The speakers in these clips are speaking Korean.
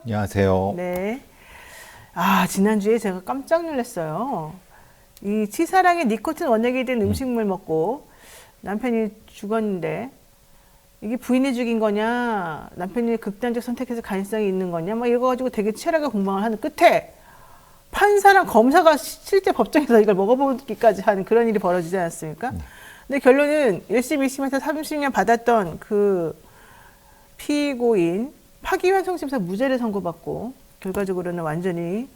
안녕하세요. 안녕하세요. 네. 지난주에 제가 깜짝 놀랐어요. 이 치사량의 니코틴 원액이 된 음식물 먹고 남편이 죽었는데 이게 부인이 죽인 거냐, 남편이 극단적 선택해서 가능성이 있는 거냐, 막 이거 가지고 되게 치열하게 공방을 하는 끝에 판사랑 검사가 실제 법정에서 이걸 먹어보기까지 하는 그런 일이 벌어지지 않았습니까? 근데 결론은 1심, 2심에서 30년 받았던 그 피고인 파기환송심에서 무죄를 선고받고 결과적으로는 완전히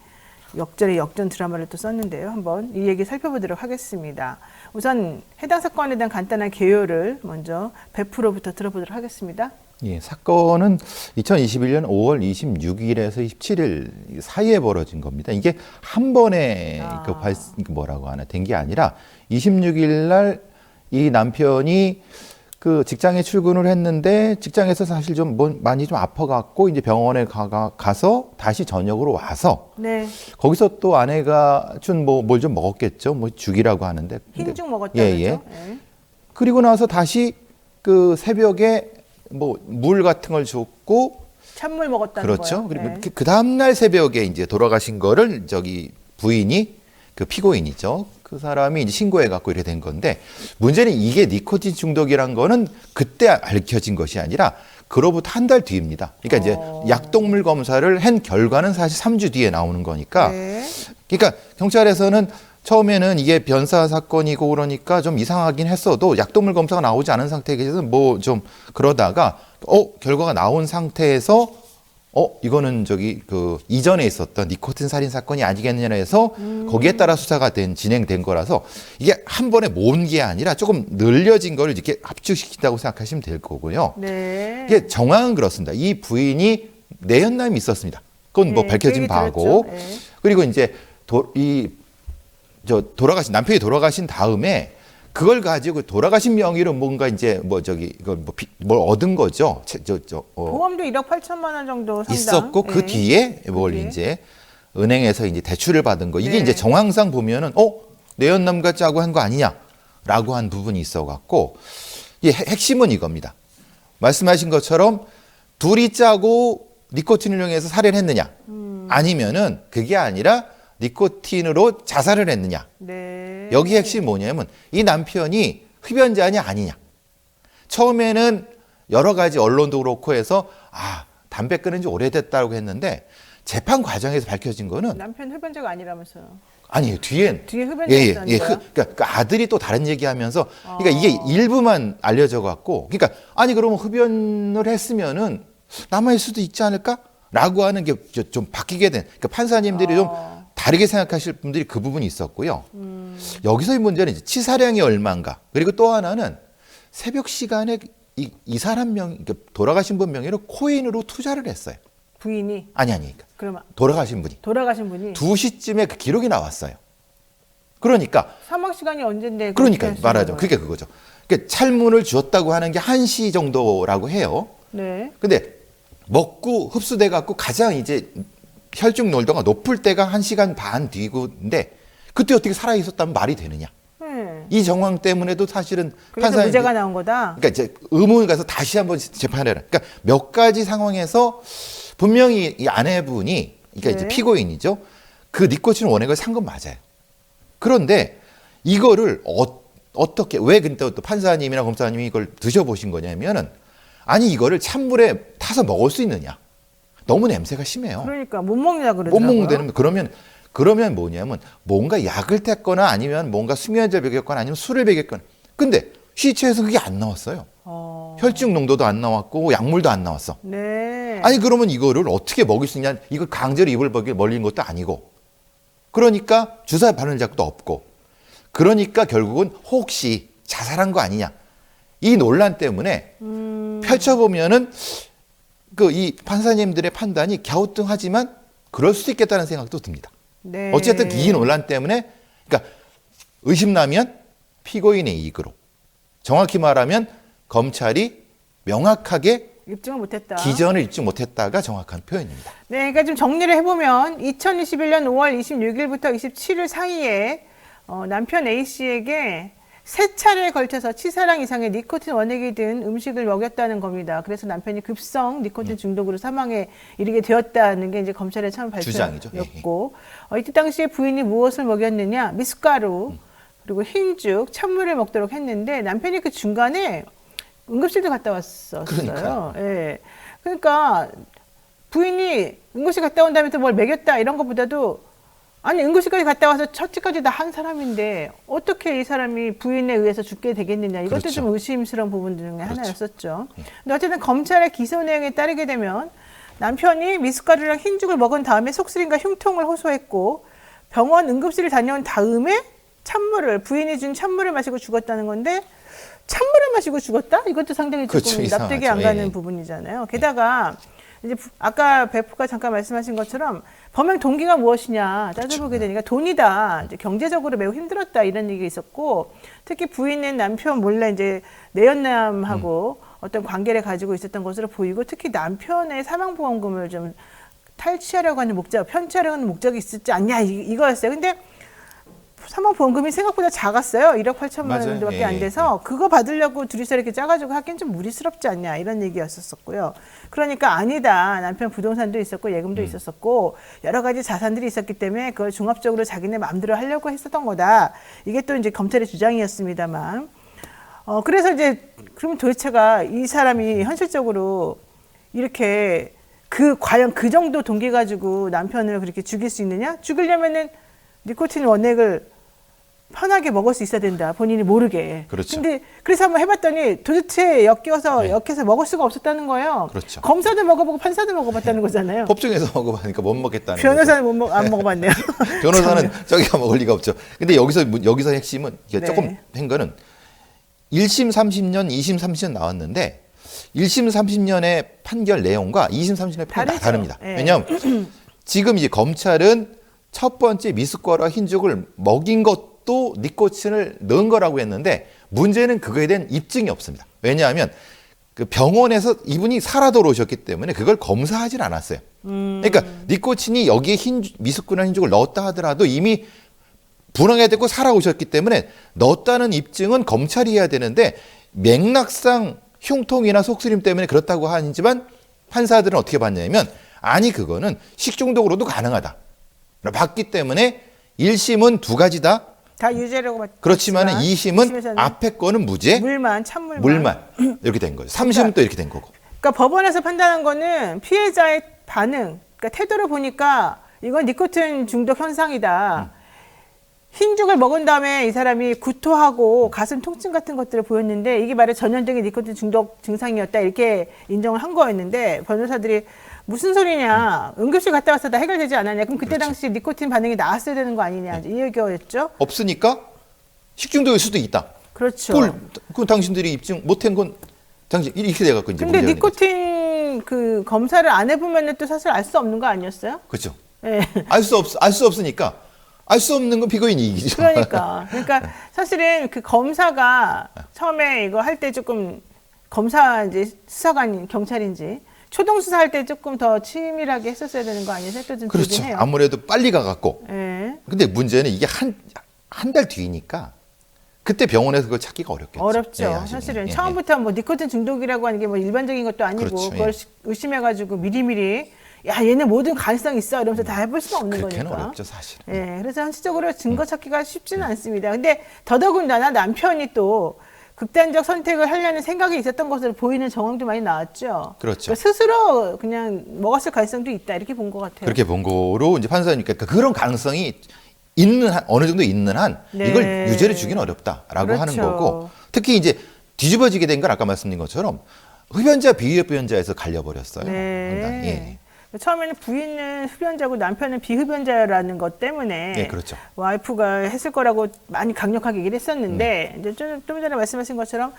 역전의 역전 드라마를 또 썼는데요. 한번 이 얘기 살펴보도록 하겠습니다. 우선 해당 사건에 대한 간단한 개요를 먼저 100%부터 들어보도록 하겠습니다. 예, 사건은 2021년 5월 26일에서 27일 사이에 벌어진 겁니다. 이게 한 번에 된 게 아니라 26일 날 이 남편이 그 직장에 출근을 했는데 직장에서 사실 좀 많이 좀 아파갖고 이제 병원에 가서 다시 저녁으로 와서 네. 거기서 또 아내가 준 뭘 좀 먹었겠죠. 뭐 죽이라고 하는데. 흰죽 먹었다 예, 그러죠? 예. 네. 그리고 나서 다시 그 새벽에 뭐 물 같은 걸 줬고 찬물 먹었다는 그렇죠. 거예요. 그리고 네. 그 다음 날 새벽에 이제 돌아가신 거를 저기 부인이 그 피고인이죠. 그 사람이 이제 신고해 갖고 이렇게 된 건데 문제는 이게 니코틴 중독이란 거는 그때 밝혀진 것이 아니라 그로부터 한 달 뒤입니다. 그러니까 이제 약동물 검사를 한 결과는 사실 3주 뒤에 나오는 거니까. 네. 그러니까 경찰에서는 처음에는 이게 변사 사건이고 그러니까 좀 이상하긴 했어도 약동물 검사가 나오지 않은 상태에서 뭐 좀 그러다가 결과가 나온 상태에서 이거는 저기 그 이전에 있었던 니코틴 살인 사건이 아니겠느냐 해서 거기에 따라 수사가 진행된 거라서 이게 한 번에 모은 게 아니라 조금 늘려진 거를 이렇게 압축시킨다고 생각하시면 될 거고요. 네. 이게 정황은 그렇습니다. 이 부인이 내연남이 있었습니다. 그건 뭐 네, 밝혀진 그 바고. 들었죠. 네. 그리고 이제 남편이 돌아가신 다음에 그걸 가지고 돌아가신 명의로 뭔가 이제 뭘 얻은 거죠. 보험도 1억 8천만 원 정도 상당. 있었고 그 네. 뒤에 뭘 뒤에. 이제 은행에서 이제 대출을 받은 거. 이게 네. 이제 정황상 보면은 내연남과 짜고 한 거 아니냐라고 한 부분이 있어갖고 이 핵심은 이겁니다. 말씀하신 것처럼 둘이 짜고 니코틴을 이용해서 살해를 했느냐, 아니면은 그게 아니라 니코틴으로 자살을 했느냐. 네. 여기 핵심이 뭐냐면 이 남편이 흡연자냐 아니냐. 처음에는 여러 가지 언론도 그렇고 해서 담배 끊은 지 오래됐다고 했는데 재판 과정에서 밝혀진 거는 남편 흡연자가 아니라면서요. 아니에요. 뒤에 흡연자였다는 예. 거야? 그러니까 그 아들이 또 다른 얘기하면서 그러니까 이게 일부만 알려져 갖고 그러니까 아니 그러면 흡연을 했으면은 남아있을 수도 있지 않을까라고 하는 게 좀 바뀌게 된 그러니까 판사님들이 좀 다르게 생각하실 분들이 그 부분이 있었고요. 여기서의 문제는 이제 치사량이 얼마인가. 그리고 또 하나는 새벽 시간에 이 사람 그러니까 돌아가신 분 명의로 코인으로 투자를 했어요. 부인이? 그러니까 그러면 돌아가신 분이. 2시쯤에 그 기록이 나왔어요. 그러니까 사망 시간이 언젠데? 그러니까 말하죠. 그게 그거죠. 그러니까 찰문을 주었다고 하는 게 1시 정도라고 해요. 네. 근데 먹고 흡수돼 갖고 가장 이제 혈중 농도가 높을 때가 1시간 반 뒤인데 그때 어떻게 살아 있었다면 말이 되느냐? 네. 이 정황 때문에도 사실은 그래서 판사님 무죄가 나온 거다. 그러니까 이제 의문을 가서 다시 한번 재판을 해라. 그러니까 몇 가지 상황에서 분명히 이 아내분이 그러니까 이제 네. 피고인이죠. 그 니코틴 원액을 산 건 맞아요. 그런데 이거를 어떻게 왜 근데 또 판사님이나 검사님이 이걸 드셔보신 거냐면은 아니 이거를 찬물에 타서 먹을 수 있느냐? 너무 냄새가 심해요. 그러니까 못 먹는다 못 그러더라고요. 먹는다면 그러면 뭐냐면 뭔가 약을 탔거나 아니면 뭔가 수면제를 먹였거나 아니면 술을 먹였거나. 근데 시체에서 그게 안 나왔어요. 혈중 농도도 안 나왔고 약물도 안 나왔어. 네. 아니 그러면 이거를 어떻게 먹일 수 있냐? 이걸 강제로 입을 벌린 것도 아니고. 그러니까 주사 바르는 약도 없고. 그러니까 결국은 혹시 자살한 거 아니냐? 이 논란 때문에 펼쳐보면은 이 판사님들의 판단이 갸우뚱하지만 그럴 수도 있겠다는 생각도 듭니다. 네. 어쨌든 이 논란 때문에 그러니까 의심나면 피고인의 이익으로 정확히 말하면 검찰이 명확하게 입증을 못했다. 기전을 입증 못했다가 정확한 표현입니다. 네, 그러니까 좀 정리를 해보면 2021년 5월 26일부터 27일 사이에 남편 A 씨에게 세 차례에 걸쳐서 치사량 이상의 니코틴 원액이 든 음식을 먹였다는 겁니다. 그래서 남편이 급성 니코틴 중독으로 사망에 이르게 되었다는 게 이제 검찰의 처음 주장이죠. 발표였고, 이때 당시에 부인이 무엇을 먹였느냐? 미숫가루, 그리고 흰죽, 찬물을 먹도록 했는데 남편이 그 중간에 응급실도 갔다 왔었어요. 그러니까요. 예. 그러니까 부인이 응급실 갔다 온 다음에 또 뭘 먹였다 이런 것보다도 아니 응급실까지 갔다 와서 처치까지 다 한 사람인데 어떻게 이 사람이 부인에 의해서 죽게 되겠느냐 이것도 그렇죠. 좀 의심스러운 부분 중에 그렇죠. 하나였었죠. 근데 어쨌든 검찰의 기소 내용에 따르게 되면 남편이 미숫가루랑 흰죽을 먹은 다음에 속쓰림과 흉통을 호소했고 병원 응급실을 다녀온 다음에 부인이 준 찬물을 마시고 죽었다는 건데 찬물을 마시고 죽었다? 이것도 상당히 조금 그렇죠, 납득이 이상하죠. 안 가는 예. 부분이잖아요. 게다가 이제 아까 배프가 잠깐 말씀하신 것처럼 범행 동기가 무엇이냐 따져보게 되니까 돈이다. 이제 경제적으로 매우 힘들었다 이런 얘기가 있었고 특히 부인은 남편 몰래 이제 내연남하고 어떤 관계를 가지고 있었던 것으로 보이고 특히 남편의 사망보험금을 좀 탈취하려고 하는 편취하려고 하는 목적이 있었지 않냐 이거였어요. 근데 사망보험금이 생각보다 작았어요. 1억 8천만 원 맞아요. 정도밖에 예, 안 돼서 그거 받으려고 둘이서 이렇게 짜가지고 하기엔 좀 무리스럽지 않냐 이런 얘기였었고요. 그러니까 아니다. 남편 부동산도 있었고 예금도 있었었고 여러 가지 자산들이 있었기 때문에 그걸 종합적으로 자기네 마음대로 하려고 했었던 거다. 이게 또 이제 검찰의 주장이었습니다만. 그래서 이제 그러면 도대체가 이 사람이 현실적으로 이렇게 과연 그 정도 동기 가지고 남편을 그렇게 죽일 수 있느냐? 죽이려면은 니코틴 원액을 편하게 먹을 수 있어야 된다. 본인이 모르게. 그렇죠. 근데 그래서 한번 해봤더니 도대체 역해서 먹을 수가 없었다는 거예요. 그렇죠. 검사도 먹어보고 판사도 먹어봤다는 거잖아요. 법정에서 먹어보니까 못 먹겠다는 변호사는 안 먹어봤네요. 거죠. 변호사는 저기가 먹을 리가 없죠. 근데 여기서 핵심은 이게 네. 조금 한 거는 1심 30년, 2심 30년 나왔는데 1심 30년의 판결 내용과 2심 30년의 판결이 다 다릅니다. 네. 왜냐하면 지금 이제 검찰은 첫 번째 미숫가루와 흰죽을 먹인 것도 니코틴을 넣은 거라고 했는데 문제는 그거에 대한 입증이 없습니다. 왜냐하면 그 병원에서 이분이 살아 돌아오셨기 때문에 그걸 검사하진 않았어요. 그러니까 니코틴이 여기에 미숫가루나 흰죽을 넣었다 하더라도 이미 분황이 됐고 살아오셨기 때문에 넣었다는 입증은 검찰이 해야 되는데 맥락상 흉통이나 속쓰림 때문에 그렇다고 하지만 판사들은 어떻게 봤냐면 아니 그거는 식중독으로도 가능하다. 봤기 때문에 1심은 두 가지다. 다 유죄라고 봤지만 그렇지만 2심은 2심에서는 앞에 거는 무죄, 찬물만. 물만 이렇게 된 거죠. 3심은 또 이렇게 된 거고. 그러니까 법원에서 판단한 거는 피해자의 반응, 그러니까 태도를 보니까 이건 니코틴 중독 현상이다. 흰죽을 먹은 다음에 이 사람이 구토하고 가슴 통증 같은 것들을 보였는데 이게 말해 전형적인 니코틴 중독 증상이었다 이렇게 인정을 한 거였는데 변호사들이 무슨 소리냐 응급실 갔다 와서 다 해결되지 않았냐 그럼 그때 그렇죠. 당시 니코틴 반응이 나왔어야 되는 거 아니냐 이 얘기였죠. 없으니까 식중독일 수도 있다. 그렇죠. 그건 당신들이 입증 못한 건 당신 이렇게 돼갖고 이제 근데 문제가 되는 거죠. 니코틴 그 검사를 안 해보면 또 사실 알 수 없는 거 아니었어요? 그렇죠. 네. 알 수 없으니까 알 수 없는 건 피고인이 이기죠. 그러니까 사실은 그 검사가 처음에 이거 할 때 조금 검사인지 수사관 경찰인지 초동 수사할 때 조금 더 치밀하게 했었어야 되는 거 아니에요? 생각도 좀 그렇죠. 들긴 해요. 아무래도 빨리 가갖고. 예. 근데 문제는 이게 한 달 뒤니까 그때 병원에서 그걸 찾기가 어렵겠죠. 어렵죠. 예, 아시는. 사실은 예, 처음부터 뭐 니코틴 중독이라고 하는 게 뭐 일반적인 것도 아니고 그렇죠. 그걸 의심해가지고 미리미리 야 얘는 모든 가능성이 있어 이러면서 다 해볼 수는 없는 그렇게는 거니까. 어렵죠, 사실은. 예, 그래서 현실적으로 증거 찾기가 쉽지는 않습니다. 근데 더더군다나 남편이 또 극단적 선택을 하려는 생각이 있었던 것으로 보이는 정황도 많이 나왔죠. 그렇죠. 그러니까 스스로 그냥 먹었을 가능성도 있다 이렇게 본 것 같아요. 그렇게 본 거로 이제 판사니까 그런 가능성이 있는 한 어느 정도 있는 한 네. 이걸 유죄를 주기는 어렵다라고 그렇죠. 하는 거고 특히 이제 뒤집어지게 된 건 아까 말씀드린 것처럼 흡연자 비흡연자에서 갈려버렸어요. 네. 예. 처음에는 부인은 흡연자고 남편은 비흡연자라는 것 때문에 예, 그렇죠. 와이프가 했을 거라고 많이 강력하게 얘기를 했었는데 이제 좀 전에 말씀하신 것처럼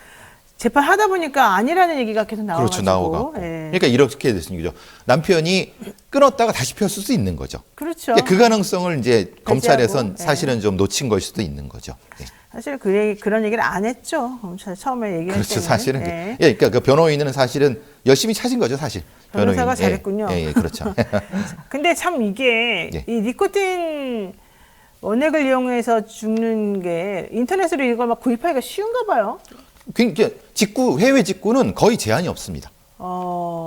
재판 하다 보니까 아니라는 얘기가 계속 나와가지고 그렇죠, 나오고. 예. 그러니까 이렇게 됐습니다. 남편이 끊었다가 다시 폈을 수 있는 거죠. 그렇죠. 그러니까 그 가능성을 이제 검찰에선 예. 사실은 좀 놓친 걸 수도 있는 거죠. 예. 사실 그런 얘기를 안 했죠. 검찰 처음에 얘기할 그렇죠, 때는. 사실은. 예. 예, 그러니까 그 변호인은 사실은 열심히 찾은 거죠, 사실. 변호사가 변호인. 잘했군요. 예, 예, 그렇죠. 근데 참 이게 예. 이 니코틴 원액을 이용해서 죽는 게 인터넷으로 이걸 막 구입하기가 쉬운가 봐요. 그러니까 해외 직구는 거의 제한이 없습니다.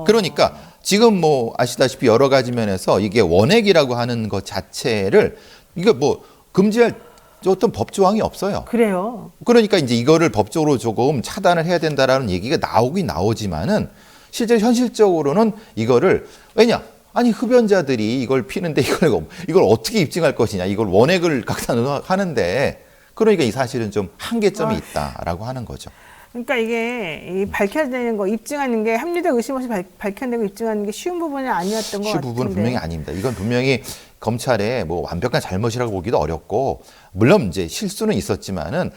그러니까 지금 뭐 아시다시피 여러 가지 면에서 이게 원액이라고 하는 것 자체를 이게 뭐 금지할 어떤 법 조항이 없어요. 그래요. 그러니까 이제 이거를 법적으로 조금 차단을 해야 된다라는 얘기가 나오긴 나오지만은 실제 현실적으로는 이거를 아니 흡연자들이 이걸 피는데 이걸 어떻게 입증할 것이냐, 이걸 원액을 갖다 하는데 그러니까 이 사실은 좀 한계점이 있다라고 하는 거죠. 그러니까 이게 이 밝혀내는 거, 입증하는 게 합리적 의심 없이 밝혀내고 입증하는 게 쉬운 부분이 아니었던 것 같은데. 쉬운 부분은 분명히 아닙니다. 이건 분명히 검찰의 뭐 완벽한 잘못이라고 보기도 어렵고, 물론 이제 실수는 있었지만은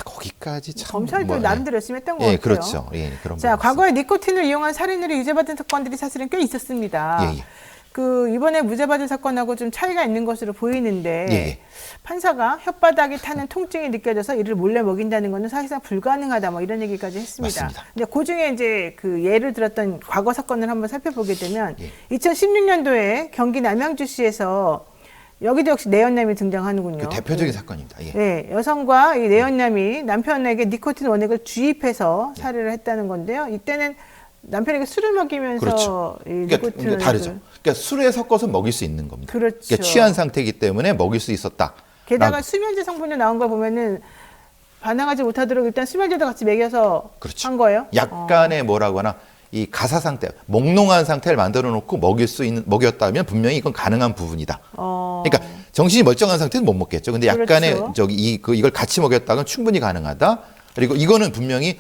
거기까지 참 검찰도 나름대로 열심히 했던 것 예, 같아요. 그렇죠. 예, 그런 자, 부분이 과거에 니코틴을 이용한 살인으로 유죄받은 사건들이 사실은 꽤 있었습니다. 예, 예. 그 이번에 무죄받은 사건하고 좀 차이가 있는 것으로 보이는데 예, 예. 판사가 혓바닥이 타는 통증이 느껴져서 이를 몰래 먹인다는 것은 사실상 불가능하다, 뭐 이런 얘기까지 했습니다. 맞습니다. 근데 그 중에 이제 그 예를 들었던 과거 사건을 한번 살펴보게 되면 예. 2016년도에 경기 남양주시에서 여기도 역시 내연남이 등장하는군요. 그 대표적인 사건입니다. 예. 네, 여성과 이 내연남이 남편에게 니코틴 원액을 주입해서 살해를 했다는 건데요. 이때는 남편에게 술을 먹이면서 그렇죠. 이 그러니까 니코틴 이게 다르죠. 그러니까 술에 섞어서 먹일 수 있는 겁니다. 그렇죠. 그러니까 취한 상태이기 때문에 먹일 수 있었다. 게다가 수면제 성분이 나온 걸 보면은 반항하지 못하도록 일단 수면제도 같이 먹여서 그렇죠. 한 거예요. 약간의 뭐라고 하나 이 가사 상태, 몽롱한 상태를 만들어 놓고 먹였다면 분명히 이건 가능한 부분이다. 그러니까 정신이 멀쩡한 상태는 못 먹겠죠. 근데 약간의 그렇죠. 이걸 같이 먹였다면 충분히 가능하다. 그리고 이거는 분명히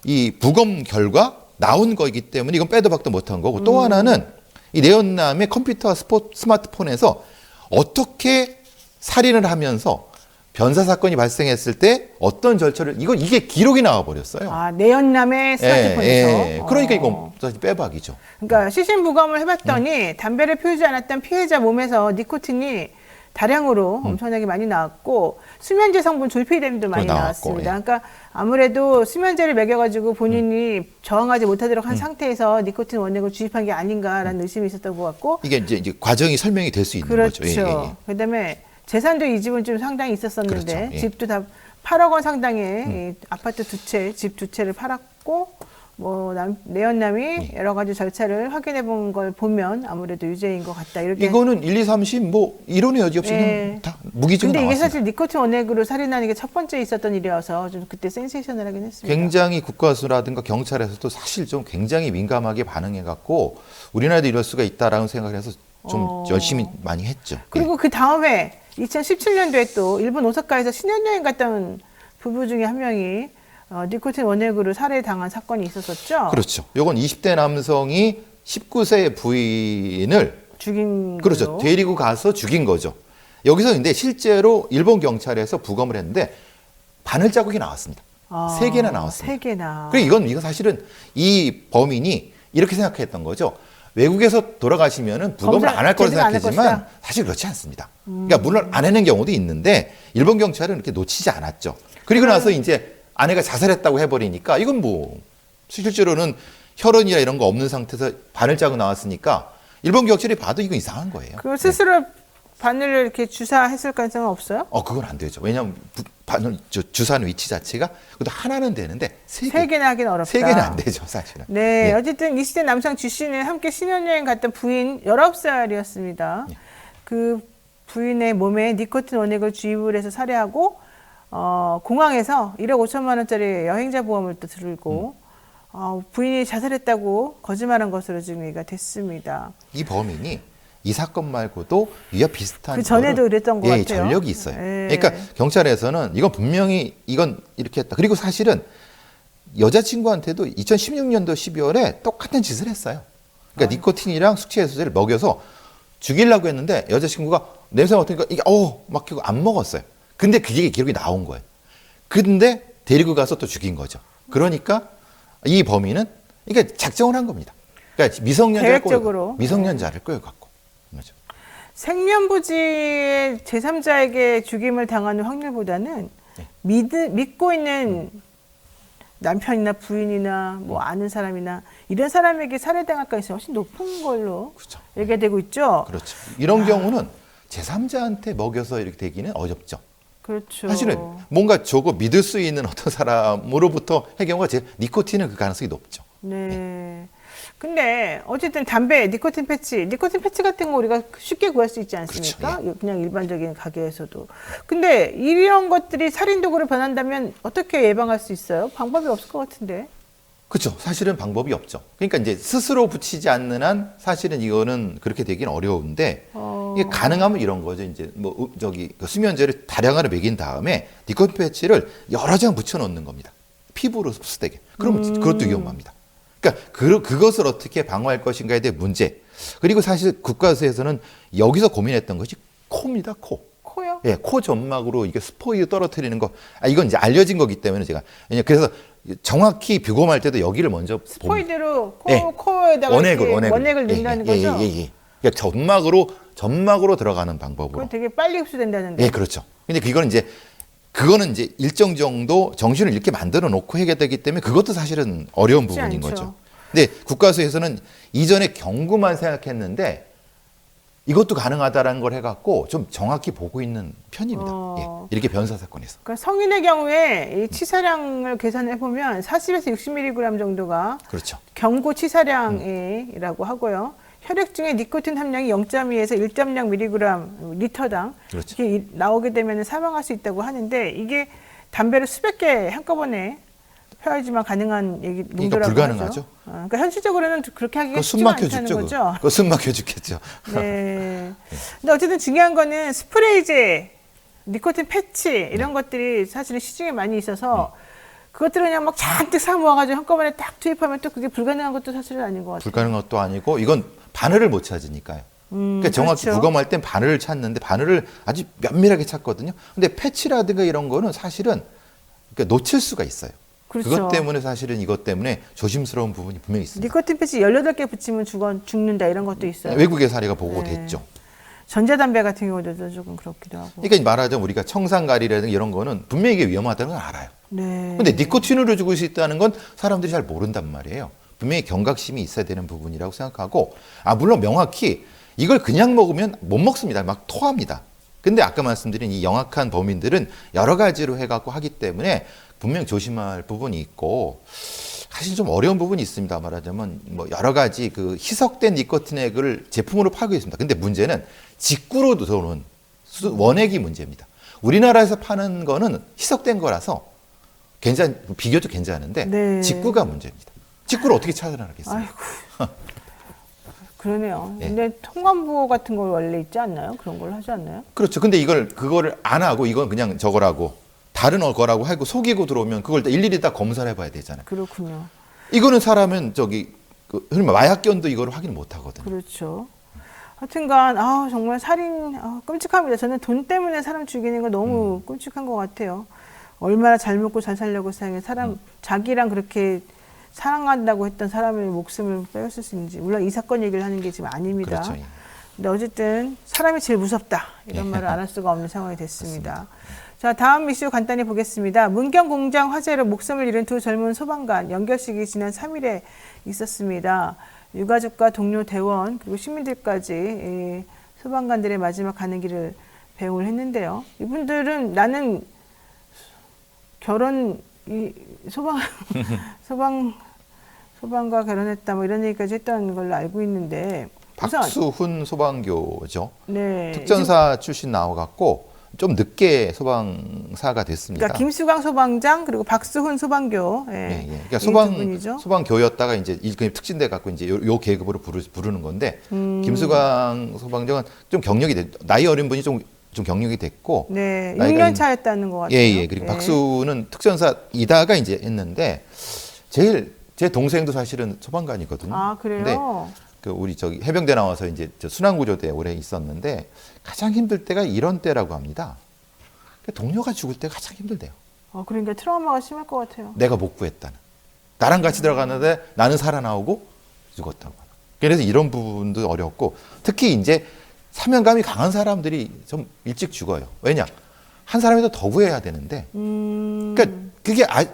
이 부검 결과 나온 거이기 때문에 이건 빼도 박도 못한 거고, 또 하나는 이 내연남의 컴퓨터와 스마트폰에서 어떻게 살인을 하면서 변사 사건이 발생했을 때 어떤 절차를 이게 기록이 나와 버렸어요. 아, 내연남의 스마트폰에서. 그러니까 이건 사실 빼박이죠. 그러니까 시신 부검을 해봤더니 담배를 피우지 않았던 피해자 몸에서 니코틴이 다량으로 엄청나게 많이 나왔고 수면제 성분 졸피뎀도 많이 나왔고, 나왔습니다. 그러니까 아무래도 수면제를 먹여가지고 본인이 저항하지 못하도록 한 상태에서 니코틴 원액을 주입한 게 아닌가라는 의심이 있었던 것 같고. 이게 이제 과정이 설명이 될 수 있는 그렇죠. 거죠. 그다음에 재산도 이 집은 좀 상당히 있었었는데 그렇죠. 예. 집도 다 8억 원 상당의 이 아파트 두 채, 집 두 채를 팔았고, 뭐 내연남이 여러 가지 절차를 확인해 본 걸 보면 아무래도 유죄인 것 같다. 이렇게. 이거는 1, 2, 3, 10 뭐 이론의 여지 없이 예. 그냥 다 무기징 근데 이게 나왔습니다. 사실 니코틴 원액으로 살인하는 게 첫 번째 있었던 일이어서 좀 그때 센세이셔널하긴 했습니다. 굉장히 국가수라든가 경찰에서도 사실 좀 굉장히 민감하게 반응해갖고 우리나라도 이럴 수가 있다라는 생각을 해서 좀 열심히 많이 했죠. 그리고 그 다음에 2017년도에 또 일본 오사카에서 신혼여행 갔다 온 부부 중에 한 명이 니코틴 원액으로 살해당한 사건이 있었었죠. 그렇죠. 요건 20대 남성이 19세 부인을 죽인 그렇죠. 걸로. 데리고 가서 죽인 거죠. 여기서 근데 실제로 일본 경찰에서 부검을 했는데 바늘 자국이 나왔습니다. 3개나 나왔습니다. 3개나. 그리고 이건 사실은 이 범인이 이렇게 생각했던 거죠. 외국에서 돌아가시면은 부검을 안 할 거라 제대로 안할 생각했지만 것이다. 사실 그렇지 않습니다. 그러니까 물론 안 해낸 경우도 있는데 일본 경찰은 이렇게 놓치지 않았죠. 그리고 나서 이제 아내가 자살했다고 해버리니까 이건 뭐 실제로는 혈흔이나 이런 거 없는 상태에서 바늘 자국 나왔으니까 일본 경찰이 봐도 이거 이상한 거예요. 그 스스로 바늘을 이렇게 주사했을 가능성은 없어요? 그건 안 되죠. 왜냐하면 바늘 주사하는 위치 자체가 그것도 하나는 되는데 3개. 3개나 하기는 어렵다. 3개는 안 되죠, 사실은. 네, 예. 어쨌든 20대 남성 쥐 씨는 함께 신혼여행 갔던 부인 19살이었습니다. 예. 그 부인의 몸에 니코틴 원액을 주입을 해서 살해하고 공항에서 1억 5천만 원짜리 여행자 보험을 또 들고 부인이 자살했다고 거짓말한 것으로 증명이 됐습니다. 이 범인이 이 사건 말고도 위와 비슷한 그 전에도 그랬던 것 같아요. 전력이 있어요. 예. 그러니까 경찰에서는 이건 분명히 이건 이렇게 했다. 그리고 사실은 여자친구한테도 2016년도 12월에 똑같은 짓을 했어요. 그러니까 니코틴이랑 숙취해소제를 먹여서 죽이려고 했는데 여자친구가 냄새 맡으니까 이게 막 그거 안 먹었어요. 근데 그게 기록이 나온 거예요. 근데 데리고 가서 또 죽인 거죠. 그러니까 이 범인은 이게 작정을 한 겁니다. 그러니까 미성년자를 끌어갖고 거죠. 생면부지의 제3자에게 죽임을 당하는 확률보다는 믿고 있는 남편이나 부인이나 뭐 아는 사람이나 이런 사람에게 살해당할 가능성이 훨씬 높은 걸로 그렇죠. 얘기가 되고 있죠. 그렇죠. 이런 경우는 제3자한테 먹여서 이렇게 되기는 어렵죠. 그렇죠. 사실은 뭔가 저거 믿을 수 있는 어떤 사람으로부터 해경우가 니코틴은 그 가능성이 높죠. 네. 근데 어쨌든 담배, 니코틴 패치 같은 거 우리가 쉽게 구할 수 있지 않습니까? 그렇죠, 그냥 일반적인 가게에서도. 근데 이런 것들이 살인 도구로 변한다면 어떻게 예방할 수 있어요? 방법이 없을 것 같은데. 그렇죠. 사실은 방법이 없죠. 그러니까 이제 스스로 붙이지 않는 한 사실은 이거는 그렇게 되긴 어려운데 이게 가능하면 이런 거죠. 이제 뭐 저기 그 수면제를 다량으로 먹인 다음에 니코틴 패치를 여러 장 붙여 놓는 겁니다. 피부로 흡수되게. 그러면 그것도 위험합니다. 그러니까 그것을 어떻게 방어할 것인가에 대한 문제. 그리고 사실 국가에서는 여기서 고민했던 것이 코입니다. 코. 코요? 예, 코 점막으로 이게 스포이드 떨어뜨리는 거. 이건 이제 알려진 거기 때문에 제가 그래서 정확히 비검할 때도 여기를 먼저 스포이드로 예. 코에다가 원액을 예, 넣는다는 예, 거죠? 예. 그러니까 점막으로 들어가는 방법으로. 그건 되게 빨리 흡수된다는데. 예, 그렇죠. 근데 그거는 이제 일정 정도 정신을 잃게 만들어 놓고 해야 되기 때문에 그것도 사실은 어려운 쉽지 부분인 않죠. 거죠. 근데 국가수에서는 이전에 경구만 생각했는데 이것도 가능하다라는 걸 해갖고 좀 정확히 보고 있는 편입니다. 예, 이렇게 변사 사건에서. 그러니까 성인의 경우에 이 치사량을 계산해 보면 40에서 60mg 정도가 그렇죠. 경고 치사량이라고 하고요. 혈액 중에 니코틴 함량이 0.2에서 1.0mg 리터당 그렇죠. 이렇게 나오게 되면 사망할 수 있다고 하는데 이게 담배를 수백 개 한꺼번에 펴야지만 가능한 농도라고 불가능하죠. 하죠. 그러니까 현실적으로는 그렇게 하기가 그거 숨 쉽지가 막혀 않다는 죽죠. 거죠. 그거 숨 막혀 죽겠죠. 네. 근데 어쨌든 중요한 거는 스프레이제, 니코틴 패치 이런 것들이 사실은 시중에 많이 있어서 그것들을 그냥 막 잔뜩 사 모아가지고 한꺼번에 딱 투입하면 또 그게 불가능한 것도 사실은 아닌 것 같아요. 불가능한 것도 아니고 이건 바늘을 못 찾으니까요. 그러니까 정확히 그렇죠. 부검할 땐 바늘을 찾는데 바늘을 아주 면밀하게 찾거든요. 근데 패치라든가 이런 거는 사실은 그러니까 놓칠 수가 있어요. 그렇죠. 그것 때문에 사실은 이것 때문에 조심스러운 부분이 분명히 있습니다. 니코틴 패치 18개 붙이면 죽는다 이런 것도 있어요. 외국의 사례가 보고가 네. 됐죠. 전자담배 같은 경우도 조금 그렇기도 하고. 그러니까 말하자면 우리가 청산가리라든가 이런 거는 분명히 이게 위험하다는 걸 알아요. 네. 근데 니코틴으로 죽을 수 있다는 건 사람들이 잘 모른단 말이에요. 분명히 경각심이 있어야 되는 부분이라고 생각하고 물론 명확히 이걸 그냥 먹으면 못 먹습니다. 막 토합니다. 근데 아까 말씀드린 이 영악한 범인들은 여러 가지로 해갖고 하기 때문에 분명 조심할 부분이 있고 사실 좀 어려운 부분이 있습니다. 말하자면 뭐 여러 가지 그 희석된 니코틴 액을 제품으로 팔고 있습니다. 근데 문제는 직구로 들어오는 원액이 문제입니다. 우리나라에서 파는 거는 희석된 거라서 비교적 괜찮은데 네. 직구가 문제입니다. 직구를 어떻게 찾아내겠어요? 아이고. 그러네요. 예. 근데 통관부호 같은 걸 원래 있지 않나요? 그런 걸 하지 않나요? 그렇죠. 근데 그거를 안 하고 이건 그냥 저거라고 다른 거라고 하고 속이고 들어오면 그걸 일일이 다 검사를 해봐야 되잖아요. 그렇군요. 이거는 사람은 흔히 마약견도 이거를 확인 못 하거든요. 그렇죠. 하여튼간 정말 살인 끔찍합니다. 저는 돈 때문에 사람 죽이는 거 너무 끔찍한 것 같아요. 얼마나 잘 먹고 잘 살려고 생각해 자기랑 그렇게 사랑한다고 했던 사람의 목숨을 빼앗을 수 있는지. 물론 이 사건 얘기를 하는 게 지금 아닙니다. 그렇죠. 예. 근데 어쨌든 사람이 제일 무섭다 이런 말을 안 할 수가 없는 상황이 됐습니다. 자, 다음 이슈 간단히 보겠습니다. 문경 공장 화재로 목숨을 잃은 두 젊은 소방관 연결식이 지난 3일에 있었습니다. 유가족과 동료 대원 그리고 시민들까지 이 소방관들의 마지막 가는 길을 배웅을 했는데요. 이분들은 나는 소방과 결혼했다 뭐 이런 얘기까지 했던 걸로 알고 있는데 박수훈 소방교죠. 네. 특전사 출신 나와갖고 좀 늦게 소방사가 됐습니다. 그러니까 김수광 소방장 그리고 박수훈 소방교. 예. 그러니까 이 두 분이죠. 소방교였다가 이제 특진대 갖고 이제 요 계급으로 부르는 건데 김수광 소방장은 좀 나이 어린 분이 좀 경력이 됐고. 네, 나이가 6년 차였다는 것 같아요. 예. 그리고 박수는 특전사이다가 이제 했는데 제 동생도 사실은 소방관이거든요. 아, 그래요? 근데 우리 해병대 나와서 이제 순환구조대 오래 있었는데 가장 힘들 때가 이런 때라고 합니다. 동료가 죽을 때가 가장 힘들대요. 그러니까 트라우마가 심할 것 같아요. 내가 못 구했다는. 나랑 같이 들어갔는데 나는 살아나오고 죽었다고. 그래서 이런 부분도 어렵고 특히 이제 사명감이 강한 사람들이 좀 일찍 죽어요. 왜냐? 한 사람이 더 구해야 되는데. 그러니까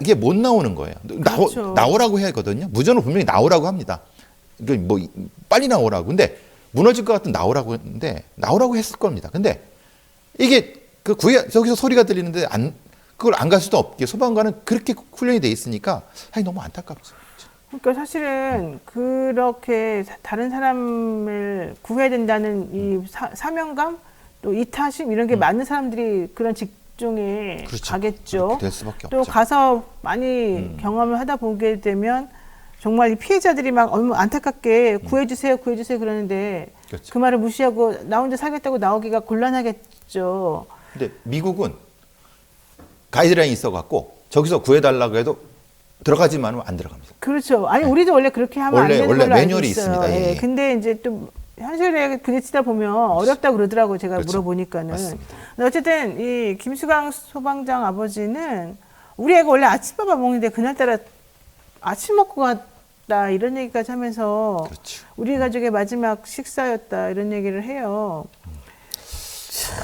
이게 못 나오는 거예요. 그렇죠. 나오라고 해야 하거든요. 무전은 분명히 나오라고 합니다. 뭐 빨리 나오라고. 근데 무너질 것 같은 나오라고 했는데 나오라고 했을 겁니다. 근데 이게 그 저기서 소리가 들리는데 그걸 안 갈 수도 없게 소방관은 그렇게 훈련이 돼 있으니까 사실 너무 안타깝죠. 그러니까 사실은 그렇게 다른 사람을 구해야 된다는 이 사명감 또 이타심 이런 게 많은 사람들이 그런 직종에 그렇죠. 가겠죠. 그렇게 될 수밖에 또 없죠. 가서 많이 경험을 하다 보게 되면 정말 이 피해자들이 막 너무 안타깝게 구해주세요 그러는데 그렇죠. 그 말을 무시하고 나 혼자 살겠다고 나오기가 곤란하겠죠. 근데 미국은 가이드라인이 있어갖고 저기서 구해달라고 해도 들어가지만 하면 안 들어갑니다. 그렇죠. 아니 우리도 원래 그렇게 하면 안 되는 원래 걸로 알고 매뉴얼이 있어요. 있습니다. 예, 예. 예. 근데 이제 또 현실에 부딪히다 보면 어렵다 그러더라고요. 제가 그렇죠. 물어보니까는. 맞습니다. 근데 어쨌든 이 김수강 소방장 아버지는 우리 애가 원래 아침밥 안 먹는데 그날따라 아침 먹고 갔다 이런 얘기까지 하면서 그렇죠. 우리 가족의 마지막 식사였다 이런 얘기를 해요.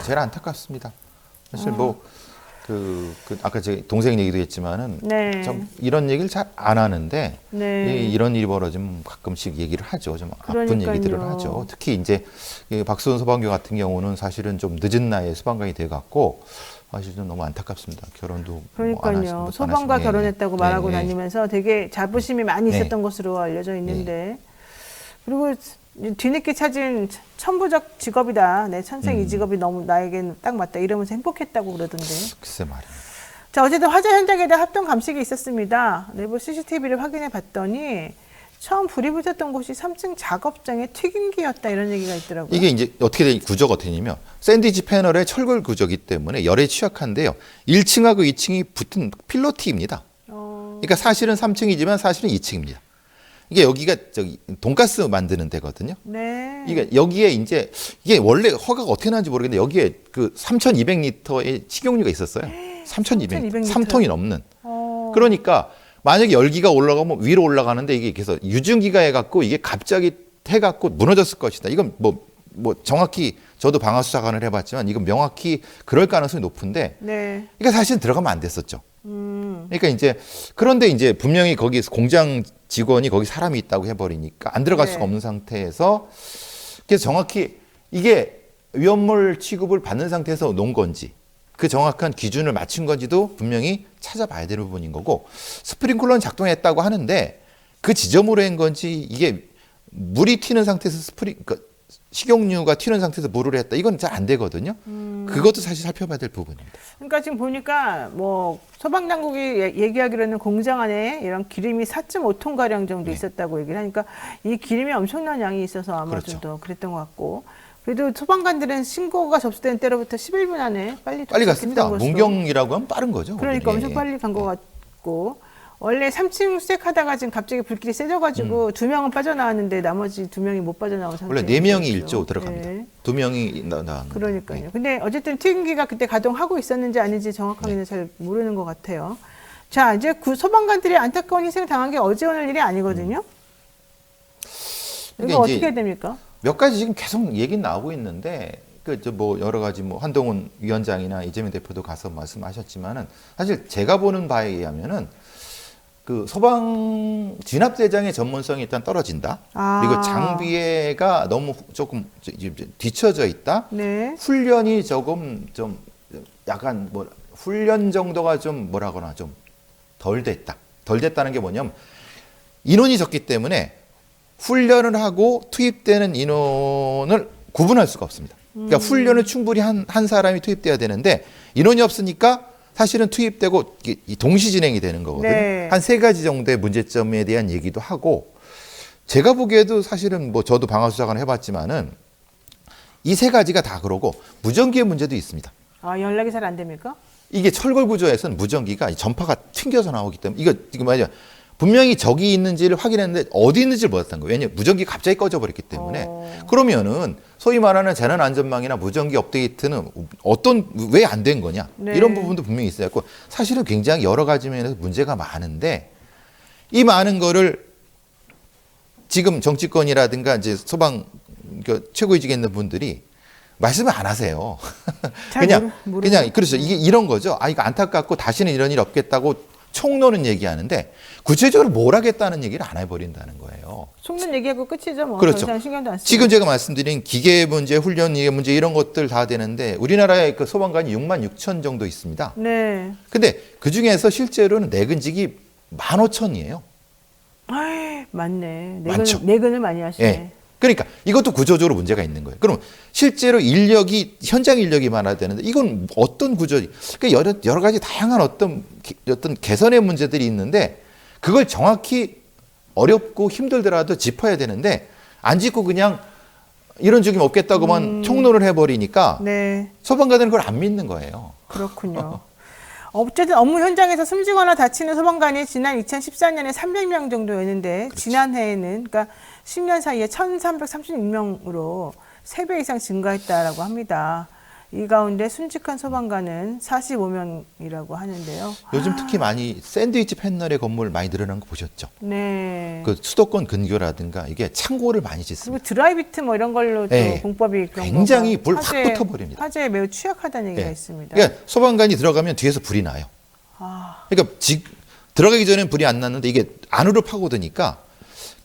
제일 안타깝습니다. 사실 아까 제 동생 얘기도 했지만은 네. 좀 이런 얘기를 잘 안 하는데 네. 이런 일이 벌어지면 가끔씩 얘기를 하죠. 좀 아픈 그러니까요. 얘기들을 하죠. 특히 이제 이 박수원 소방교 같은 경우는 사실은 좀 늦은 나이에 소방관이 돼갖고 사실 좀 너무 안타깝습니다. 결혼도 그러니까요. 소방과 결혼했다고 말하고 다니면서 되게 자부심이 많이 있었던 것으로 알려져 있는데 그리고 뒤늦게 찾은 천부적 직업이다. 내 천생 이 직업이 너무 나에겐 딱 맞다. 이러면서 행복했다고 그러던데. 글쎄 말이에요. 자, 어쨌든 화재 현장에 대한 합동 감식이 있었습니다. 내부 CCTV를 확인해 봤더니 처음 불이 붙었던 곳이 3층 작업장의 튀김기였다. 이런 얘기가 있더라고요. 이게 이제 구조가 어떻게 되냐면 샌드위치 패널의 철골 구조이기 때문에 열에 취약한데요. 1층하고 2층이 붙은 필로티입니다. 그러니까 사실은 3층이지만 사실은 2층입니다. 이게 여기가 돈가스 만드는 데거든요. 네. 이게 여기에 이제 이게 원래 허가가 어떻게 나는지 모르겠는데 여기에 그 3,200리터의 식용유가 있었어요. 3,200리터. 3톤이 넘는. 그러니까 만약에 열기가 올라가면 위로 올라가는데 이게 그래서 유증기가 해갖고 이게 갑자기 해갖고 무너졌을 것이다. 이건 뭐 정확히 저도 방화수사관을 해봤지만 이건 명확히 그럴 가능성이 높은데. 네. 그러니까 사실 들어가면 안 됐었죠. 그러니까 이제 그런데 이제 분명히 거기 공장 직원이 거기 사람이 있다고 해버리니까 안 들어갈 수가 없는 상태에서 그래서 정확히 이게 위험물 취급을 받는 상태에서 놓은 건지 그 정확한 기준을 맞춘 건지도 분명히 찾아봐야 되는 부분인 거고 스프링클러는 작동했다고 하는데 그 지점으로 한 건지 이게 물이 튀는 상태에서 그러니까 식용유가 튀는 상태에서 물을 했다. 이건 잘 안 되거든요. 그것도 사실 살펴봐야 될 부분입니다. 그러니까 지금 보니까 뭐 소방당국이 얘기하기로는 공장 안에 이런 기름이 4.5톤 가량 정도 있었다고 얘기를 하니까 이 기름이 엄청난 양이 있어서 아마 그렇죠. 좀 더 그랬던 것 같고 그래도 소방관들은 신고가 접수된 때로부터 11분 안에 빨리 갔습니다. 것으로. 문경이라고 하면 빠른 거죠. 그러니까 거기는. 엄청 빨리 간 것 같고 원래 3층 수색하다가 지금 갑자기 불길이 세져가지고 2명은 빠져나왔는데 나머지 2명이 못 빠져나온 상태. 원래 4명이 일조 들어갑니다. 네. 2명이 나왔는데. 그러니까요. 근데 어쨌든 튀김기가 그때 가동하고 있었는지 아닌지 정확하게는 잘 모르는 것 같아요. 자, 이제 그 소방관들이 안타까운 희생을 당한 게 어제 오늘 일이 아니거든요. 이거 어떻게 해야 됩니까? 몇 가지 지금 계속 얘기 나오고 있는데 뭐 여러 가지 뭐 한동훈 위원장이나 이재명 대표도 가서 말씀하셨지만은 사실 제가 보는 바에 의하면은 그 소방 진압대장의 전문성이 일단 떨어진다. 그리고 장비가 너무 조금 뒤처져 있다. 네. 훈련이 조금 좀 약간 뭐 훈련 정도가 좀 뭐라거나 좀 덜 됐다. 덜 됐다는 게 뭐냐면 인원이 적기 때문에 훈련을 하고 투입되는 인원을 구분할 수가 없습니다. 그러니까 훈련을 충분히 한 사람이 투입돼야 되는데 인원이 없으니까 사실은 투입되고 동시 진행이 되는 거거든요. 네. 한 3가지 정도의 문제점에 대한 얘기도 하고 제가 보기에도 사실은 뭐 저도 방화수사관 해봤지만은 이 3가지가 다 그러고 무전기의 문제도 있습니다. 아, 연락이 잘 안 됩니까? 이게 철골 구조에서는 무전기가 전파가 튕겨서 나오기 때문에 이거 맞아요. 분명히 적이 있는지를 확인했는데 어디 있는지를 몰랐던 거예요. 왜냐하면 무전기 갑자기 꺼져버렸기 때문에. 그러면은 소위 말하는 재난안전망이나 무전기 업데이트는 왜 안 된 거냐. 네. 이런 부분도 분명히 있어야 했고 사실은 굉장히 여러 가지 면에서 문제가 많은데 이 많은 거를 지금 정치권이라든가 이제 소방 최고위직에 있는 분들이 말씀을 안 하세요. 그냥 그렇죠. 이게 이런 거죠. 이거 안타깝고 다시는 이런 일 없겠다고 총론은 얘기하는데 구체적으로 뭘 하겠다는 얘기를 안 해버린다는 거예요. 총론 얘기하고 끝이죠. 뭐. 그렇죠. 더 이상 신경도 안 쓰고. 지금 제가 말씀드린 기계 문제, 훈련 문제 이런 것들 다 되는데 우리나라에 그 소방관이 6만 6천 정도 있습니다. 네. 근데 그 중에서 실제로는 내근직이 15,000이에요. 맞네. 많죠. 내근을 많이 하시네. 예. 그러니까 이것도 구조적으로 문제가 있는 거예요. 그럼 실제로 인력이 현장 인력이 많아야 되는데 이건 어떤 구조? 그러니까 여러 가지 다양한 어떤 개선의 문제들이 있는데 그걸 정확히 어렵고 힘들더라도 짚어야 되는데 안 짚고 그냥 이런 적이 없겠다고만 총론을 해버리니까 네. 소방관들은 그걸 안 믿는 거예요. 그렇군요. 어쨌든 업무 현장에서 숨지거나 다치는 소방관이 지난 2014년에 300명 정도였는데 지난해에는 그러니까 10년 사이에 1,336명으로 3배 이상 증가했다라고 합니다. 이 가운데 순직한 소방관은 45명이라고 하는데요. 요즘 특히 많이 샌드위치 패널의 건물 많이 늘어난 거 보셨죠? 네. 그 수도권 근교라든가 이게 창고를 많이 짓습니다. 그리고 드라이비트 뭐 이런 걸로 또 네. 공법이 그런 굉장히 거가 불 확 붙어버립니다. 화재에 매우 취약하다는 얘기가 네. 있습니다. 그러니까 소방관이 들어가면 뒤에서 불이 나요. 그러니까 들어가기 전에는 불이 안 났는데 이게 안으로 파고드니까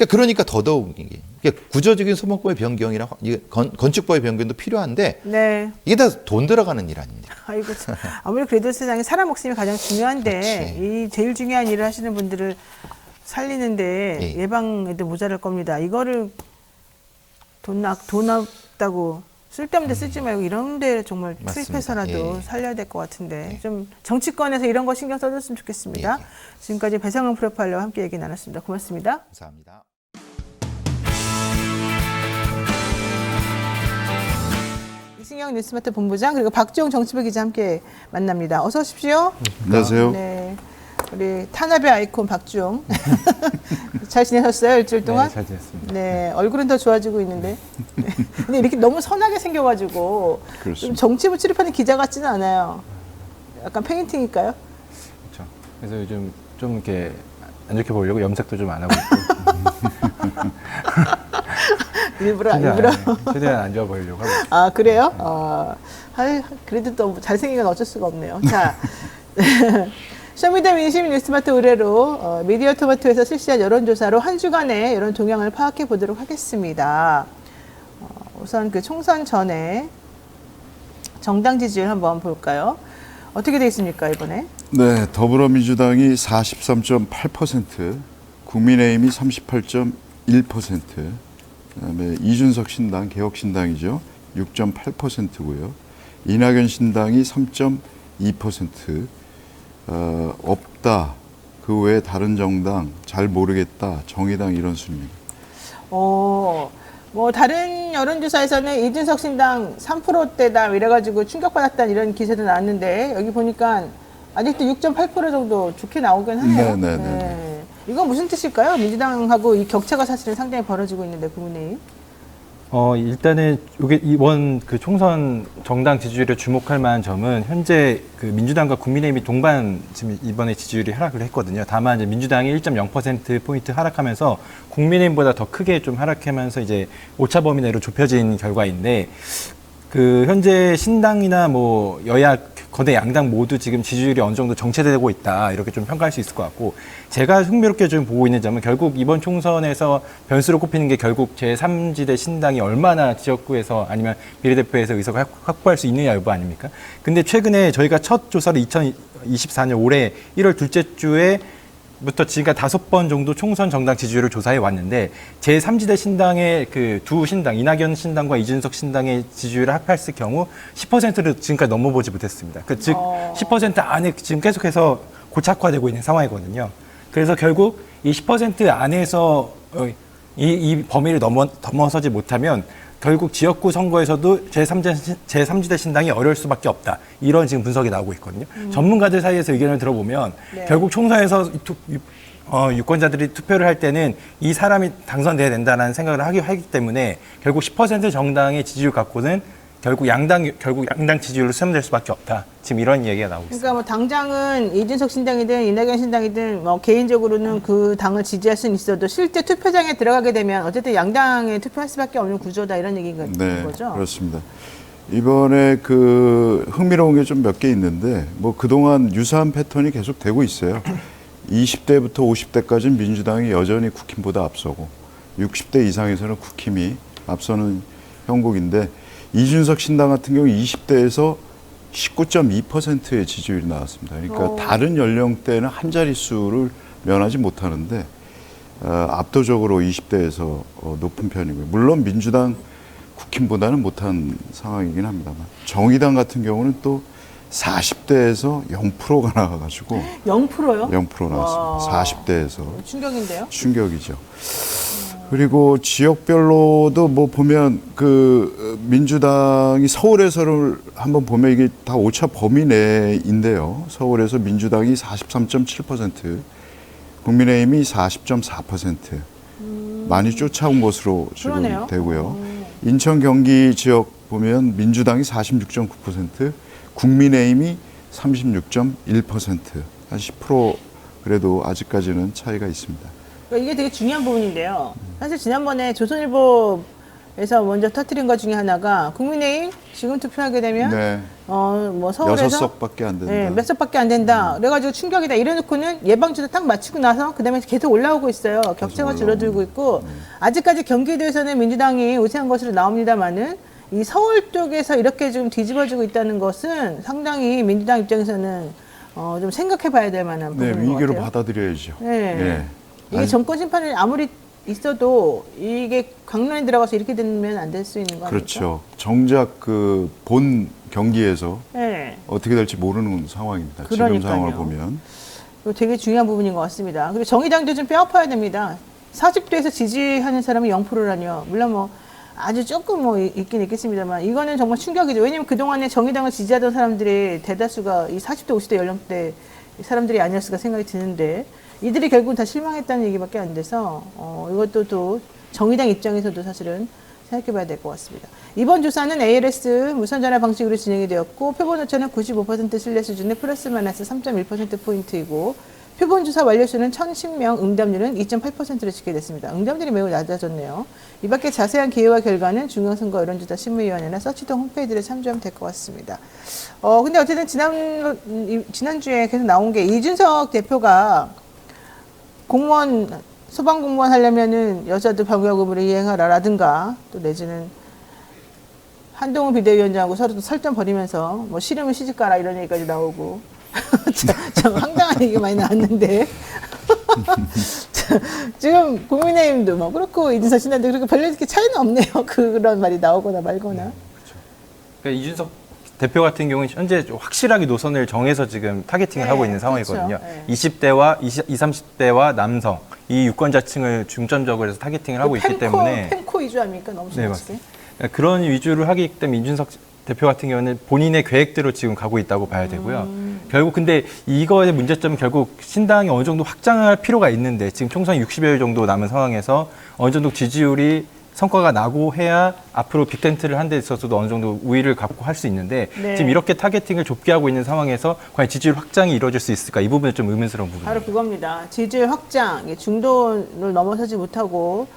그러니까 더더욱 이게 구조적인 소방법의 변경이랑 이게 건축법의 변경도 필요한데 네. 이게 다 돈 들어가는 일 아닙니까? 아이고 참. 아무리 그래도 세상에 사람 목숨이 가장 중요한데 그렇지. 이 제일 중요한 일을 하시는 분들을 살리는데 예. 예방에도 모자랄 겁니다. 이거를 돈 없다고 쓸데없는 데 쓰지 말고 이런 데 정말 맞습니다. 투입해서라도 예. 살려야 될 것 같은데 예. 좀 정치권에서 이런 거 신경 써줬으면 좋겠습니다. 예. 지금까지 배상훈 프로파일러와 함께 얘기 나눴습니다. 고맙습니다. 감사합니다. 이승영 뉴스마트 본부장 그리고 박지용 정치부 기자 함께 만납니다. 어서 오십시오. 안녕하세요. 네, 우리 탄압의 아이콘 박주영 잘 지내셨어요 일주일 동안? 네, 잘 지냈습니다. 네, 얼굴은 더 좋아지고 있는데. 네. 근데 이렇게 너무 선하게 생겨가지고 좀 그렇습니다. 정치부 출입하는 기자 같지는 않아요. 약간 페인팅일까요? 그렇죠. 그래서 요즘 좀 이렇게 안 좋게 보이려고 염색도 좀 안 하고 있고 일부러 일부러. 최대한 안 좋아 보이려고 하고 있어요. 아 그래요? 그래도 또 잘생긴 건 어쩔 수가 없네요. 자. 쇼미더민심 뉴스마트 의뢰로 미디어 토마토에서 실시한 여론조사로 한 주간의 여론 동향을 파악해 보도록 하겠습니다. 우선 그 총선 전에 정당 지지율 한번 볼까요? 어떻게 돼 있습니까 이번에? 네, 더불어민주당이 43.8%, 국민의힘이 38.1%, 그다음에 이준석 신당, 개혁신당이죠. 6.8%고요. 이낙연 신당이 3.2%, 없다. 그 외에 다른 정당 잘 모르겠다. 정의당 이런 순입니다. 뭐 다른 여론조사에서는 이준석 신당 3%대다 이래가지고 충격받았다는 이런 기사도 나왔는데 여기 보니까 아직도 6.8% 정도 좋게 나오긴 하네요. 네. 이건 무슨 뜻일까요? 민주당하고 이 격차가 사실은 상당히 벌어지고 있는데 국민의힘. 일단은 이게 이번 그 총선 정당 지지율에 주목할 만한 점은 현재 그 민주당과 국민의힘이 동반 지금 이번에 지지율이 하락을 했거든요. 다만 이제 민주당이 1.0%포인트 하락하면서 국민의힘보다 더 크게 좀 하락하면서 이제 오차 범위 내로 좁혀진 결과인데 그 현재 신당이나 뭐 여야 거대 양당 모두 지금 지지율이 어느 정도 정체되고 있다 이렇게 좀 평가할 수 있을 것 같고 제가 흥미롭게 좀 보고 있는 점은 결국 이번 총선에서 변수로 꼽히는 게 결국 제3지대 신당이 얼마나 지역구에서 아니면 비례대표에서 의석을 확보할 수 있느냐 여부 아닙니까? 근데 최근에 저희가 첫 조사를 2024년 올해 1월 둘째 주에 부터 지금까지 5번 정도 총선 정당 지지율을 조사해 왔는데 제3지대 신당의 그 두 신당 이낙연 신당과 이준석 신당의 지지율을 합했을 경우 10%를 지금까지 넘어보지 못했습니다. 즉 10% 안에 지금 계속해서 고착화되고 있는 상황이거든요. 그래서 결국 이 10% 안에서 이 범위를 넘어서지 못하면 결국 지역구 선거에서도 제3지대 신당이 어려울 수밖에 없다. 이런 지금 분석이 나오고 있거든요. 전문가들 사이에서 의견을 들어보면 네. 결국 총선에서 유권자들이 투표를 할 때는 이 사람이 당선돼야 된다는 생각을 하기 때문에 결국 10% 정당의 지지율 갖고는 결국 양당 지지율로 수렴될 수밖에 없다. 지금 이런 얘기가 나오고 있습니다. 그러니까 뭐 당장은 이준석 신당이든 이낙연 신당이든 뭐 개인적으로는 그 당을 지지할 수는 있어도 실제 투표장에 들어가게 되면 어쨌든 양당에 투표할 수밖에 없는 구조다 이런 얘기가 있는 거죠. 그렇습니다. 이번에 그 흥미로운 게 좀 몇 개 있는데 뭐 그동안 유사한 패턴이 계속 되고 있어요. 20대부터 50대까지는 민주당이 여전히 국힘보다 앞서고 60대 이상에서는 국힘이 앞서는 형국인데 이준석 신당 같은 경우 20대에서 19.2%의 지지율이 나왔습니다. 그러니까 다른 연령대는 한 자릿수를 면하지 못하는데 압도적으로 20대에서 높은 편이고요. 물론 민주당 국힘보다는 못한 상황이긴 합니다만 정의당 같은 경우는 또 40대에서 0%가 나와가지고 0%요? 0% 나왔습니다. 40대에서 충격인데요. 충격이죠. 그리고 지역별로도 뭐 보면 그 민주당이 서울에서를 한번 보면 이게 다 오차 범위 내인데요. 서울에서 민주당이 43.7%, 국민의힘이 40.4%, 많이 쫓아온 것으로 지금 그러네요. 되고요. 인천 경기 지역 보면 민주당이 46.9%, 국민의힘이 36.1%, 한 10% 그래도 아직까지는 차이가 있습니다. 그러니까 이게 되게 중요한 부분인데요. 사실 지난번에 조선일보에서 먼저 터뜨린 것 중에 하나가 국민의힘 지금 투표하게 되면 네. 뭐 서울에서 6석밖에 안 된다. 몇 석밖에 안 된다. 그래가지고 충격이다. 이래놓고는 예방주사 딱 맞추고 나서 그다음에 계속 올라오고 있어요. 격차가 줄어들고 있고 아직까지 경기도에서는 민주당이 우세한 것으로 나옵니다만은 이 서울 쪽에서 이렇게 좀 뒤집어지고 있다는 것은 상당히 민주당 입장에서는 좀 생각해봐야 될 만한 네, 부분인 것 위기로 같아요. 받아들여야죠. 네. 예. 이게 정권 심판이 아무리 있어도 이게 강론에 들어가서 이렇게 되면 안 될 수 있는 거 아닙니까? 그렇죠. 정작 그 본 경기에서 네. 어떻게 될지 모르는 상황입니다. 지금 그러니까요. 상황을 보면. 이거 되게 중요한 부분인 것 같습니다. 그리고 정의당도 좀 뼈아파야 됩니다. 40대에서 지지하는 사람이 0%라뇨. 물론 뭐 아주 조금 뭐 있긴 있겠습니다만 이거는 정말 충격이죠. 왜냐하면 그동안에 정의당을 지지하던 사람들의 대다수가 이 40대, 50대 연령대 사람들이 아니었을까 생각이 드는데 이들이 결국은 다 실망했다는 얘기밖에 안 돼서 이것도 또 정의당 입장에서도 사실은 생각해봐야 될 것 같습니다. 이번 조사는 ALS 무선전화 방식으로 진행이 되었고 표본 오차는 95% 신뢰 수준의 플러스 마이너스 3.1%포인트이고 표본 조사 완료수는 1,010명, 응답률은 2.8%로 집계됐습니다. 응답률이 매우 낮아졌네요. 이 밖에 자세한 기회와 결과는 중앙선거 여론조사 심의위원회나 서치동 홈페이지를 참조하면 될 것 같습니다. 근데 어쨌든 지난주에 계속 나온 게 이준석 대표가 공무원, 소방공무원 하려면은 여자도 병역의무를 이행하라라든가 또 내지는 한동훈 비대위원장하고 서로 설전 벌이면서 뭐 싫으면 시집가라 이런 얘기까지 나오고 참 황당한 얘기가 많이 나왔는데 지금 국민의힘도 뭐 그렇고 이준석 신당도 그렇고 별로 이렇게 차이는 없네요. 그런 말이 나오거나 말거나. 그러니까 이준석 대표 같은 경우는 현재 좀 확실하게 노선을 정해서 지금 타겟팅을 네, 하고 있는 상황이거든요. 그렇죠. 네. 20대와 20, 30대와 남성 이 유권자층을 중점적으로 해서 타겟팅을 하고 있기 때문에 펜코 위주 아닙니까? 너무 네, 심하게. 맞습니다. 그런 위주로 하기 때문에 이준석 대표 같은 경우는 본인의 계획대로 지금 가고 있다고 봐야 되고요. 결국 근데 이거의 문제점은 결국 신당이 어느 정도 확장할 필요가 있는데 지금 총선 60여일 정도 남은 상황에서 어느 정도 지지율이 성과가 나고 해야 앞으로 빅텐트를 한 데 있어서도 어느 정도 우위를 갖고 할 수 있는데 네. 지금 이렇게 타겟팅을 좁게 하고 있는 상황에서 과연 지지율 확장이 이루어질 수 있을까? 이 부분은 좀 의문스러운 부분입니다. 바로 그겁니다. 지지율 확장, 이게 중도를 넘어서지 못하고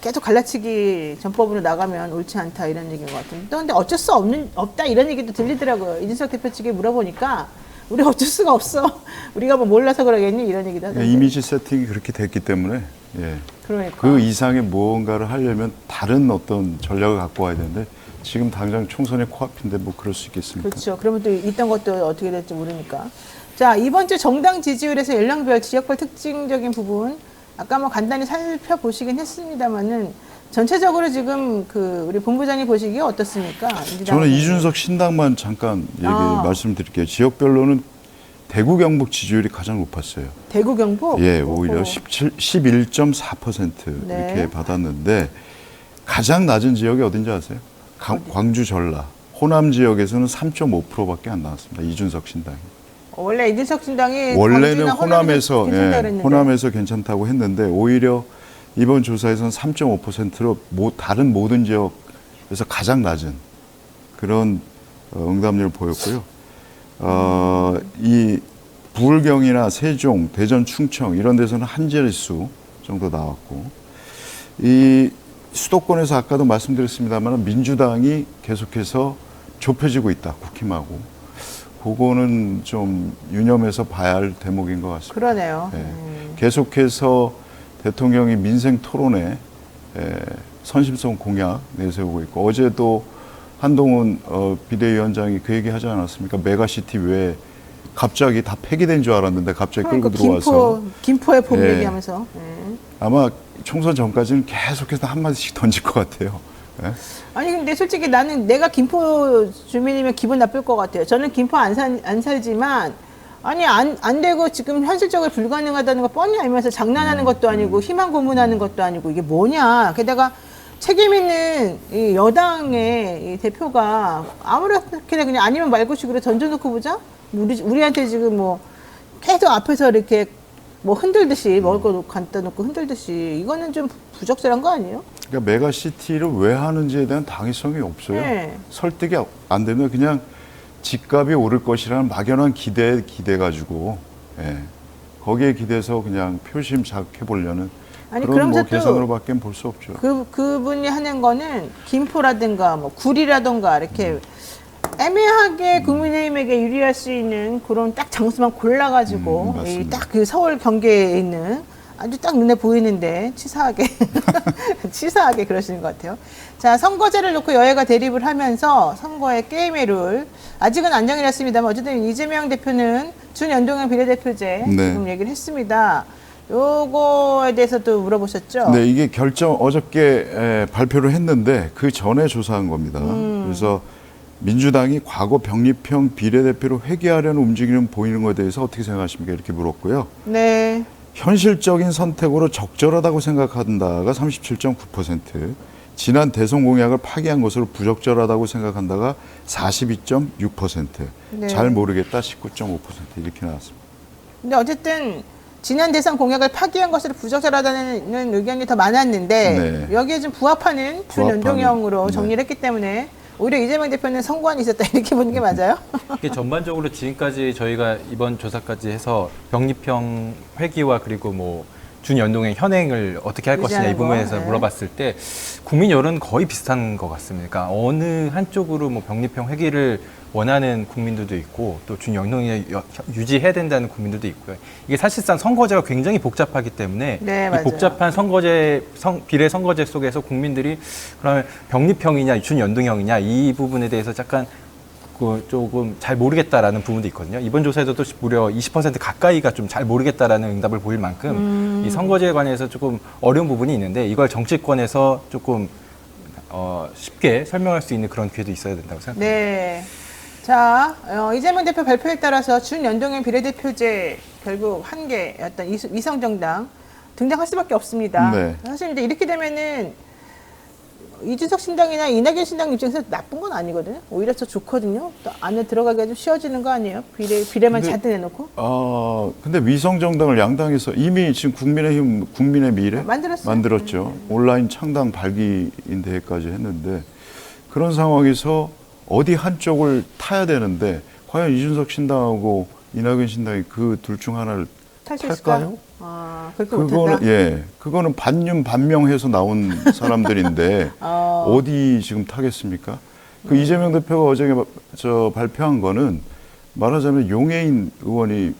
계속 갈라치기 전법으로 나가면 옳지 않다 이런 얘기인 것 같은데 또 근데 어쩔 수 없다 이런 얘기도 들리더라고요. 이준석 대표 측에 물어보니까 우리 어쩔 수가 없어. 우리가 뭐 몰라서 그러겠니 이런 얘기도 하던데. 이미지 세팅이 그렇게 됐기 때문에 예. 그러니까. 그 이상의 무언가를 하려면 다른 어떤 전략을 갖고 와야 되는데 지금 당장 총선의 코앞인데 뭐 그럴 수 있겠습니까? 그렇죠. 그러면 또 있던 것도 어떻게 될지 모르니까. 자, 이번 주 정당 지지율에서 연령별, 지역별 특징적인 부분 아까 뭐 간단히 살펴보시긴 했습니다만은 전체적으로 지금 우리 본부장이 보시기에 어떻습니까? 저는 이준석 신당만 잠깐 말씀드릴게요. 지역별로는 대구 경북 지지율이 가장 높았어요. 대구 경북? 예, 오히려 11.4% 네. 이렇게 받았는데 가장 낮은 지역이 어딘지 아세요? 광주 전라. 호남 지역에서는 3.5%밖에 안 나왔습니다. 이준석 신당이. 원래 이준석 신당이 원래는 광주나 호남에서 괜찮다 그랬는데. 호남에서 괜찮다고 했는데 오히려 이번 조사에서는 3.5%로 다른 모든 지역에서 가장 낮은 그런 응답률을 보였고요. 이 부울경이나 세종, 대전, 충청 이런 데서는 한 자릿수 정도 나왔고 이 수도권에서 아까도 말씀드렸습니다만 민주당이 계속해서 좁혀지고 있다. 국힘하고. 그거는 좀 유념해서 봐야 할 대목인 것 같습니다. 그러네요. 예. 계속해서 대통령이 민생 토론에 선심성 공약 내세우고 있고 어제도 한동훈 비대위원장이 그 얘기 하지 않았습니까? 메가시티 왜 갑자기 다 폐기된 줄 알았는데 갑자기 끌고 들어와서 김포의 봄 예. 얘기하면서. 아마 총선 전까지는 계속해서 한마디씩 던질 것 같아요. 예? 아니 근데 솔직히 나는 내가 김포 주민이면 기분 나쁠 것 같아요. 저는 김포 안 살지만 아니 안 되고 지금 현실적으로 불가능하다는 거 뻔히 알면서 장난하는 것도 아니고 희망 고문하는 것도 아니고 이게 뭐냐. 게다가 책임 있는 이 여당의 이 대표가 아무렇게나 그냥 아니면 말고식으로 던져놓고 보자. 우리한테 지금 뭐 계속 앞에서 이렇게 뭐 흔들듯이 먹을 거 갖다 놓고 흔들듯이 이거는 좀 부적절한 거 아니에요? 그러니까 메가시티를 왜 하는지에 대한 당위성이 없어요. 네. 설득이 안 되면 그냥 집값이 오를 것이라는 막연한 기대 가지고 거기에 기대서 그냥 표심 자극해 보려는 아니, 그런 뭐 그러면서 또 계산으로밖에 볼 수 없죠. 그분이 하는 거는 김포라든가 뭐 구리라든가 이렇게 애매하게 국민의힘에게 유리할 수 있는 그런 딱 장소만 골라가지고 맞습니다. 딱 그 서울 경계에 있는 아주 딱 눈에 보이는데 치사하게 치사하게 그러시는 것 같아요. 자, 선거제를 놓고 여야가 대립을 하면서 선거의 게임의 룰 아직은 안 정해졌습니다만 어쨌든 이재명 대표는 준연동형 비례대표제 네. 지금 얘기를 했습니다. 요거에 대해서도 물어보셨죠? 네, 이게 어저께 발표를 했는데 그 전에 조사한 겁니다. 그래서 민주당이 과거 병립형 비례대표로 회귀하려는 움직임을 보이는 것에 대해서 어떻게 생각하십니까? 이렇게 물었고요. 네. 현실적인 선택으로 적절하다고 생각한다가 37.9%, 지난 대선 공약을 파기한 것으로 부적절하다고 생각한다가 42.6%, 네. 잘 모르겠다 19.5% 이렇게 나왔습니다. 근데 어쨌든 지난 대선 공약을 파기한 것으로 부적절하다는 의견이 더 많았는데 네. 여기에 좀 부합하는 준연동형으로 네. 정리를 했기 때문에 오히려 이재명 대표는 선관이 있었다 이렇게 보는 게 맞아요? 이게 전반적으로 지금까지 저희가 이번 조사까지 해서 병립형 회귀와 그리고 뭐 준연동형 현행을 어떻게 할 것이냐 이 유지하는 거, 부분에서 네. 물어봤을 때 국민 여론은 거의 비슷한 것 같습니다. 그러니까 어느 한쪽으로 뭐 병립형 회귀를 원하는 국민들도 있고 또 준연동형 유지해야 된다는 국민들도 있고요. 이게 사실상 선거제가 굉장히 복잡하기 때문에 네, 이 맞아요. 복잡한 비례 선거제 속에서 국민들이 그러면 병립형이냐 준연동형이냐 이 부분에 대해서 약간 조금 잘 모르겠다라는 부분도 있거든요. 이번 조사에서도 무려 20% 가까이가 좀 잘 모르겠다라는 응답을 보일 만큼 이 선거제에 관해서 조금 어려운 부분이 있는데 이걸 정치권에서 조금 쉽게 설명할 수 있는 그런 기회도 있어야 된다고 생각합니다. 네. 자, 이재명 대표 발표에 따라서 준연동형 비례대표제 결국 한 개 어떤 위성정당 등장할 수밖에 없습니다. 네. 사실 이제 이렇게 되면은 이준석 신당이나 이낙연 신당 입장에서 나쁜 건 아니거든요. 오히려 더 좋거든요. 또 안에 들어가기가 좀 쉬워지는 거 아니에요? 비례만 근데- 잔뜩 내놓고. 근데 위성 정당을 양당에서 이미 지금 국민의힘 국민의 미래 만들었어요. 온라인 창당 발기인 대회까지 했는데 그런 상황에서 어디 한쪽을 타야 되는데 과연 이준석 신당하고 이낙연 신당이 그 둘 중 하나를 탈 수 탈까요? 있을까? 그렇게 못한다. 그거는 반윤 반명해서 나온 사람들인데 어디 지금 타겠습니까? 그 이재명 대표가 어제 발표한 거는 말하자면 용해인 의원이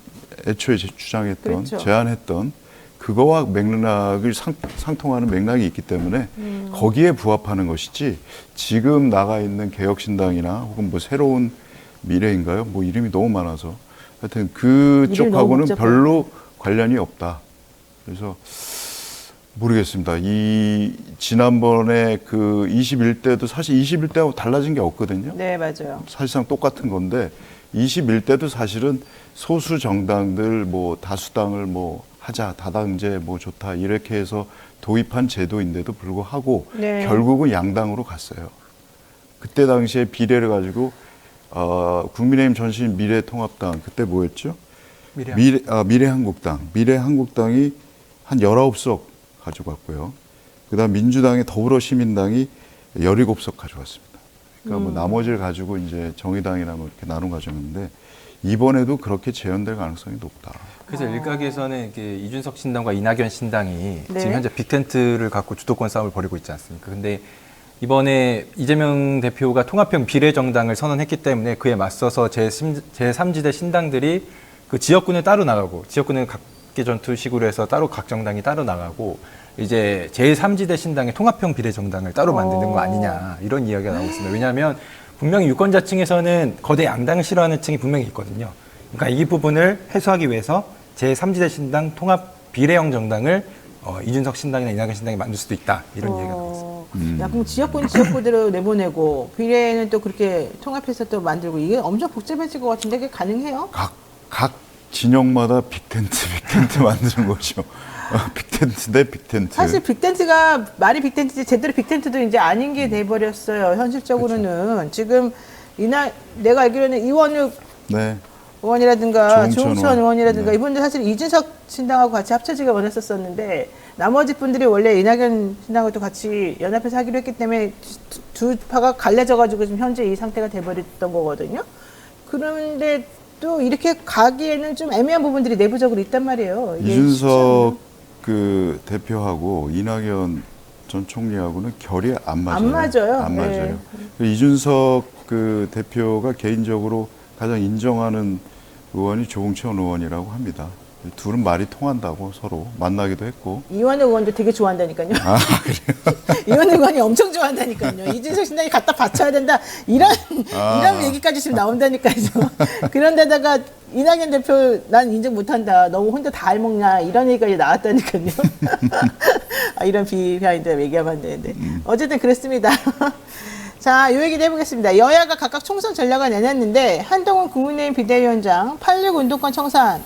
애초에 주장했던 그렇죠. 제안했던 그거와 맥락을 상통하는 맥락이 있기 때문에 거기에 부합하는 것이지 지금 나가 있는 개혁신당이나 혹은 뭐 새로운 미래인가요? 뭐 이름이 너무 많아서 하여튼 그쪽하고는 복잡해요. 별로 관련이 없다. 그래서 모르겠습니다. 이 지난번에 그 21대도 사실 21대하고 달라진 게 없거든요. 네, 맞아요. 사실상 똑같은 건데 21대도 사실은 소수 정당들 뭐 다수당을 뭐 하자 다당제 뭐 좋다 이렇게 해서 도입한 제도인데도 불구하고 네. 결국은 양당으로 갔어요. 그때 당시에 비례를 가지고 국민의힘 전신 미래통합당 그때 뭐였죠? 미래한국당이 한 19석 가져갔고요. 그다음 민주당의 더불어시민당이 17석 가져갔습니다. 그러니까 뭐 나머지를 가지고 이제 정의당이나 뭐 이렇게 나눠 가졌는데 이번에도 그렇게 재현될 가능성이 높다. 그래서 일각에서는 이게 이준석 신당과 이낙연 신당이 네. 지금 현재 빅텐트를 갖고 주도권 싸움을 벌이고 있지 않습니까? 근데 이번에 이재명 대표가 통합형 비례정당을 선언했기 때문에 그에 맞서서 제3지대 신당들이 그 지역구는 따로 나가고 지역구는 각계 전투식으로 해서 따로 각 정당이 따로 나가고 이제 제3지대 신당의 통합형 비례정당을 따로 만드는 거 아니냐 이런 이야기가 나오고 있습니다. 왜냐하면 분명히 유권자층에서는 거대 양당을 싫어하는 층이 분명히 있거든요. 그러니까 이 부분을 해소하기 위해서 제3지대 신당 통합 비례형 정당을 이준석 신당이나 이낙연 신당이 만들 수도 있다 이런 얘기가 나오고 있습니다. 야, 그럼 지역구는 지역구대로 내보내고 비례는 또 그렇게 통합해서 또 만들고 이게 엄청 복잡해질 것 같은데 그게 가능해요? 각 진영마다 빅텐트 만드는 거죠. 빅텐트 대 빅텐트. 사실 빅텐트가 말이 빅텐트지 제대로 빅텐트도 이제 아닌 게 돼버렸어요. 현실적으로는 지금 내가 알기로는 이원욱 네. 의원이라든가 조홍천 조홍천 의원이라든가 네. 이분들 사실 이준석 신당하고 같이 합쳐지가 원했었었는데 나머지 분들이 원래 이낙연 신당하고도 같이 연합해서 하기로 했기 때문에 두 파가 갈라져가지고 지금 현재 이 상태가 돼버렸던 거거든요. 그런데 또 이렇게 가기에는 좀 애매한 부분들이 내부적으로 있단 말이에요. 이게 이준석 그 대표하고 이낙연 전 총리하고는 결이 안 맞아요. 안 맞아요. 안 네. 맞아요. 이준석 그 대표가 개인적으로 가장 인정하는 의원이 조홍천 의원이라고 합니다. 둘은 말이 통한다고 서로 만나기도 했고. 이완호 의원도 되게 좋아한다니까요. 아, 그래요? 이완호 의원이 엄청 좋아한다니까요. 이준석 신당이 갖다 바쳐야 된다. 이런 얘기까지 지금 나온다니까요. 그런데다가 이낙연 대표 난 인정 못한다. 너무 혼자 다 알먹냐. 이런 얘기까지 나왔다니까요. 이런 비하인드 얘기하면 안 되는데. 어쨌든 그렇습니다. 자, 요 얘기도 해보겠습니다. 여야가 각각 총선 전략을 내놨는데 한동훈 국민의힘 비대위원장 86 운동권 청산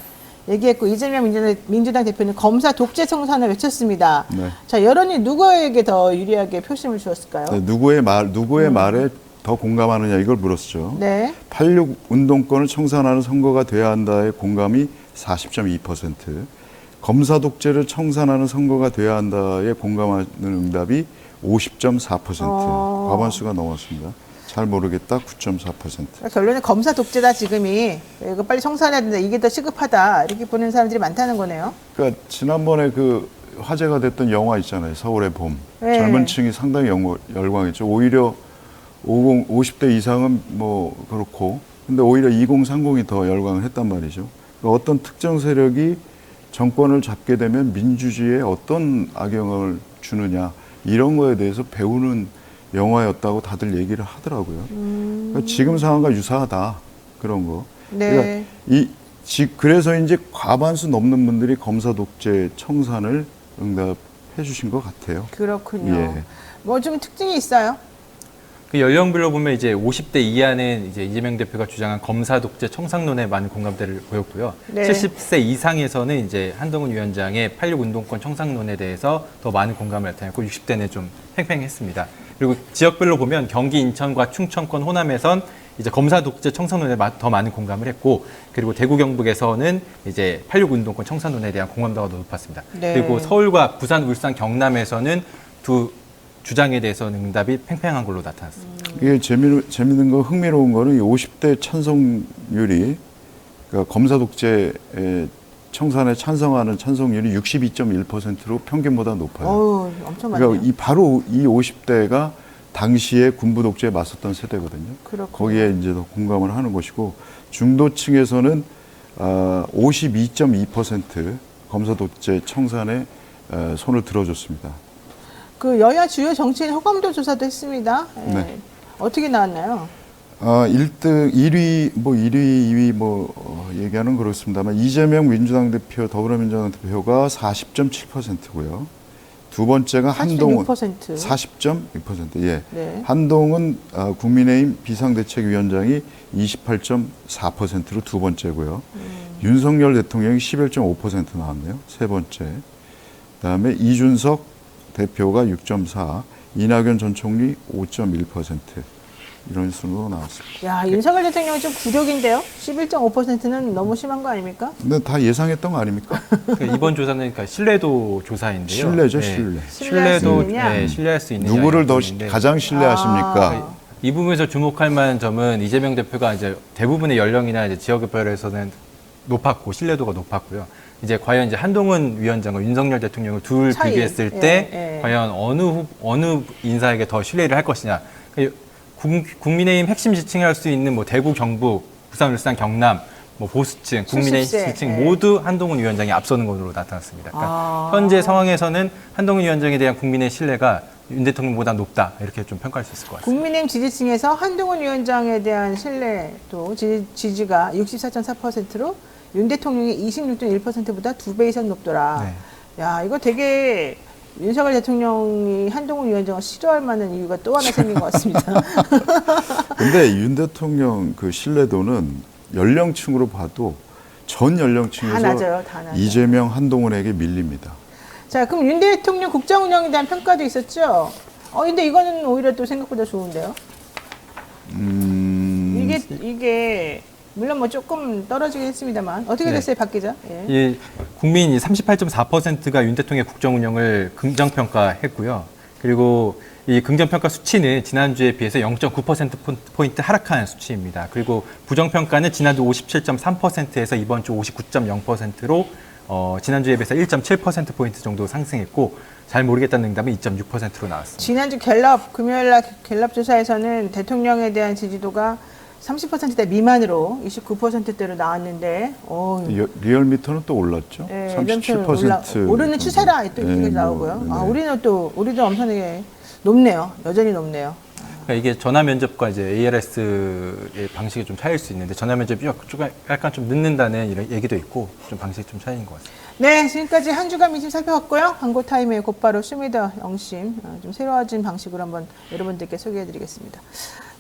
얘기했고 이재명 민주당 대표는 검사 독재 청산을 외쳤습니다. 네. 자, 여론이 누구에게 더 유리하게 표심을 주었을까요? 네, 누구의 말에 더 공감하느냐 이걸 물었죠. 네. 86 운동권을 청산하는 선거가 돼야 한다의 공감이 40.2%, 검사 독재를 청산하는 선거가 돼야 한다에 공감하는 응답이 50.4%, 과반수가 넘었습니다. 잘 모르겠다 9.4%. 그러니까 결론은 검사 독재다 지금이. 이거 빨리 청산해야 된다. 이게 더 시급하다. 이렇게 보는 사람들이 많다는 거네요. 그러니까 지난번에 그 화제가 됐던 영화 있잖아요. 서울의 봄. 네. 젊은 층이 상당히 열광했죠. 오히려 50대 이상은 뭐 그렇고, 근데 오히려 2030이 더 열광을 했단 말이죠. 그러니까 어떤 특정 세력이 정권을 잡게 되면 민주주의에 어떤 악영향을 주느냐 이런 거에 대해서 배우는 영화였다고 다들 얘기를 하더라고요. 그러니까 지금 상황과 유사하다 그런 거. 네. 그러니까 그래서 이제 과반수 넘는 분들이 검사 독재 청산을 응답해 주신 것 같아요. 그렇군요. 예. 뭐 좀 특징이 있어요? 그 연령별로 보면 이제 50대 이하는 이제 이재명 대표가 주장한 검사 독재 청산론에 많은 공감대를 보였고요. 네. 70세 이상에서는 이제 한동훈 위원장의 86 운동권 청산론에 대해서 더 많은 공감을 나타냈고 60대는 좀 팽팽했습니다. 그리고 지역별로 보면 경기 인천과 충청권 호남에선 이제 검사 독재 청산론에 더 많은 공감을 했고 그리고 대구 경북에서는 이제 86 운동권 청산론에 대한 공감도가 더 높았습니다. 네. 그리고 서울과 부산, 울산, 경남에서는 두 주장에 대해서는 응답이 팽팽한 걸로 나타났습니다. 이게 재밌는 거 흥미로운 거는 이 50대 찬성률이 그러니까 검사 독재 청산에 찬성하는 찬성률이 62.1%로 평균보다 높아요. 어우, 엄청 많네요. 그러니까 바로 이 50대가 당시에 군부 독재에 맞섰던 세대거든요. 그렇군요. 거기에 이제 더 공감을 하는 것이고 중도층에서는 52.2% 검사 독재 청산에 손을 들어줬습니다. 그 여야 주요 정치인 호감도 조사도 했습니다. 예. 네. 어떻게 나왔나요? 1등, 1위, 2위 얘기하는 그렇습니다만 이재명 민주당 대표, 더불어민주당 대표가 40.7%고요. 두 번째가 한동훈 46%. 40.6%. 예. 네. 한동훈 국민의힘 비상대책위원장이 28.4%로 두 번째고요. 윤석열 대통령이 11.5% 나왔네요. 세 번째. 그다음에 이준석 대표가 6.4, 이낙연 전 총리 5.1% 이런 순으로 나왔습니다. 야, 윤석열 대통령은 좀 굴욕인데요? 11.5%는 너무 심한 거 아닙니까? 근데 다 예상했던 거 아닙니까? 그러니까 이번 조사는 그러니까 신뢰도 조사인데요. 신뢰죠, 네. 신뢰. 신뢰할 수 신뢰도 있느냐? 네, 신뢰할 수 있느냐. 누구를 이 더 부분인데 가장 신뢰하십니까? 이 부분에서 주목할 만한 점은 이재명 대표가 이제 대부분의 연령이나 이제 지역별에서는 높았고 신뢰도가 높았고요. 이제 과연 이제 한동훈 위원장과 윤석열 대통령을 둘 차이. 비교했을 때 예. 과연 어느 인사에게 더 신뢰를 할 것이냐. 국민의힘 핵심 지칭을 할 수 있는 뭐 대구, 경북, 부산, 울산, 경남, 뭐 보수층, 국민의힘 70세. 지층 예. 모두 한동훈 위원장이 앞서는 것으로 나타났습니다. 그러니까 아. 현재 상황에서는 한동훈 위원장에 대한 국민의 신뢰가 윤 대통령보다 높다 이렇게 좀 평가할 수 있을 것 같습니다. 국민의힘 지지층에서 한동훈 위원장에 대한 신뢰도 지지가 64.4%로 윤 대통령이 26.1%보다 2배 이상 높더라. 네. 야, 이거 되게 윤석열 대통령이 한동훈 위원장을 싫어할 만한 이유가 또 하나 생긴 것 같습니다. 근데 윤 대통령 그 신뢰도는 연령층으로 봐도 전 다 연령층에서 낮아요, 다 낮아요. 이재명, 한동훈에게 밀립니다. 자, 그럼 윤 대통령 국정 운영에 대한 평가도 있었죠? 근데 이거는 오히려 또 생각보다 좋은데요? 이게 물론 뭐 조금 떨어지긴 했습니다만 어떻게 네. 됐어요, 박 기자? 예. 이 국민이 38.4%가 윤 대통령의 국정 운영을 긍정평가했고요. 그리고 이 긍정평가 수치는 지난주에 비해서 0.9%포인트 하락한 수치입니다. 그리고 부정평가는 지난주 57.3%에서 이번 주 59.0%로 지난주에 비해서 1.7%포인트 정도 상승했고 잘 모르겠다는 응답은 2.6%로 나왔습니다. 지난주 금요일날 갤럽 조사에서는 대통령에 대한 지지도가 30%대 미만으로 29%대로 나왔는데, 리얼미터는 또 올랐죠. 예, 37% 오르는 추세라 또 이렇게 네, 나오고요. 네. 우리도 엄청나게 높네요. 여전히 높네요. 그러니까 이게 전화 면접과 이제 ALS의 방식이 좀 차이일 수 있는데 전화 면접이 약간 좀 늦는다는 이런 얘기도 있고 좀 방식이 좀 차이인 것 같습니다. 네, 지금까지 한 주간 민심 살펴봤고요. 광고 타임에 곧바로 쇼미더 영심 좀 새로워진 방식으로 한번 여러분들께 소개해드리겠습니다.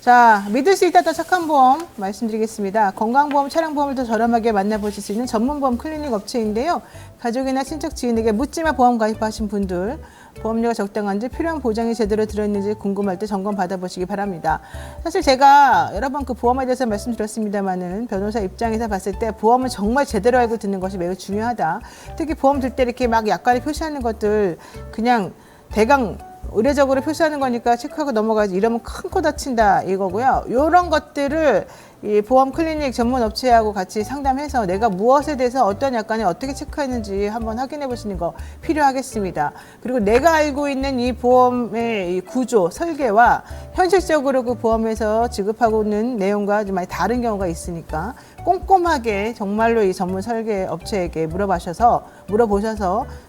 자, 믿을 수 있다 더 착한 보험 말씀드리겠습니다. 건강보험, 차량보험을 더 저렴하게 만나보실 수 있는 전문보험 클리닉 업체인데요. 가족이나 친척, 지인에게 묻지마 보험 가입하신 분들 보험료가 적당한지 필요한 보장이 제대로 들어있는지 궁금할 때 점검 받아보시기 바랍니다. 사실 제가 여러 번 그 보험에 대해서 말씀드렸습니다만은 변호사 입장에서 봤을 때 보험을 정말 제대로 알고 듣는 것이 매우 중요하다. 특히 보험 들 때 이렇게 막 약관에 표시하는 것들 그냥 대강 의례적으로 표시하는 거니까 체크하고 넘어가지 이러면 큰 코 다친다 이거고요. 이런 것들을 이 보험 클리닉 전문 업체하고 같이 상담해서 내가 무엇에 대해서 어떤 약관에 어떻게 체크했는지 한번 확인해 보시는 거 필요하겠습니다. 그리고 내가 알고 있는 이 보험의 이 구조, 설계와 현실적으로 그 보험에서 지급하고 있는 내용과 좀 많이 다른 경우가 있으니까 꼼꼼하게 정말로 이 전문 설계 업체에게 물어보셔서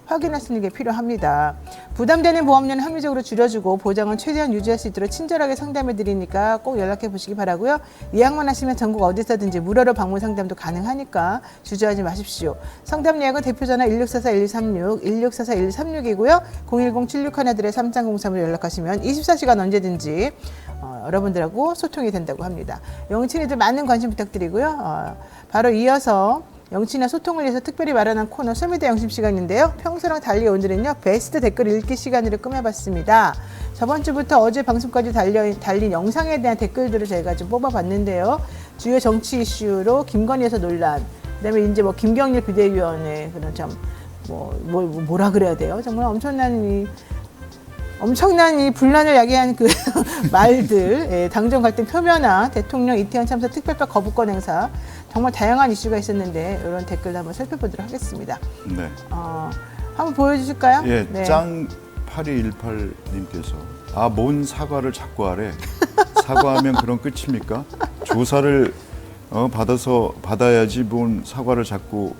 확인하시는 게 필요합니다. 부담되는 보험료는 합리적으로 줄여주고 보장은 최대한 유지할 수 있도록 친절하게 상담해 드리니까 꼭 연락해 보시기 바라고요. 예약만 하시면 전국 어디서든지 무료로 방문 상담도 가능하니까 주저하지 마십시오. 상담 예약은 대표전화 1644-1236, 1644-1236이고요. 010-76하나들의-3303으로 연락하시면 24시간 언제든지 여러분들하고 소통이 된다고 합니다. 영친이들 많은 관심 부탁드리고요. 바로 이어서 영친과 소통을 위해서 특별히 마련한 코너 쇼미더 영심 시간인데요. 평소랑 달리 오늘은요 베스트 댓글 읽기 시간으로 꾸며봤습니다. 저번 주부터 어제 방송까지 달린 영상에 대한 댓글들을 저희가 좀 뽑아봤는데요. 주요 정치 이슈로 김건희 여사 논란, 그다음에 이제 뭐 김경일 비대위원회 그런 참 뭐라 그래야 돼요? 정말 엄청난 이 분란을 야기한 그 말들, 당정 갈등 표면화, 대통령 이태원 참사 특별법 거부권 행사, 정말 다양한 이슈가 있었는데 이런 댓글도 한번 살펴보도록 하겠습니다. 네. 한번 보여주실까요? 예, 네. 짱8218님께서 뭔 사과를 자꾸 하래? 사과하면 그런 끝입니까? 조사를 받아야지 뭔 사과를 자꾸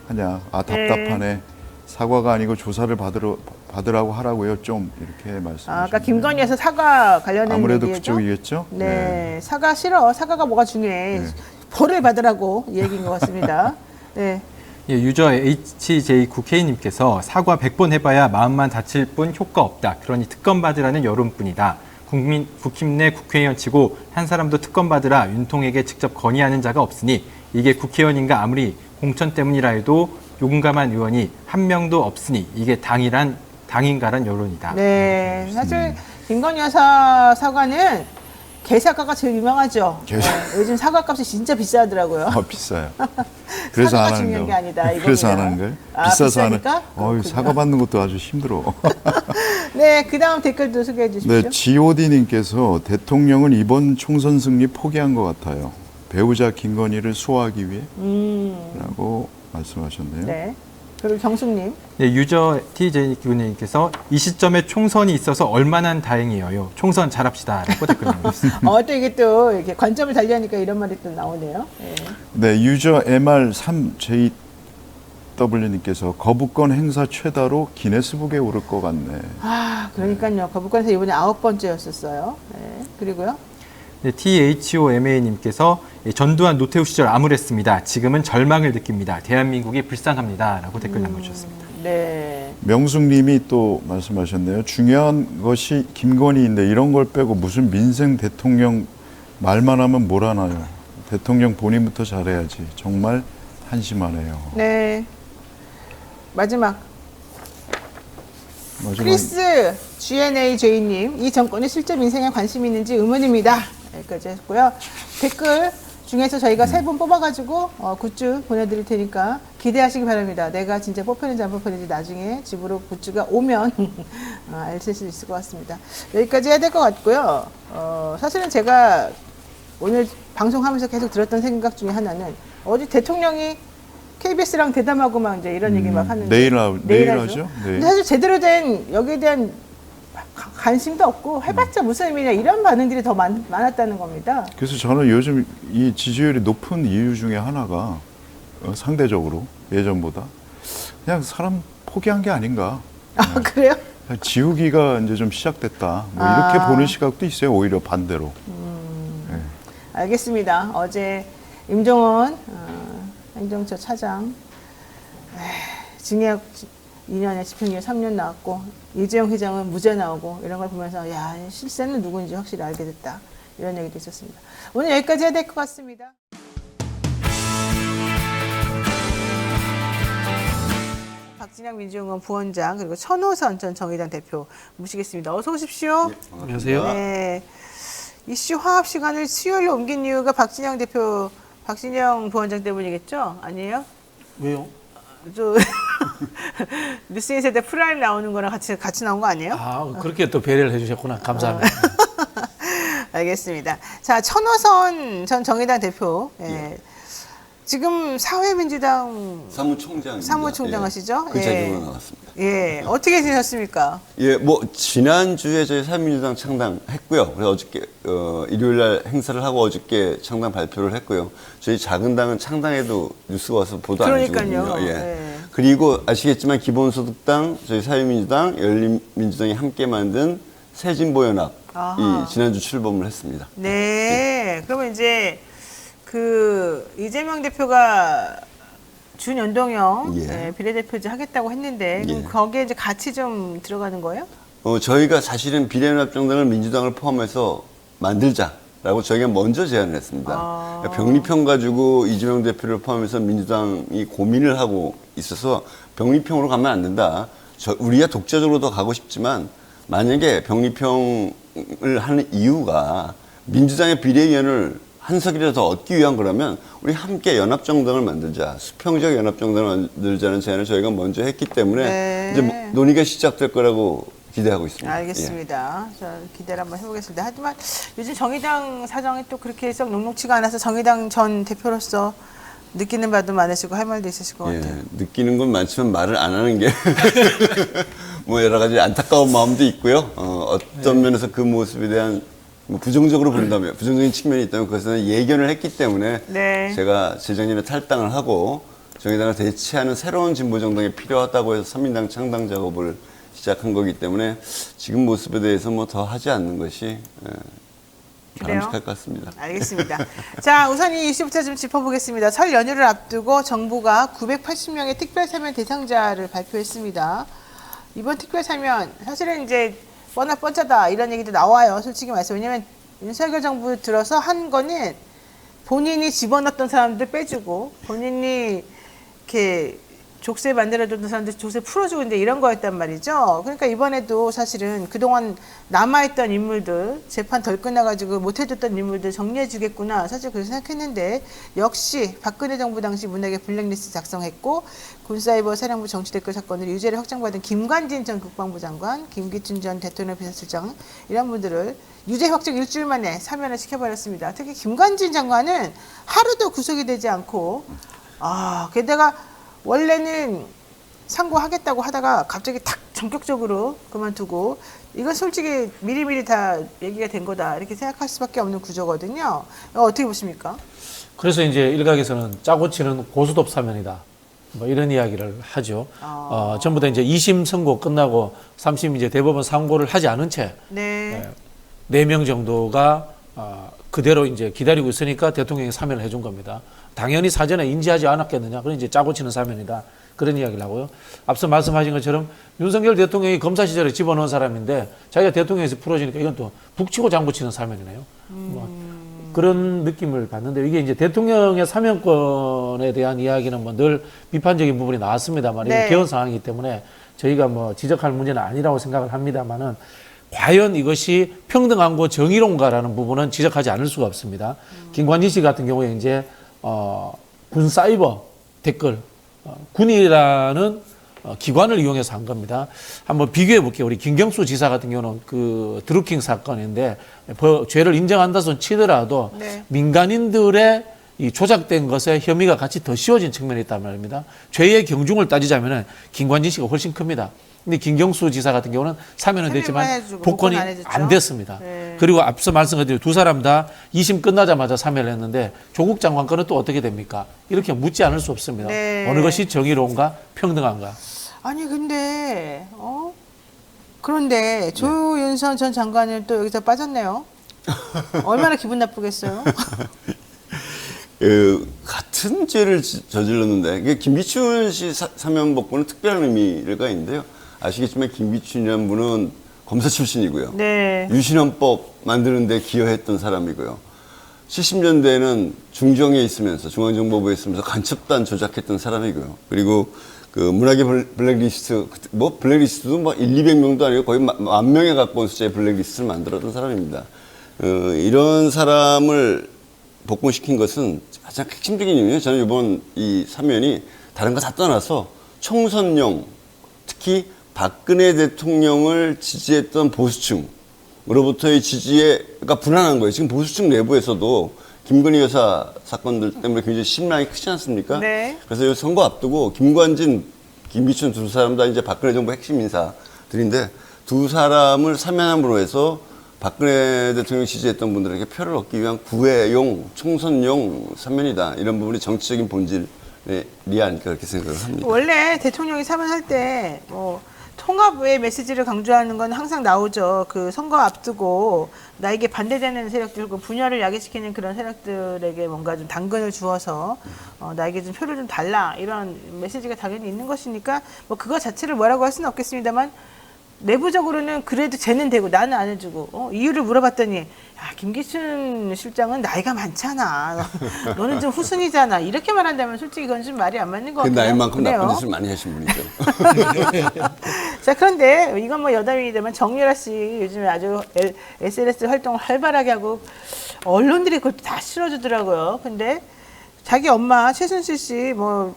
하냐? 답답하네. 사과가 아니고 조사를 받으라고 하라고요. 좀 이렇게 말씀하셨네요. 아까 김건희에서 사과 관련된 아무래도 얘기죠? 그쪽이겠죠? 네. 사과 싫어. 사과가 뭐가 중요해. 네. 벌을 받으라고 이 얘기인 것 같습니다. 네. 예, 유저 HJ9K님께서 사과 100번 해봐야 마음만 다칠 뿐 효과 없다. 그러니 특검 받으라는 여론뿐이다. 국힘 내 국회의원 치고 한 사람도 특검 받으라 윤통에게 직접 건의하는 자가 없으니 이게 국회의원인가 아무리 공천 때문이라 해도 용감한 의원이 한 명도 없으니 이게 당인가란 여론이다. 네. 사실 김건희 여사 사과는 게사과가 제일 유명하죠. 네. 요즘 사과값이 진짜 비싸더라고요. 비싸요. 그래서 안 사과가 하는 중요한 거. 게 아니다. 그래서 안 하는 거예요? 비싸서 하는. 비싸니까? 사과 받는 것도 아주 힘들어. 네, 그 다음 댓글도 소개해 주십시오. 네, GOD님께서 대통령은 이번 총선 승리 포기한 것 같아요. 배우자 김건희를 수호하기 위해라고 말씀하셨네요. 네. 그리고 경숙님. 네, 유저 TJ님께서 이 시점에 총선이 있어서 얼마나 다행이에요. 총선 잘합시다라고 댓글 남겨주셨습니다. 또 이게 또 이렇게 관점을 달리하니까 이런 말이 또 나오네요. 예. 네, 유저 MR3JW님께서 거부권 행사 최다로 기네스북에 오를 것 같네. 그러니까요. 거부권에서 이번에 9번째였었어요. 예. 그리고요. 네, THOMA님께서 전두환 노태우 시절 암울했습니다. 지금은 절망을 느낍니다. 대한민국이 불쌍합니다라고 댓글 남겨주셨습니다. 네. 명숙님이 또 말씀하셨네요. 중요한 것이 김건희인데 이런 걸 빼고 무슨 민생 대통령 말만 하면 뭘 하나요? 대통령 본인부터 잘해야지. 정말 한심하네요. 네. 마지막. 마지막 크리스 GNAJ님, 이 정권이 실제 민생에 관심이 있는지 의문입니다. 여기까지 했고요. 댓글 중에서 저희가 3분 뽑아가지고 굿즈 보내드릴 테니까 기대하시기 바랍니다. 내가 진짜 뽑혔는지 안 뽑혔는지 나중에 집으로 굿즈가 오면 아실 수 있을 것 같습니다. 여기까지 해야 될 것 같고요. 사실은 제가 오늘 방송하면서 계속 들었던 생각 중에 하나는 어디 대통령이 KBS랑 대담하고 막 이제 이런 얘기 막 하는데 내일 하죠. 하죠? 네. 근데 사실 제대로 된 여기에 대한 관심도 없고 해봤자 무슨 의미냐 이런 반응들이 더 많았다는 겁니다. 그래서 저는 요즘 이 지지율이 높은 이유 중에 하나가 상대적으로 예전보다 그냥 사람 포기한 게 아닌가. 그래요? 지우기가 이제 좀 시작됐다. 뭐 이렇게 보는 시각도 있어요. 오히려 반대로. 네. 알겠습니다. 어제 임종원 행정처 차장 징역 2년에 집행유예 3년 나왔고 이재용 회장은 무죄 나오고 이런 걸 보면서 야 실세는 누군지 확실히 알게 됐다 이런 얘기도 있었습니다. 오늘 여기까지 해야 될 것 같습니다. 박진영 민주연구원 부원장 그리고 천호선 전 정의당 대표 모시겠습니다. 어서 오십시오. 안녕하세요. 네. 이슈 화합 시간을 수요일로 옮긴 이유가 박진영 부원장 때문이겠죠? 아니에요? 왜요? 뉴스인 세대 프라임 나오는 거랑 같이 나온 거 아니에요? 그렇게 또 배려를 해주셨구나. 감사합니다. 알겠습니다. 자, 천호선 전 정의당 대표. 예. 지금 사회민주당 사무총장 하시죠? 그 자리로 나왔습니다. 예. 어떻게 지내셨습니까? 예, 뭐 지난주에 저희 사회민주당 창당했고요. 그래서 어저께 일요일 날 행사를 하고 어저께 창당 발표를 했고요. 저희 작은 당은 창당해도 뉴스가 와서 보도 안 해주거든요. 예. 예. 그리고 아시겠지만 기본소득당, 저희 사회민주당, 열린민주당이 함께 만든 새진보연합이 지난주 출범을 했습니다. 네. 그러면 이제 이재명 대표가 준연동형 예. 비례대표제 하겠다고 했는데 그럼 예. 거기에 이제 같이 좀 들어가는 거예요? 저희가 사실은 비례연합정당을 민주당을 포함해서 만들자라고 저희가 먼저 제안을 했습니다. 그러니까 병리평 가지고 이재명 대표를 포함해서 민주당이 고민을 하고 있어서 병리평으로 가면 안 된다. 우리가 독자적으로 더 가고 싶지만 만약에 병리평을 하는 이유가 민주당의 비례의원을 한석이라도 더 얻기 위한 거라면 우리 함께 연합정당을 만들자, 수평적 연합정당을 만들자는 제안을 저희가 먼저 했기 때문에 네. 이제 논의가 시작될 거라고 기대하고 있습니다. 알겠습니다. 저 기대를 한번 해보겠습니다. 하지만 요즘 정의당 사정이 또 그렇게 썩 녹록치가 않아서 정의당 전 대표로서 느끼는 바도 많으시고 할 말도 있으실 것 같아요. 느끼는 건 많지만 말을 안 하는 게 뭐 여러 가지 안타까운 마음도 있고요. 어떤 면에서 그 모습에 대한 뭐 부정적으로 본다면 부정적인 측면이 있다면 그것은 예견을 했기 때문에 네. 제가 재작년에 탈당을 하고 정의당을 대체하는 새로운 진보 정당이 필요하다고 해서 삼민당 창당 작업을 시작한 거기 때문에 지금 모습에 대해서 뭐 더 하지 않는 것이 바람직할 것 같습니다. 알겠습니다. 자, 우선 이 이슈부터 좀 짚어보겠습니다. 설 연휴를 앞두고 정부가 980명의 특별 사면 대상자를 발표했습니다. 이번 특별 사면 사실은 이제 뻔하다 이런 얘기도 나와요. 솔직히 말해서. 왜냐면 윤석열 정부 들어서 한 거는 본인이 집어넣었던 사람들 빼주고 본인이 이렇게 족쇄 만들어줬던 사람들 족쇄 풀어주고 이제 이런 거였단 말이죠. 그러니까 이번에도 사실은 그동안 남아있던 인물들 재판 덜 끝나가지고 못해줬던 인물들 정리해주겠구나 사실 그렇게 생각했는데 역시 박근혜 정부 당시 문학의 블랙리스트 작성했고 군사이버 사령부 정치댓글 사건으로 유죄를 확정받은 김관진 전 국방부 장관, 김기춘 전 대통령 비서실장 이런 분들을 유죄 확정 일주일 만에 사면을 시켜버렸습니다. 특히 김관진 장관은 하루도 구속이 되지 않고 게다가 원래는 상고하겠다고 하다가 갑자기 탁 전격적으로 그만두고 이건 솔직히 미리미리 다 얘기가 된 거다 이렇게 생각할 수밖에 없는 구조거든요. 어떻게 보십니까? 그래서 이제 일각에서는 짜고 치는 고스톱 사면이다. 뭐 이런 이야기를 하죠. 전부 다 이제 2심 선고 끝나고 3심 이제 대법원 상고를 하지 않은 채 네. 4명 정도가 그대로 이제 기다리고 있으니까 대통령이 사면을 해준 겁니다. 당연히 사전에 인지하지 않았겠느냐. 그런 이제 짜고 치는 사면이다. 그런 이야기를 하고요. 앞서 말씀하신 것처럼 윤석열 대통령이 검사 시절에 집어넣은 사람인데 자기가 대통령에서 풀어지니까 이건 또 북치고 장구치는 사면이네요. 뭐 그런 느낌을 받는데 이게 이제 대통령의 사면권에 대한 이야기는 뭐 늘 비판적인 부분이 나왔습니다만 네. 이게 개헌 상황이기 때문에 저희가 뭐 지적할 문제는 아니라고 생각을 합니다만은 과연 이것이 평등한고 정의로운가라는 부분은 지적하지 않을 수가 없습니다. 김관진 씨 같은 경우에 이제 군 사이버 댓글 군이라는 기관을 이용해서 한 겁니다. 한번 비교해 볼게요. 우리 김경수 지사 같은 경우는 그 드루킹 사건인데 죄를 인정한다 손 치더라도 네. 민간인들의 이 조작된 것에 혐의가 같이 더 씌워진 측면이 있단 말입니다. 죄의 경중을 따지자면 김관진 씨가 훨씬 큽니다. 근데 김경수 지사 같은 경우는 사면은 됐지만 해주고 복권이 복권 안 해줬죠? 안 됐습니다. 네. 그리고 앞서 말씀드린 두 사람 다 2심 끝나자마자 사면을 했는데 조국 장관 건은 또 어떻게 됩니까? 이렇게 묻지 않을 수 없습니다. 네. 어느 것이 정의로운가 평등한가? 아니 근데 그런데 조윤선 전 장관은 또 여기서 빠졌네요. 얼마나 기분 나쁘겠어요? 같은 죄를 저질렀는데 이게 김기춘 씨 사면 복권은 특별한 의미가 있는데요. 아시겠지만 김기춘이라는 분은 검사 출신이고요. 네. 유신헌법 만드는 데 기여했던 사람이고요. 70년대에는 중정에 있으면서 중앙정보부에 있으면서 간첩단 조작했던 사람이고요. 그리고 그 문학의 블랙리스트 뭐 블랙리스트도 뭐 200명도 아니고 거의 10,000명에 가까운 숫자의 블랙리스트를 만들었던 사람입니다. 이런 사람을 복권시킨 것은 가장 핵심적인 이유는 저는 이번 이 사면이 다른 거 다 떠나서 총선용 특히 박근혜 대통령을 지지했던 보수층으로부터의 지지가 불안한 거예요. 지금 보수층 내부에서도 김건희 여사 사건들 때문에 굉장히 심란이 크지 않습니까? 네. 그래서 이 선거 앞두고 김관진, 김기춘 두 사람 다 이제 박근혜 정부 핵심 인사들인데 두 사람을 사면함으로 해서 박근혜 대통령 지지했던 분들에게 표를 얻기 위한 구애용, 총선용 사면이다. 이런 부분이 정치적인 본질이 아닐까 그렇게 생각을 합니다. 원래 대통령이 사면할 때 통합의 메시지를 강조하는 건 항상 나오죠. 그 선거 앞두고 나에게 반대되는 세력들, 분열을 야기시키는 그런 세력들에게 뭔가 좀 당근을 주어서 나에게 좀 표를 좀 달라 이런 메시지가 당연히 있는 것이니까 뭐 그거 자체를 뭐라고 할 수는 없겠습니다만 내부적으로는 그래도 쟤는 되고 나는 안 해주고 이유를 물어봤더니 김기춘 실장은 나이가 많잖아. 너는 좀 후순이잖아. 이렇게 말한다면 솔직히 그건 좀 말이 안 맞는 것 그 같아요. 나이만큼 나쁜 짓을 많이 하신 분이죠. 자, 그런데 이건 뭐 여담이지만 정유라 씨 요즘에 아주 SNS 활동을 활발하게 하고 언론들이 그걸 다 실어주더라고요. 근데 자기 엄마 최순실 씨 뭐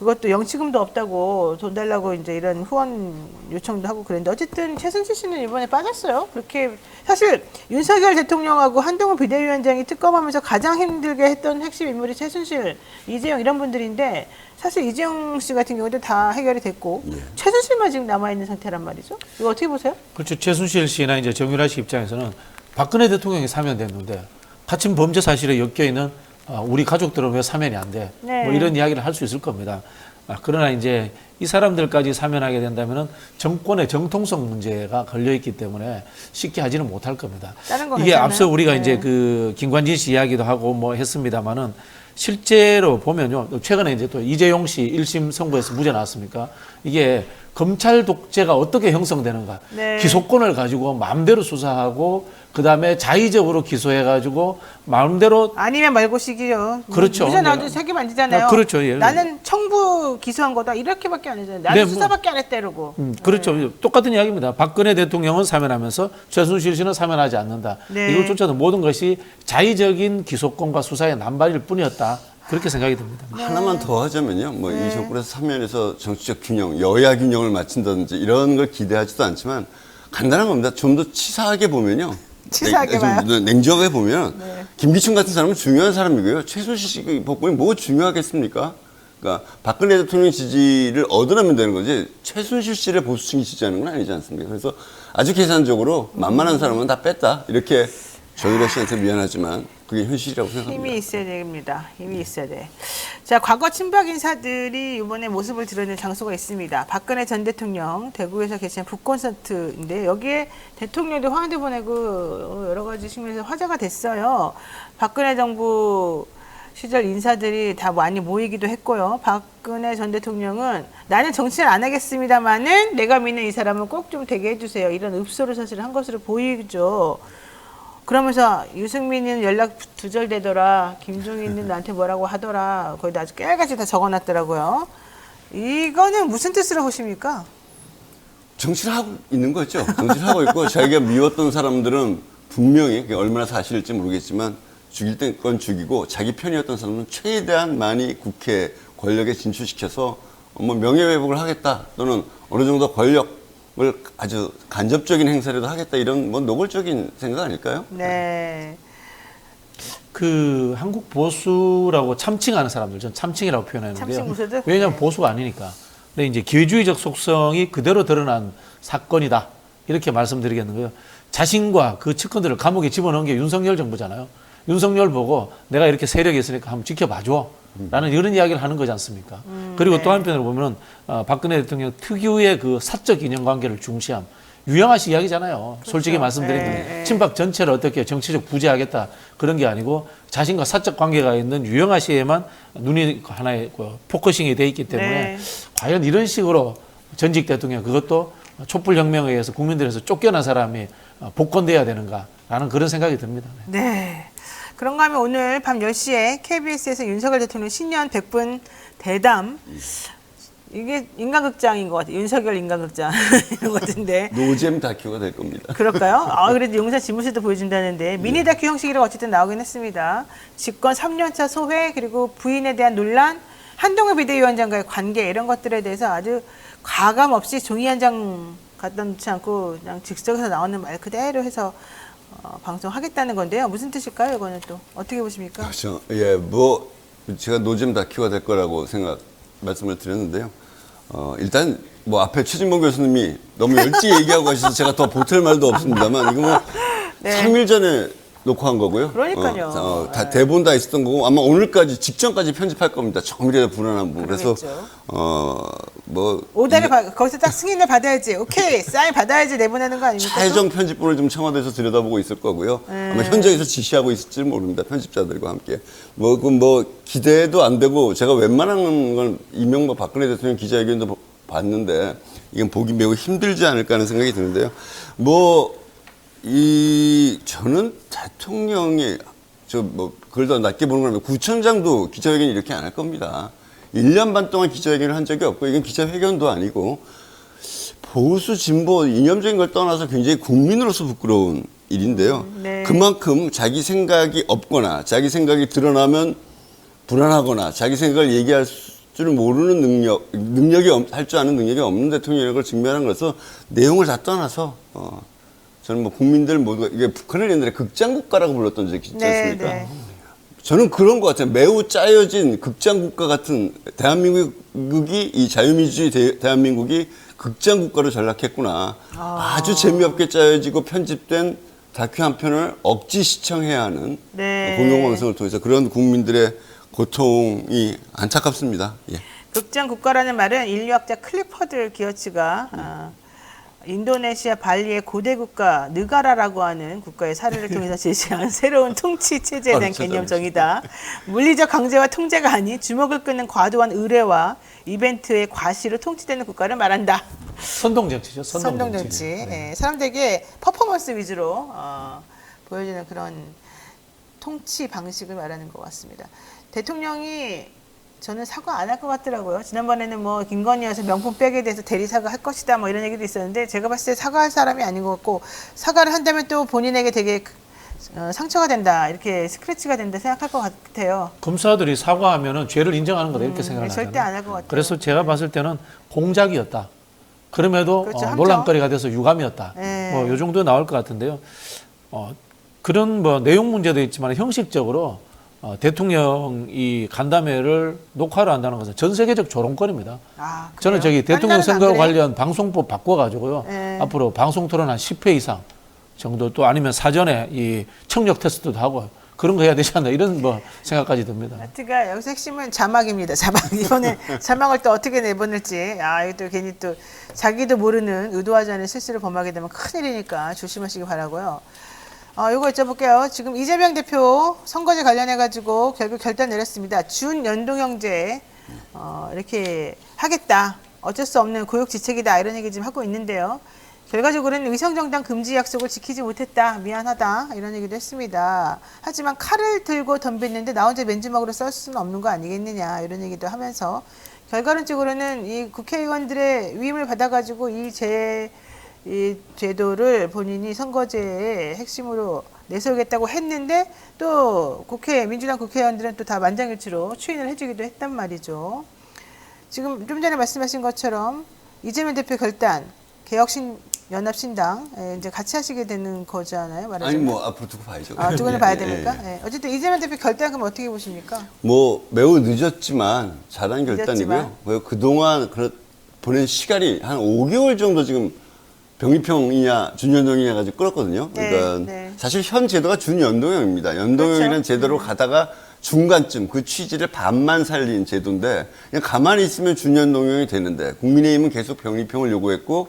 그것도 영치금도 없다고 돈 달라고 이제 이런 후원 요청도 하고 그랬는데 어쨌든 최순실 씨는 이번에 빠졌어요. 그렇게 사실 윤석열 대통령하고 한동훈 비대위원장이 특검하면서 가장 힘들게 했던 핵심 인물이 최순실, 이재용 이런 분들인데 사실 이재용 씨 같은 경우도 다 해결이 됐고 최순실만 지금 남아있는 상태란 말이죠. 이거 어떻게 보세요? 그렇죠. 최순실 씨나 이제 정유라 씨 입장에서는 박근혜 대통령이 사면됐는데 같은 범죄 사실에 엮여 있는 우리 가족들은 왜 사면이 안 돼? 네. 뭐 이런 이야기를 할 수 있을 겁니다. 그러나 이제 이 사람들까지 사면하게 된다면은 정권의 정통성 문제가 걸려 있기 때문에 쉽게 하지는 못할 겁니다. 다른 거 이게 괜찮아요? 앞서 우리가 네. 이제 그 김관진 씨 이야기도 하고 뭐 했습니다만은 실제로 보면요. 최근에 이제 또 이재용 씨 1심 선고에서 무죄 나왔습니까? 이게 검찰 독재가 어떻게 형성되는가? 네. 기소권을 가지고 마음대로 수사하고 그다음에 자의적으로 기소해가지고 마음대로 아니면 말고식이요. 그렇죠. 무죄 나와도 책임 안 지잖아요. 그렇죠. 예. 나는 청부 기소한 거다 이렇게밖에 안 했잖아요. 나는 네, 뭐. 수사밖에 안 했다 이러고. 그렇죠. 똑같은 이야기입니다. 박근혜 대통령은 사면하면서 최순실 씨는 사면하지 않는다. 네. 이것조차도 모든 것이 자의적인 기소권과 수사의 남발일 뿐이었다. 그렇게 생각이 듭니다. 하나만 더 하자면요. 뭐 이 정권에서 사면에서 정치적 균형, 여야 균형을 맞춘다든지 이런 걸 기대하지도 않지만 간단한 겁니다. 좀 더 치사하게 보면요. 치사하게 봐요? 좀 냉정하게 보면 네. 김기춘 같은 사람은 중요한 사람이고요. 최순실 씨 복권이 뭐 중요하겠습니까? 그러니까 박근혜 대통령 지지를 얻으려면 되는 거지 최순실 씨를 보수층이 지지하는 건 아니지 않습니까? 그래서 아주 계산적으로 만만한 사람은 다 뺐다. 이렇게 정유라 씨한테 미안하지만 그게 현실이라고 생각합니다. 힘이 있어야 됩니다. 힘이 있어야 돼. 자, 과거 친박 인사들이 이번에 모습을 드러낸 장소가 있습니다. 박근혜 전 대통령 대구에서 개최한 북콘서트인데 여기에 대통령도 화환도 보내고 여러 가지 측면에서 화제가 됐어요. 박근혜 정부 시절 인사들이 다 많이 모이기도 했고요. 박근혜 전 대통령은 나는 정치를 안 하겠습니다만은 내가 믿는 이 사람은 꼭 좀 되게 해주세요. 이런 읍소를 사실 한 것으로 보이죠. 그러면서 유승민은 연락 두절되더라. 김종인은 나한테 뭐라고 하더라. 거기다 아주 깨알같이 다 적어놨더라고요. 이거는 무슨 뜻으로 보십니까? 정치를 하고 있는 거죠. 정치를 하고 있고 자기가 미웠던 사람들은 분명히 그게 얼마나 사실일지 모르겠지만 죽일 건 죽이고 자기 편이었던 사람은 최대한 많이 국회 권력에 진출시켜서 뭐 명예회복을 하겠다 또는 어느 정도 권력을 아주 간접적인 행사라도 하겠다 이런 뭐 노골적인 생각 아닐까요? 네. 그 한국 보수라고 참칭하는 사람들, 전 참칭이라고 표현하는데요. 참칭 무소들? 왜냐하면 네. 보수가 아니니까. 근데 이제 기회주의적 속성이 그대로 드러난 사건이다. 이렇게 말씀드리겠는데요. 자신과 그 측근들을 감옥에 집어넣은 게 윤석열 정부잖아요. 윤석열 보고 내가 이렇게 세력이 있으니까 한번 지켜봐줘. 라는 이런 이야기를 하는 거지 않습니까? 그리고 네. 또 한편으로 보면 박근혜 대통령 특유의 그 사적 인연관계를 중시함. 유영아 씨 이야기잖아요. 솔직히 말씀드리면 네. 친박 전체를 어떻게 정치적 부재하겠다 그런 게 아니고 자신과 사적 관계가 있는 유영아 씨에만 눈이 하나의 그 포커싱이 돼 있기 때문에 네. 과연 이런 식으로 전직 대통령 그것도 촛불혁명에 의해서 국민들에서 쫓겨난 사람이 복권돼야 되는가라는 그런 생각이 듭니다. 네. 그런가 하면 오늘 밤 10시에 KBS에서 윤석열 대통령 신년 100분 대담. 이게 인간극장인 것 같아요. 윤석열 인간극장 이런 것 같은데. 노잼 다큐가 될 겁니다. 그럴까요? 그래도 용산 집무실도 보여준다는데 미니 다큐 형식이라 어쨌든 나오긴 했습니다. 집권 3년차 소회 그리고 부인에 대한 논란, 한동훈 비대위원장과의 관계 이런 것들에 대해서 아주 과감 없이 종이 한 장 갖다 놓지 않고 그냥 즉석에서 나오는 말 그대로 해서 방송하겠다는 건데요. 무슨 뜻일까요? 이거는 또 어떻게 보십니까? 그렇죠. 예, 뭐 제가 노잼 다큐가 될 거라고 말씀을 드렸는데요. 일단 뭐 앞에 최진봉 교수님이 너무 열심히 얘기하고 가셔서 제가 더 보탤 말도 없습니다만 이거 뭐 네. 3일 전에 녹화한 거고요. 그러니까요. 다 대본 다 있었던 거고 아마 오늘까지 직전까지 편집할 겁니다. 조금이라도 불안한 부분. 그래서 그러겠죠. 뭐 오다를 거기서 딱 승인을 받아야지. 오케이 사인 받아야지 내보내는 거 아닙니까? 차혜정 편집부를 좀 청와대에서 들여다보고 있을 거고요. 아마 현장에서 지시하고 있을지 모릅니다. 편집자들과 함께. 뭐 기대도 안 되고 제가 웬만한 건 이명박 박근혜 대통령 기자회견도 봤는데 이건 보기 매우 힘들지 않을까 하는 생각이 드는데요. 저는 대통령이 그걸 더 낮게 보는 거라면 구청장도 기자회견 이렇게 안 할 겁니다. 1년 반 동안 기자회견을 한 적이 없고 이건 기자회견도 아니고 보수 진보 이념적인 걸 떠나서 굉장히 국민으로서 부끄러운 일인데요. 네. 그만큼 자기 생각이 없거나 자기 생각이 드러나면 불안하거나 자기 생각을 얘기할 줄 모르는 할 줄 아는 능력이 없는 대통령이라는 걸 증명한 것은 내용을 다 떠나서 저는 뭐 국민들 모두가 이게 북한을 옛날에 극장국가라고 불렀던 적이 있지 않습니까? 네. 저는 그런 것 같아요. 매우 짜여진 극장국가 같은 대한민국이 이 자유민주주의 대한민국이 극장국가로 전락했구나. 아주 재미없게 짜여지고 편집된 다큐 한 편을 억지 시청해야 하는 네. 공영방송을 통해서 그런 국민들의 고통이 안타깝습니다. 예. 극장 국가라는 말은 인류학자 클리퍼드 기어츠가 인도네시아 발리의 고대 국가 느가라라고 하는 국가의 사례를 통해서 제시한 새로운 통치 체제에 대한 개념 정의다. 물리적 강제와 통제가 아닌 주목을 끄는 과도한 의례와 이벤트의 과시로 통치되는 국가를 말한다. 선동정치죠. 선동정치. 네. 사람들에게 퍼포먼스 위주로 보여주는 그런 통치 방식을 말하는 것 같습니다. 대통령이 저는 사과 안 할 것 같더라고요. 지난번에는 뭐 김건희여서 명품 백에 대해서 대리 사과할 것이다 뭐 이런 얘기도 있었는데 제가 봤을 때 사과할 사람이 아닌 것 같고 사과를 한다면 또 본인에게 되게 상처가 된다 이렇게 스크래치가 된다 생각할 것 같아요. 검사들이 사과하면은 죄를 인정하는 거다 이렇게 생각을 하잖아요. 절대 안 할 것 같아요. 그래서 제가 봤을 때는 공작이었다. 그럼에도 그렇죠, 함정. 논란거리가 돼서 유감이었다. 네. 뭐 요 정도 나올 것 같은데요. 그런 뭐 내용 문제도 있지만 형식적으로 대통령이 간담회를 녹화를 한다는 것은 전 세계적 조롱거리입니다. 아, 그래요? 저는 저기 대통령 딴 나라는 선거 안 그래요? 관련 방송법 바꿔가지고요. 네. 앞으로 방송 토론 한 10회 이상 정도 또 아니면 사전에 이 청력 테스트도 하고 그런 거 해야 되지 않나 이런 뭐 생각까지 듭니다. 하여튼가 여기서 핵심은 자막입니다. 자막. 이번에 자막을 또 어떻게 내보낼지. 아, 이거 또 괜히 또 자기도 모르는 의도하지 않은 실수를 범하게 되면 큰일이니까 조심하시기 바라고요. 이거 여쭤볼게요. 지금 이재명 대표 선거제 관련해가지고 결국 결단 내렸습니다. 준연동형제 이렇게 하겠다. 어쩔 수 없는 고육지책이다. 이런 얘기 지금 하고 있는데요. 결과적으로는 위성정당 금지 약속을 지키지 못했다. 미안하다. 이런 얘기도 했습니다. 하지만 칼을 들고 덤볐는데 나 혼자 맨주먹으로 썰 수는 없는 거 아니겠느냐. 이런 얘기도 하면서 결과론적으로는 이 국회의원들의 위임을 받아가지고 이 제도를 본인이 선거제의 핵심으로 내세우겠다고 했는데 또 민주당 국회의원들은 또 다 만장일치로 추인을 해주기도 했단 말이죠. 지금 좀 전에 말씀하신 것처럼 이재명 대표 결단, 개혁연합신당 이제 같이 하시게 되는 거잖아요. 말하자면. 아니 뭐 앞으로 두고 봐야죠. 두고는 예, 봐야 예, 됩니까? 예. 예. 어쨌든 이재명 대표 결단 그럼 어떻게 보십니까? 뭐 매우 늦었지만 잘한 결단이고요. 늦었지만. 뭐 그동안 보낸 시간이 한 5개월 정도 지금 병립형이냐 준연동이냐 가지고 끌었거든요. 네, 그러니까 네. 사실 현 제도가 준연동형입니다. 연동형이라는 그렇죠. 제도로 가다가 중간쯤 그 취지를 반만 살린 제도인데 그냥 가만히 있으면 준연동형이 되는데 국민의힘은 계속 병립형을 요구했고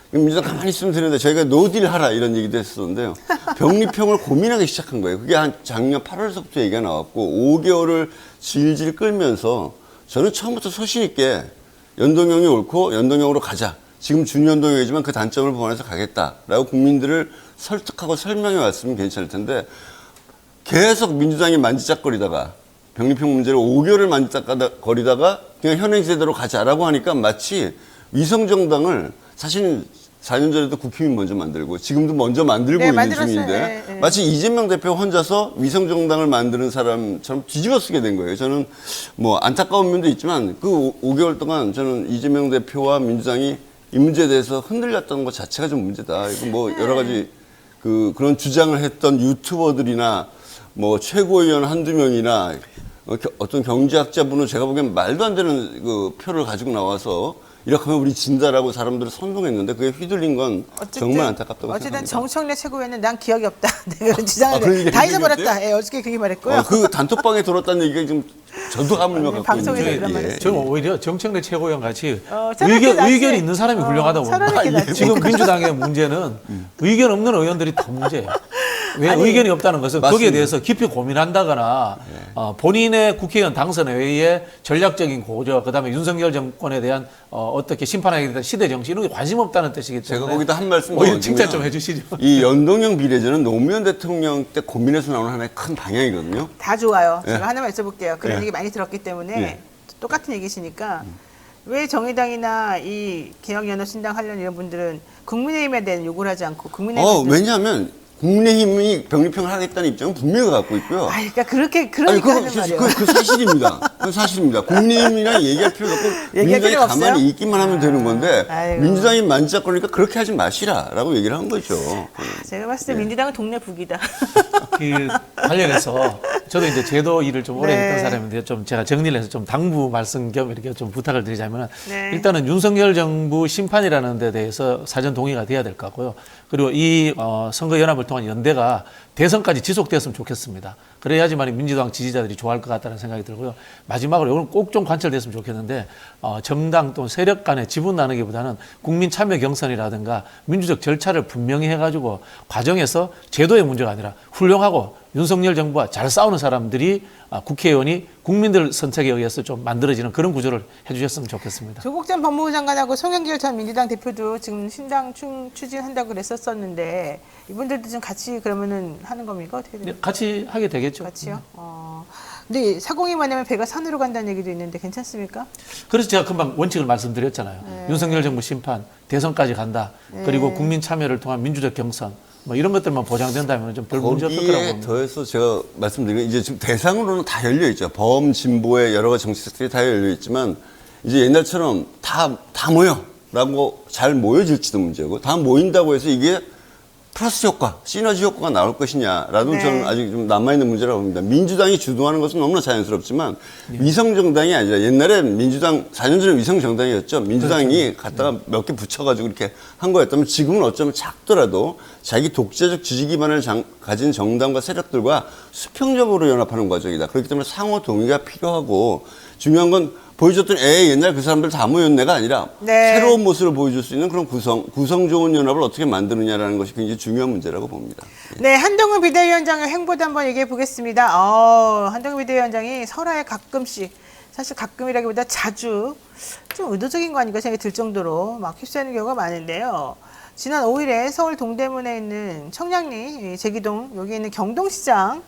민주당 가만히 있으면 되는데 저희가 노딜 하라 이런 얘기도 했었는데요. 병립형을 고민하기 시작한 거예요. 그게 한 작년 8월서부터 얘기가 나왔고 5개월을 질질 끌면서 저는 처음부터 소신 있게 연동형이 옳고 연동형으로 가자. 지금 준연동형이지만 그 단점을 보완해서 가겠다라고 국민들을 설득하고 설명해 왔으면 괜찮을 텐데 계속 민주당이 만지작거리다가 병립형 문제를 5개월을 만지작거리다가 그냥 현행 제대로 가자라고 하니까 마치 위성정당을 사실 4년 전에도 국힘이 먼저 만들고 지금도 먼저 만들고 네, 있는 만들었어요. 중인데 네, 네. 마치 이재명 대표 혼자서 위성정당을 만드는 사람처럼 뒤집어 쓰게 된 거예요. 저는 뭐 안타까운 면도 있지만 그 5개월 동안 저는 이재명 대표와 민주당이 이 문제에 대해서 흔들렸던 것 자체가 좀 문제다. 이거 뭐 여러 가지 그런 주장을 했던 유튜버들이나 뭐 최고위원 한두 명이나 어떤 경제학자분은 제가 보기엔 말도 안 되는 그 표를 가지고 나와서 이렇게 하면 우리 진다라고 사람들을 선동했는데 그게 휘둘린 건 정말 안타깝다고 어쨌든 생각합니다. 정청래 최고위원은 난 기억이 없다. 내가 그런 주장을 그런 얘기가 다 있는 잊어버렸다. 예, 어저께 그게 말했고요. 그 단톡방에 돌았다는 얘기가 지금 저도 가물며 갖고 방송에서 있는데 그런 말 했어요. 저는 오히려 정청래 최고위원 같이 차라리 낫지. 의견이 있는 사람이 훌륭하다고 차라리 봅니다. 낫지. 지금 민주당의 문제는 의견 없는 의원들이 더 문제예요. 왜 아니, 의견이 없다는 것은 거기에 맞습니다. 대해서 깊이 고민한다거나 본인의 국회의원 당선 외에 전략적인 고저 그다음에 윤석열 정권에 대한 어떻게 심판하게 되는 시대 정신 이런 게 관심 없다는 뜻이기 때문에 제가 거기다 한 말씀 더 오히려 칭찬 얹으면 좀 해주시죠. 이 연동형 비례제는 노무현 대통령 때 고민해서 나오는 하나의 큰 방향이거든요. 다 좋아요. 예. 제가 하나만 여쭤볼게요. 그런 예. 얘기 많이 들었기 때문에 예. 똑같은 얘기시니까 왜 정의당이나 이 개혁연합신당 하려는 이런 분들은 국민의힘에 대한 요구를 하지 않고 국민의힘 왜냐하면 국민의힘이 병립형을 하겠다는 입장은 분명히 갖고 있고요. 그러니까 그러니까 하는 말이에요. 그 사실입니다. 그 사실입니다. 국민의힘이랑 얘기할 필요도 없고 얘기할 민주당이 필요 가만히 없어요? 있기만 하면 되는 건데 아이고. 민주당이 만지작거리니까 그렇게 하지 마시라라고 얘기를 한 거죠. 제가 봤을 때 민주당은 동네 북이다. 그 관련해서 저도 이제 제도 일을 좀 오래 네. 했던 사람인데 좀 제가 정리를 해서 좀 당부 말씀 겸 이렇게 좀 부탁을 드리자면 네. 일단은 윤석열 정부 심판이라는 데 대해서 사전 동의가 돼야 될 것 같고요. 그리고 이 선거연합을 통한 연대가 대선까지 지속되었으면 좋겠습니다. 그래야지만 민주당 지지자들이 좋아할 것 같다는 생각이 들고요. 마지막으로 이건 꼭 좀 관철됐으면 좋겠는데 정당 또는 세력 간의 지분 나누기보다는 국민 참여 경선이라든가 민주적 절차를 분명히 해가지고 과정에서 제도의 문제가 아니라 훌륭하고 윤석열 정부와 잘 싸우는 사람들이 국회의원이 국민들 선택에 의해서 좀 만들어지는 그런 구조를 해주셨으면 좋겠습니다. 조국 전 법무부 장관하고 송영길 전 민주당 대표도 지금 신당 추진한다고 그랬었었는데 이분들도 좀 같이 그러면은 하는 겁니까? 어떻게 됩니까? 같이 하게 되겠죠. 같이요? 근데 사공이 뭐냐면 배가 산으로 간다는 얘기도 있는데 괜찮습니까? 그래서 제가 금방 원칙을 말씀드렸잖아요. 네. 윤석열 정부 심판, 대선까지 간다. 그리고 국민 참여를 통한 민주적 경선, 뭐 이런 것들만 보장된다면 좀 별 문제 없을 거라고 거기에 봅니다. 더해서 제가 말씀드린 게 이제 지금 대상으로는 다 열려 있죠. 범 진보의 여러 가지 정치색들이 다 열려 있지만 이제 옛날처럼 다 모여 라고 잘 모여질지도 문제고, 다 모인다고 해서 이게 플러스 효과, 시너지 효과가 나올 것이냐라도 네. 저는 아직 좀 남아있는 문제라고 봅니다. 민주당이 주도하는 것은 너무나 자연스럽지만 위성정당이 아니라 옛날에 민주당 4년 전에 위성정당이었죠. 민주당이 갖다가 몇 개 붙여가지고 이렇게 한 거였다면 지금은 어쩌면 작더라도 자기 독재적 지지 기반을 가진 정당과 세력들과 수평적으로 연합하는 과정이다. 그렇기 때문에 상호 동의가 필요하고 중요한 건 보여줬던 옛날 그 사람들 다 모였네가 아니라 네. 새로운 모습을 보여줄 수 있는 그런 구성 좋은 연합을 어떻게 만드느냐라는 것이 굉장히 중요한 문제라고 봅니다. 네, 한동훈 비대위원장의 행보도 한번 얘기해 보겠습니다. 한동훈 비대위원장이 설화에 가끔씩, 사실 가끔이라기보다 자주 좀 의도적인 거 아닌가 생각이 들 정도로 막 휩싸이는 경우가 많은데요. 지난 5일에 서울 동대문에 있는 청량리 제기동 여기 있는 경동시장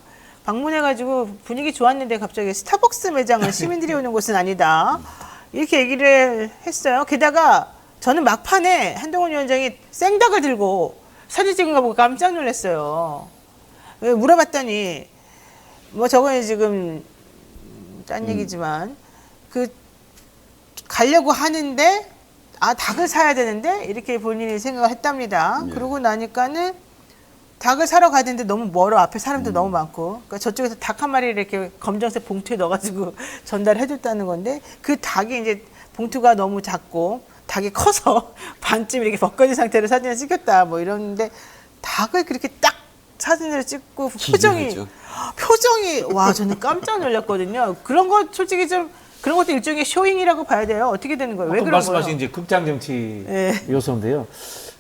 방문해가지고 분위기 좋았는데 갑자기 스타벅스 매장을 시민들이 오는 곳은 아니다. 이렇게 얘기를 했어요. 게다가 저는 막판에 한동훈 위원장이 생닭을 들고 사진 찍은 거 보고 깜짝 놀랐어요. 왜 물어봤더니 뭐 저거는 지금 딴 얘기지만 그 가려고 하는데 닭을 사야 되는데 이렇게 본인이 생각을 했답니다. 예. 그러고 나니까는 닭을 사러 가는데 너무 멀어. 앞에 사람도 너무 많고. 그러니까 저쪽에서 닭 한 마리를 이렇게 검정색 봉투에 넣어가지고 전달해줬다는 건데 그 닭이 이제 봉투가 너무 작고 닭이 커서 반쯤 이렇게 벗겨진 상태로 사진을 찍혔다. 뭐 이러는데 닭을 그렇게 딱 사진을 찍고 기괴하죠. 표정이 와 저는 깜짝 놀랐거든요. 그런 거 솔직히 좀 그런 것도 일종의 쇼잉이라고 봐야 돼요. 어떻게 되는 거예요? 왜 그런 말씀하신 거예요? 이제 극장 정치 예. 요소인데요.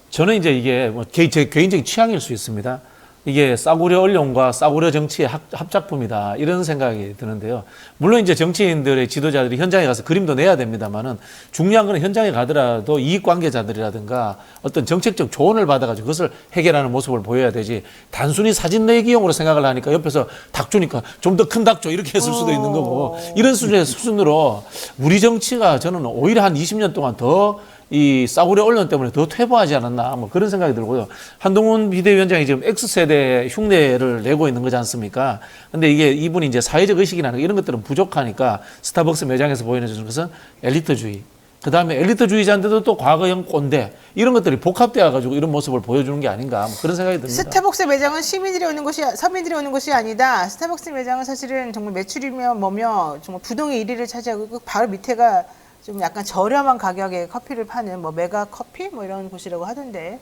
저는 이제 이게 뭐 제 개인적인 취향일 수 있습니다. 이게 싸구려 언론과 싸구려 정치의 합작품이다 이런 생각이 드는데요. 물론 이제 정치인들의 지도자들이 현장에 가서 그림도 내야 됩니다만은 중요한 거는 현장에 가더라도 이익 관계자들이라든가 어떤 정책적 조언을 받아가지고 그것을 해결하는 모습을 보여야 되지 단순히 사진 내기용으로 생각을 하니까 옆에서 닭 주니까 좀 더 큰 닭 줘 이렇게 했을 수도 있는 거고 이런 수준의 수준으로 우리 정치가 저는 오히려 한 20년 동안 더 이 싸구려 언론 때문에 더 퇴보하지 않았나 뭐 그런 생각이 들고요. 한동훈 비대위원장이 지금 X세대 흉내를 내고 있는 거지 않습니까? 근데 이게 이분이 이제 사회적 의식이나 이런 것들은 부족하니까 스타벅스 매장에서 보여주는 것은 엘리트주의. 그 다음에 엘리트주의자인데도 또 과거형 꼰대 이런 것들이 복합되어 가지고 이런 모습을 보여주는 게 아닌가 뭐 그런 생각이 듭니다. 스타벅스 매장은 시민들이 오는 곳이 서민들이 오는 곳이 아니다. 스타벅스 매장은 사실은 정말 매출이며 뭐며 정말 부동의 1위를 차지하고 그 바로 밑에가 좀 약간 저렴한 가격에 커피를 파는 뭐 메가 커피 뭐 이런 곳이라고 하던데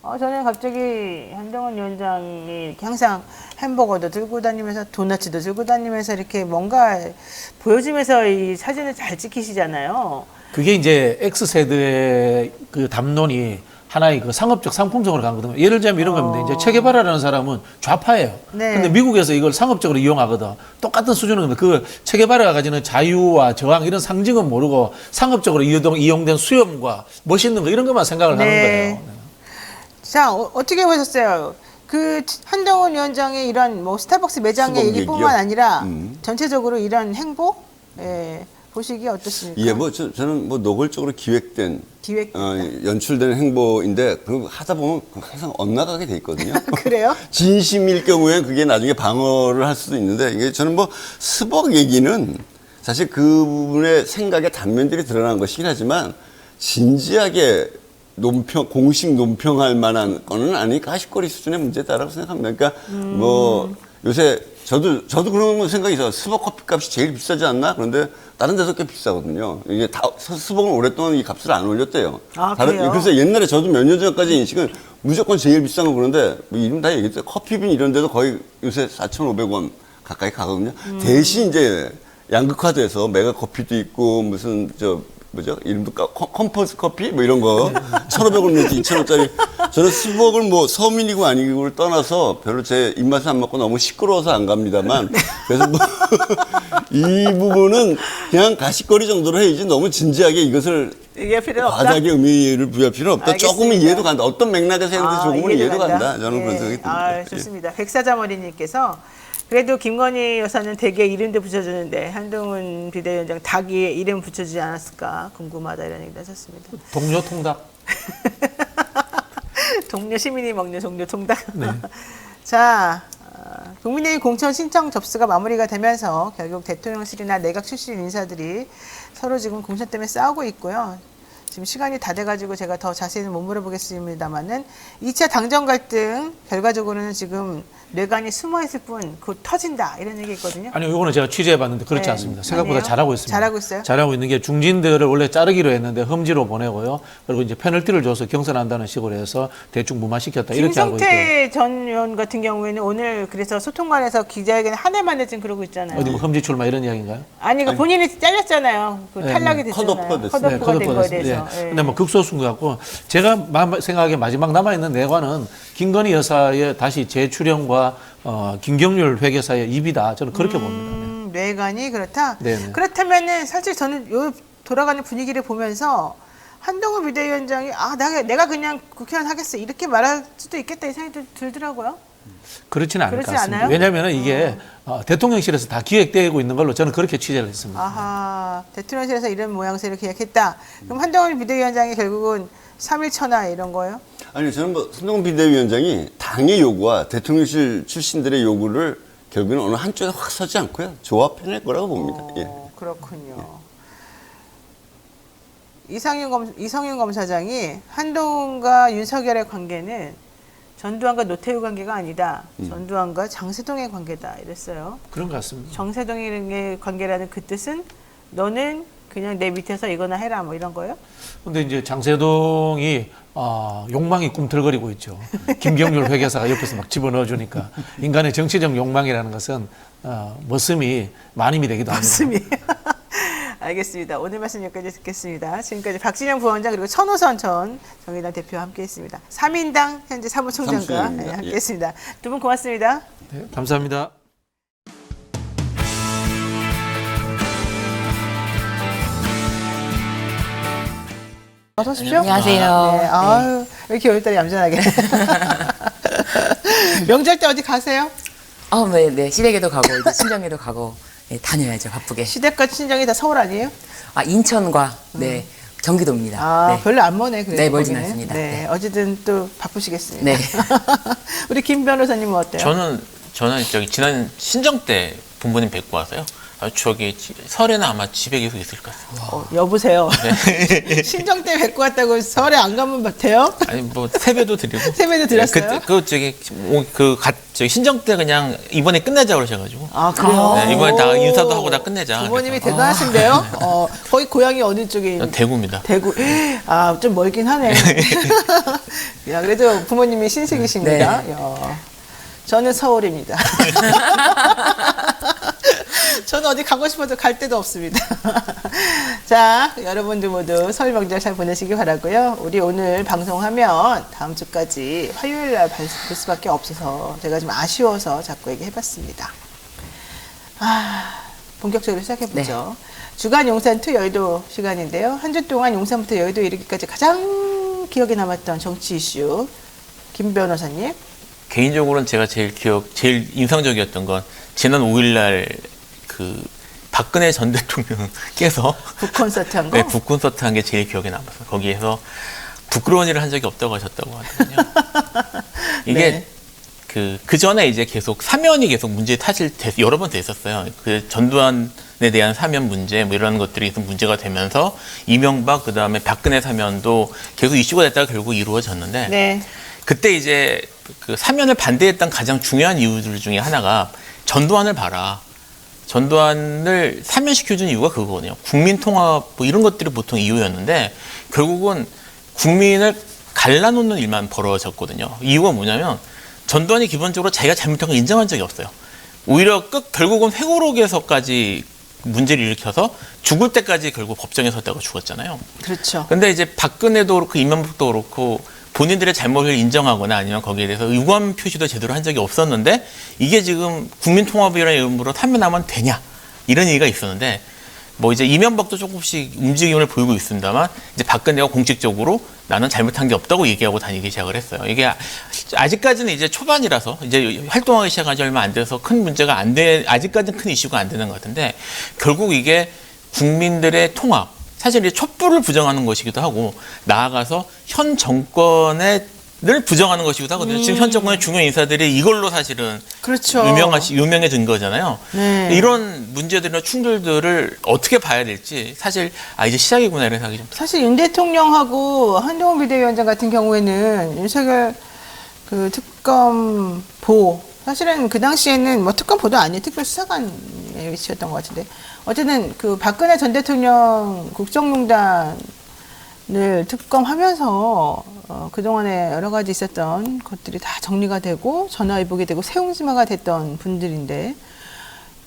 저는 갑자기 한동훈 위원장이 이렇게 항상 햄버거도 들고 다니면서 도넛도 들고 다니면서 이렇게 뭔가 보여주면서 이 사진을 잘 찍히시잖아요. 그게 이제 X세대의 그 담론이 하나의 그 상업적 상품성으로 가거든요. 예를 들자면 이런 겁니다. 이제 체게바라라는 사람은 좌파예요. 네. 근데 미국에서 이걸 상업적으로 이용하거든. 똑같은 수준인 겁니다. 그 체게바라가 가지는 자유와 저항 이런 상징은 모르고 상업적으로 이용된 수염과 멋있는 거 이런 것만 생각을 하는 거예요. 자, 어떻게 보셨어요? 그 한동훈 위원장의 이런 뭐 스타벅스 매장의 수박 얘기뿐만 얘기요? 아니라 전체적으로 이런 행보 보시기에 어떻습니까? 예, 뭐 저는 뭐 노골적으로 기획된 연출된 행보인데 그 하다 보면 항상 엇나가게 돼 있거든요. 그래요? 진심일 경우에 그게 나중에 방어를 할 수도 있는데 이게 저는 뭐 스벅 얘기는 사실 그분의 생각의 단면들이 드러난 것이긴 하지만 진지하게 공식 논평할 만한 거는 아니니까 가십거리 수준의 문제다라고 생각합니다. 그러니까 뭐 요새 저도 그런 생각이 있어요. 스벅 커피 값이 제일 비싸지 않나? 그런데 다른 데서 꽤 비싸거든요. 이게 다 스벅은 오랫동안 이 값을 안 올렸대요. 그래요? 그래서 옛날에 저도 몇 년 전까지 인식은 무조건 제일 비싼 거 그런데 뭐 이름 다 얘기했어요. 커피빈 이런 데도 거의 요새 4,500원 가까이 가거든요. 대신 이제 양극화돼서 메가 커피도 있고 무슨 이름도 컴포스 커피 뭐 이런 거 1,500원 내지 2,000원짜리 저는 스벅을 뭐 서민이고 아니고를 떠나서 별로 제 입맛에 안 맞고 너무 시끄러워서 안 갑니다만 그래서 뭐 이 부분은 그냥 가십거리 정도로 해야지 너무 진지하게 이것을 얘기할 필요는 없다. 과다하게 의미를 부여할 필요는 없다. 알겠습니다. 조금은 이해도 간다. 어떤 맥락에서 했는데 조금은 이해도 간다. 저는 예. 그런 생각이 듭니다. 좋습니다. 백사자머리님께서 그래도 김건희 여사는 대개 이름도 붙여주는데 한동훈 비대위원장 닭이 이름 붙여주지 않았을까 궁금하다 이런 얘기도 하셨습니다. 동료 통닭. 동료 시민이 먹는 동료 통닭. 자, 국민의힘 공천 신청 접수가 마무리가 되면서 결국 대통령실이나 내각 출신 인사들이 서로 지금 공천 때문에 싸우고 있고요. 지금 시간이 다 돼가지고 제가 더 자세히는 못 물어보겠습니다만은 2차 당정 갈등 결과적으로는 지금 뇌관이 숨어 있을 뿐 곧 터진다 이런 얘기 있거든요. 아니요, 이거는 제가 취재해봤는데 그렇지 네. 않습니다. 생각보다 아니에요? 잘하고 있습니다. 잘하고 있어요? 잘하고 있는 게 중진들을 원래 자르기로 했는데 험지로 보내고요. 그리고 이제 페널티를 줘서 경선한다는 식으로 해서 대충 무마시켰다 이렇게 알고 있고요. 김성태 전 의원 같은 경우에는 오늘 그래서 소통관에서 기자회견 한 해 만에 지금 그러고 있잖아요. 어디 뭐 험지 출마 이런 이야기인가요? 아니, 그 본인이 잘렸잖아요. 그 네, 탈락이 네. 됐잖아요. 컷오프가 됐어요. 컷오프가 된 거에 됐습니다. 대해서. 예. 예. 근데 뭐 극소수인 것 같고 제가 생각하기에 마지막 남아있는 내관은 김건희 여사의 다시 재출연과 김경률 회계사의 입이다. 저는 그렇게 봅니다. 네. 뇌관이 그렇다. 네네. 그렇다면은 사실 저는 요 돌아가는 분위기를 보면서 한동훈 비대위원장이 내가 그냥 국회의원 하겠어 이렇게 말할 수도 있겠다 이 생각이 들더라고요. 그렇지는 않을 것 그렇지 같습니다. 않아요? 왜냐하면 이게 대통령실에서 다 기획되고 있는 걸로 저는 그렇게 취재를 했습니다. 아하, 대통령실에서 이런 모양새를 기획했다. 그럼 한동훈 비대위원장이 결국은 3일 천하 이런 거예요? 아니 저는 뭐 한동훈 비대위원장이 당의 요구와 대통령실 출신들의 요구를 결국에는 어느 한쪽에 확 서지 않고요. 조합해낼 거라고 봅니다. 예. 그렇군요. 이성윤 검사장이 한동훈과 윤석열의 관계는 전두환과 노태우 관계가 아니다. 전두환과 장세동의 관계다. 이랬어요. 그런 것 같습니다. 장세동의 관계라는 그 뜻은 너는 그냥 내 밑에서 이거나 해라 뭐 이런 거예요? 근데 이제 장세동이 욕망이 꿈틀거리고 있죠. 김경률 회계사가 옆에서 막 집어넣어 주니까 인간의 정치적 욕망이라는 것은 머슴이 마님이 되기도 합니다. 맞습니다. 알겠습니다. 오늘 말씀 여기까지 듣겠습니다. 지금까지 박진영 부원장 그리고 천호선 전 정의당 대표와 함께했습니다. 3인당 현재 사무총장과 사무총장입니다. 함께했습니다. 두 분 고맙습니다. 네, 감사합니다. 어서 오십시오. 안녕하세요. 네, 아유, 왜 이렇게 오늘따라 얌전하게. 명절 때 어디 가세요? 네. 시댁에도 가고, 이제 친정에도 가고, 네, 다녀야죠, 바쁘게. 시댁과 친정이 다 서울 아니에요? 인천과, 네, 경기도입니다. 네. 별로 안 머네. 그래도 네, 멀진 거기는. 않습니다. 네, 네. 어쨌든 또 바쁘시겠습니다. 네. 우리 김 변호사님은 어때요? 저는 지난 신정 때 부모님 뵙고 와서요. 설에는 아마 집에 계속 있을 것 같습니다. 여보세요. 네. 신정 때 뵙고 왔다고 설에 안 가면 돼요? 아니 뭐 세배도 드리고. 세배도 드렸어요? 저기 신정 때 그냥 이번에 끝내자 그러셔가지고. 아, 그래요? 네, 이번에 다 인사도 하고 다 끝내자. 부모님이 그래서. 대단하신데요? 거기 고향이 어느 쪽에? 대구입니다. 대구. 좀 멀긴 하네. 야, 그래도 부모님이 신세계십니다. 네. 야, 저는 서울입니다. 저는 어디 가고 싶어도 갈 데도 없습니다. 자, 여러분들 모두 설 명절 잘 보내시기 바라고요. 우리 오늘 방송하면 다음 주까지 화요일 날 볼 수밖에 없어서 제가 좀 아쉬워서 자꾸 얘기해봤습니다. 본격적으로 시작해보죠. 주간 용산2 여의도 시간인데요. 한 주 동안 용산부터 여의도 이르기까지 가장 기억에 남았던 정치 이슈 김 변호사님. 개인적으로는 제가 제일 인상적이었던 건 지난 5일날 박근혜 전 대통령께서 북콘서트 한 거? 네, 북콘서트 한 게 제일 기억에 남았어요. 거기에서 부끄러운 일을 한 적이 없다고 하셨다고 하거든요. 이게 네. 그 전에 이제 계속 사면이 계속 여러 번 됐었어요. 그 전두환에 대한 사면 문제 뭐 이런 것들이 계속 문제가 되면서 이명박 그다음에 박근혜 사면도 계속 이슈가 됐다가 결국 이루어졌는데 네. 그때 이제 그 사면을 반대했던 가장 중요한 이유들 중에 하나가 전두환을 봐라. 전두환을 사면시켜준 이유가 그거거든요. 국민통합 뭐 이런 것들이 보통 이유였는데 결국은 국민을 갈라놓는 일만 벌어졌거든요. 이유가 뭐냐면 전두환이 기본적으로 자기가 잘못한 걸 인정한 적이 없어요. 오히려 결국은 회고록에서까지 문제를 일으켜서 죽을 때까지 결국 법정에 섰다가 죽었잖아요. 그렇죠. 근데 이제 박근혜도 그렇고 이명박도 그렇고 본인들의 잘못을 인정하거나 아니면 거기에 대해서 유감 표시도 제대로 한 적이 없었는데 이게 지금 국민통합이라는 이름으로 사면하면 되냐 이런 얘기가 있었는데 뭐 이제 이명박도 조금씩 움직임을 보이고 있습니다만 이제 박근혜가 공식적으로 나는 잘못한 게 없다고 얘기하고 다니기 시작을 했어요. 이게 아직까지는 이제 초반이라서 이제 활동하기 시작한 지 얼마 안 돼서 큰 문제가 아직까지는 큰 이슈가 안 되는 것 같은데 결국 이게 국민들의 통합 사실 이제 촛불을 부정하는 것이기도 하고 나아가서 현 정권의 늘 부정하는 것이기도 하거든요. 지금 현 정권의 중요 인사들이 이걸로 사실은 그렇죠. 유명해진 거잖아요. 네. 이런 문제들이나 충돌들을 어떻게 봐야 될지 사실 이제 시작이구나 이런 생각이 좀 들어요. 사실 윤 대통령하고 한동훈 비대위원장 같은 경우에는 윤석열 그 특검보 사실은 그 당시에는 뭐 특검보도 아니에요. 특별수사관의 위치였던 것 같은데 어쨌든 그 박근혜 전 대통령 국정농단을 특검하면서 그동안에 여러 가지 있었던 것들이 다 정리가 되고 전화위복이 되고 새옹지마가 됐던 분들인데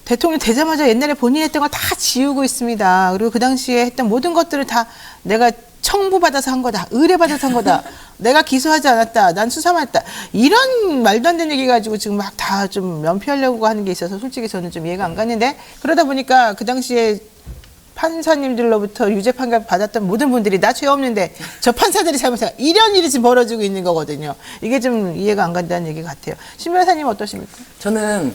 대통령 되자마자 옛날에 본인이 했던 걸 다 지우고 있습니다. 그리고 그 당시에 했던 모든 것들을 다 내가 청부받아서 한 거다. 의뢰받아서 한 거다. 내가 기소하지 않았다. 난 수사만 했다. 이런 말도 안 되는 얘기 가지고 지금 막 다 좀 면피하려고 하는 게 있어서 솔직히 저는 좀 이해가 안 갔는데 그러다 보니까 그 당시에 판사님들로부터 유죄 판결 받았던 모든 분들이 나 죄 없는데 저 판사들이 잘못했다. 이런 일이 지금 벌어지고 있는 거거든요. 이게 좀 이해가 안 간다는 얘기 같아요. 신 변호사님 어떠십니까? 저는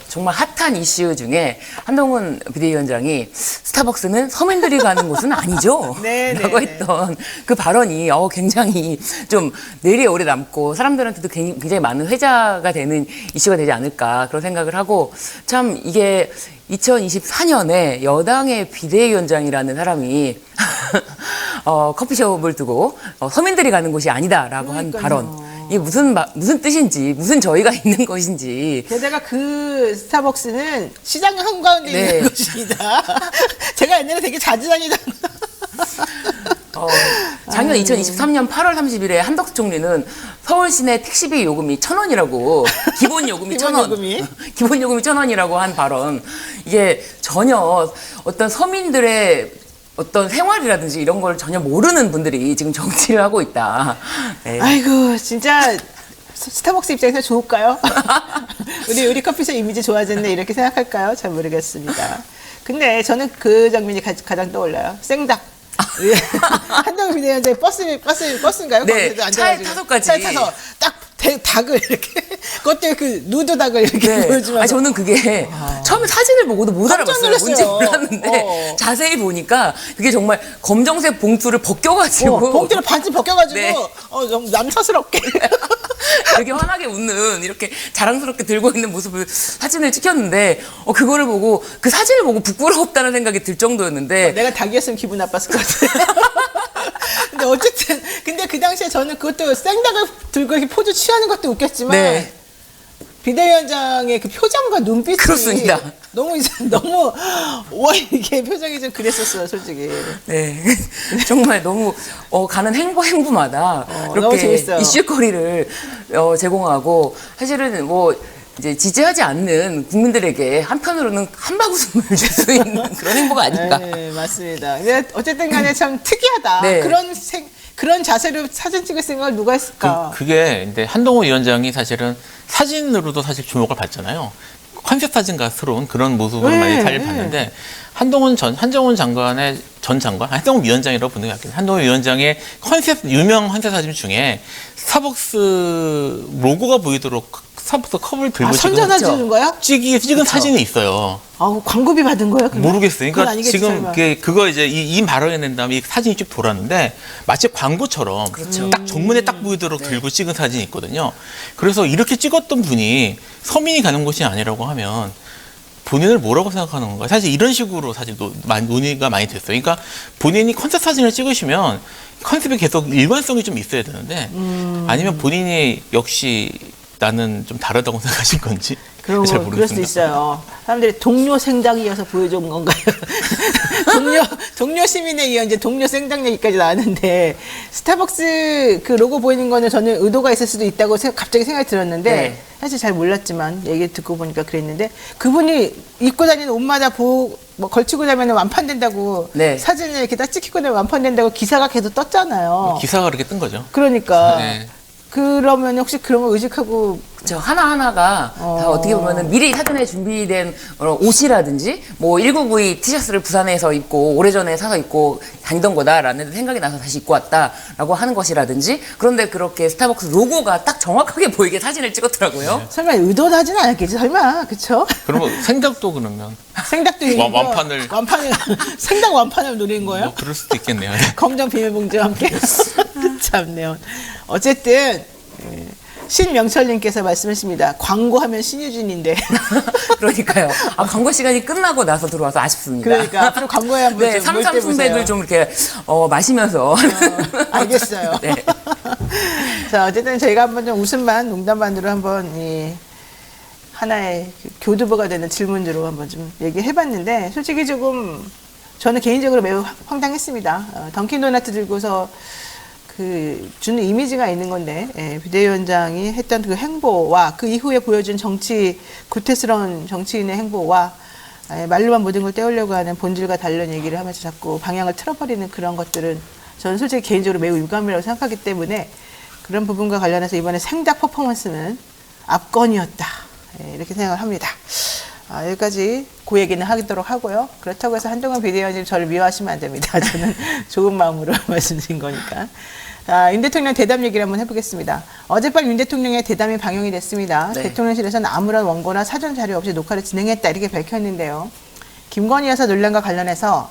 정말 핫한 이슈 중에 한동훈 비대위원장이 스타벅스는 서민들이 가는 곳은 아니죠. 네, 라고 네, 했던 그 발언이 굉장히 좀 뇌리에 오래 남고 사람들한테도 굉장히 많은 회자가 되는 이슈가 되지 않을까 그런 생각을 하고 참 이게 2024년에 여당의 비대위원장이라는 사람이 커피숍을 두고 서민들이 가는 곳이 아니다라고 한 발언. 이게 무슨 뜻인지, 무슨 저희가 있는 것인지. 게다가 그 스타벅스는 시장 한가운데 네. 있는 것입니다. 제가 옛날에 되게 자주 다니던. 작년 2023년 8월 30일에 한덕수 총리는 서울 시내 택시비 요금이 1,000원이라고 기본 요금이 1,000원. 기본 요금이 1,000원이라고 한 발언. 이게 전혀 어떤 서민들의 어떤 생활이라든지 이런 걸 전혀 모르는 분들이 지금 정치를 하고 있다. 네. 아이고 진짜 스타벅스 입장에서 좋을까요? 우리 커피숍 이미지 좋아졌네 이렇게 생각할까요? 잘 모르겠습니다. 근데 저는 그 장면이 가장 떠올라요. 생닭. 한동훈 비대위원장이 버스인가요? 네, 거기서 차에 앉아가지고 타서까지. 차에 타서 딱 닭을 이렇게 그것도 그 누드 닭을 이렇게 네. 보여주면서 저는 그게 처음에 사진을 보고도 못 깜짝 알아봤어요. 놀랐어요. 뭔지 몰랐는데 자세히 보니까 그게 정말 검정색 봉투를 벗겨가지고 봉투를 반쯤 벗겨가지고 네. 좀 남사스럽게 되게 환하게 웃는 이렇게 자랑스럽게 들고 있는 모습을 사진을 찍혔는데 그거를 보고 그 사진을 보고 부끄럽다는 생각이 들 정도였는데 내가 닭이었으면 기분 나빴을 것 같아. 근데 어쨌든 근데 그 당시에 저는 그것도 생닭을 들고 이렇게 포즈 취하는 것도 웃겼지만 네. 비대위원장의 그 표정과 눈빛이 그렇습니다. 너무 와 이게 표정이 좀 그랬었어요 솔직히. 네 정말 너무 가는 행보마다 너무 이렇게 재밌어요. 이슈거리를 제공하고 사실은 뭐 이제 지지하지 않는 국민들에게 한편으로는 한바구음을 줄 수 있는 그런 행보가 아닐까. 네 맞습니다. 근데 어쨌든 간에 참 특이하다. 네. 그런 자세로 사진 찍을 생각을 누가 했을까? 그게 이제 한동훈 위원장이 사실은 사진으로도 사실 주목을 받잖아요. 컨셉 사진가스러운 그런 모습으로 네, 많이 잘 봤는데 한동훈 장관의 전 장관, 한동훈 위원장이라고 부르는 게 낫겠네요. 한동훈 위원장의 유명 컨셉 사진 중에 스타벅스 로고가 보이도록 스타벅스 컵을 들고 선전해 주는 거야? 찍은 사진이 있어요. 광고비 받은 거예요? 그냥? 모르겠어요. 그건 그러니까 아니겠지, 지금 설마. 그거 이제 이 발언이 낸 다음에 이 사진이 쭉 돌았는데 마치 광고처럼 딱 정문에 딱 보이도록 들고 찍은 사진이 있거든요. 그래서 이렇게 찍었던 분이 서민이 가는 곳이 아니라고 하면 본인을 뭐라고 생각하는 건가? 사실 이런 식으로 사실 논의가 많이 됐어요. 그러니까 본인이 컨셉 사진을 찍으시면 컨셉이 계속 일관성이 좀 있어야 되는데 아니면 본인이 역시 나는 좀 다르다고 생각하신 건지 잘 모르겠습니다. 그럴 수 있어요. 사람들이 동료 생닭이어서 보여준 건가요? 동료 시민에 의한 이제 동료 생닭 얘기까지 나왔는데 스타벅스 그 로고 보이는 거는 저는 의도가 있을 수도 있다고 갑자기 생각이 들었는데 네. 사실 잘 몰랐지만 얘기 듣고 보니까 그랬는데 그분이 입고 다니는 옷마다 뭐 걸치고 나면 완판된다고 네. 사진을 이렇게 딱 찍히고 나면 완판된다고 기사가 계속 떴잖아요. 기사가 그렇게 뜬 거죠. 그러니까 네. 그러면 혹시 그런 걸 의식하고 그렇죠. 하나하나가 다 어떻게 보면은 미리 사전에 준비된 옷이라든지 뭐 1992 티셔츠를 부산에서 입고 오래전에 사서 입고 다니던 거다라는 생각이 나서 다시 입고 왔다라고 하는 것이라든지 그런데 그렇게 스타벅스 로고가 딱 정확하게 보이게 사진을 찍었더라고요. 설마 의도는 하진 않았겠지 설마 그쵸? 그러면 생각도 그러면 생닭도 완판을 생닭 완판을 노린 거예요? 뭐 그럴 수도 있겠네요. 검정 비닐봉지와 함께 참네요. 어쨌든 신명철님께서 말씀하십니다. 광고하면 신유진인데. 그러니까요. 광고 시간이 끝나고 나서 들어와서 아쉽습니다. 그러니까 앞으로 광고에 한번 네, 좀 몰때 삼삼순백을 보세요. 좀 이렇게 마시면서. 알겠어요. 네. 자, 어쨌든 저희가 한번 좀 웃음 반, 농담 반으로 한번 하나의 교두보가 되는 질문으로 한번 좀 얘기해봤는데, 솔직히 조금 저는 개인적으로 매우 황당했습니다. 던킨도나트 들고서 주는 이미지가 있는 건데, 비대위원장이 했던 그 행보와 그 이후에 보여준 구태스러운 정치인의 행보와 말로만 모든 걸 떼우려고 하는 본질과 다른 얘기를 하면서 자꾸 방향을 틀어버리는 그런 것들은 저는 솔직히 개인적으로 매우 유감이라고 생각하기 때문에 그런 부분과 관련해서 이번에 생닭 퍼포먼스는 압권이었다. 이렇게 생각을 합니다. 여기까지 그 얘기는 하도록 하고요. 그렇다고 해서 한동훈 비대위원님 저를 미워하시면 안 됩니다. 저는 좋은 마음으로 말씀드린 거니까. 윤 대통령 대담 얘기를 한번 해보겠습니다. 어젯밤 윤 대통령의 대담이 방영이 됐습니다. 네. 대통령실에서는 아무런 원고나 사전 자료 없이 녹화를 진행했다 이렇게 밝혔는데요. 김건희 여사 논란과 관련해서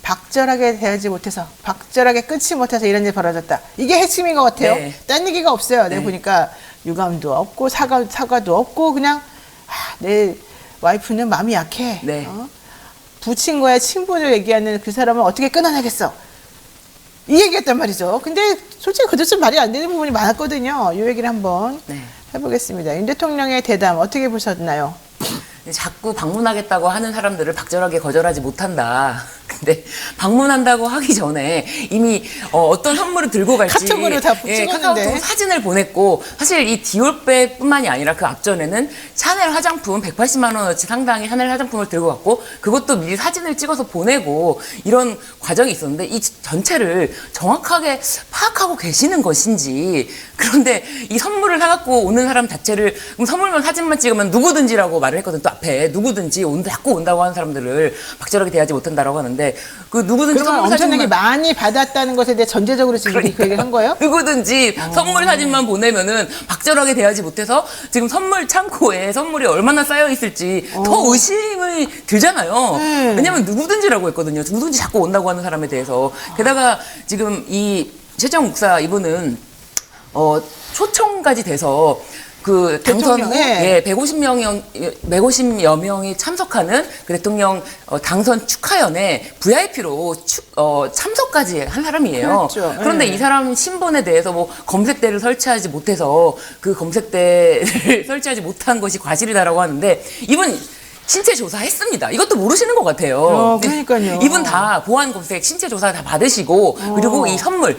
박절하게 대하지 못해서 박절하게 끊지 못해서 이런 일이 벌어졌다. 이게 핵심인 것 같아요. 네. 딴 얘기가 없어요. 내가 네. 보니까 유감도 없고 사과도 없고 그냥 내 와이프는 마음이 약해. 네. 부친과의 친분을 얘기하는 그 사람을 어떻게 끊어내겠어. 이 얘기했단 말이죠. 근데 솔직히 그들 좀 말이 안 되는 부분이 많았거든요. 이 얘기를 한번 네. 해보겠습니다. 윤 대통령의 대담 어떻게 보셨나요? 자꾸 방문하겠다고 하는 사람들을 박절하게 거절하지 못한다. 근데 방문한다고 하기 전에 이미 어떤 선물을 들고 갈지 카톡으로 다 찍었는데. 카카오톡 사진을 보냈고 사실 이 디올백뿐만이 아니라 그 앞전에는 샤넬 화장품 180만 원어치 상당의 샤넬 화장품을 들고 갔고 그것도 미리 사진을 찍어서 보내고 이런 과정이 있었는데 이 전체를 정확하게 파악하고 계시는 것인지 그런데 이 선물을 사갖고 오는 사람 자체를 그럼 선물만 사진만 찍으면 누구든지라고 말을 했거든. 또 앞에 누구든지 자꾸 온다고 하는 사람들을 박절하게 대하지 못한다라고 하는데 그 누구든지 그러면 선물 엄청나게 사진만 많이 받았다는 것에 대해 전제적으로 지금 그 얘기를 한 거예요? 누구든지 선물 사진만 보내면은 박절하게 대하지 못해서 지금 선물 창고에 선물이 얼마나 쌓여 있을지 더 의심이 들잖아요. 왜냐면 누구든지라고 했거든요. 누구든지 자꾸 온다고 하는 사람에 대해서. 게다가 지금 이 최재형 목사 이분은 초청까지 돼서 그 당선 후 대통령에. 150여 명이 참석하는 그 대통령 당선 축하연에 VIP로 참석까지 한 사람이에요. 그렇죠. 그런데 네. 이 사람 신분에 대해서 뭐 검색대를 설치하지 못해서 그 검색대를 설치하지 못한 것이 과실이다라고 하는데 이분 신체 조사했습니다. 이것도 모르시는 것 같아요. 그러니까요. 이분 다 보안 검색 신체 조사 다 받으시고 그리고 이 선물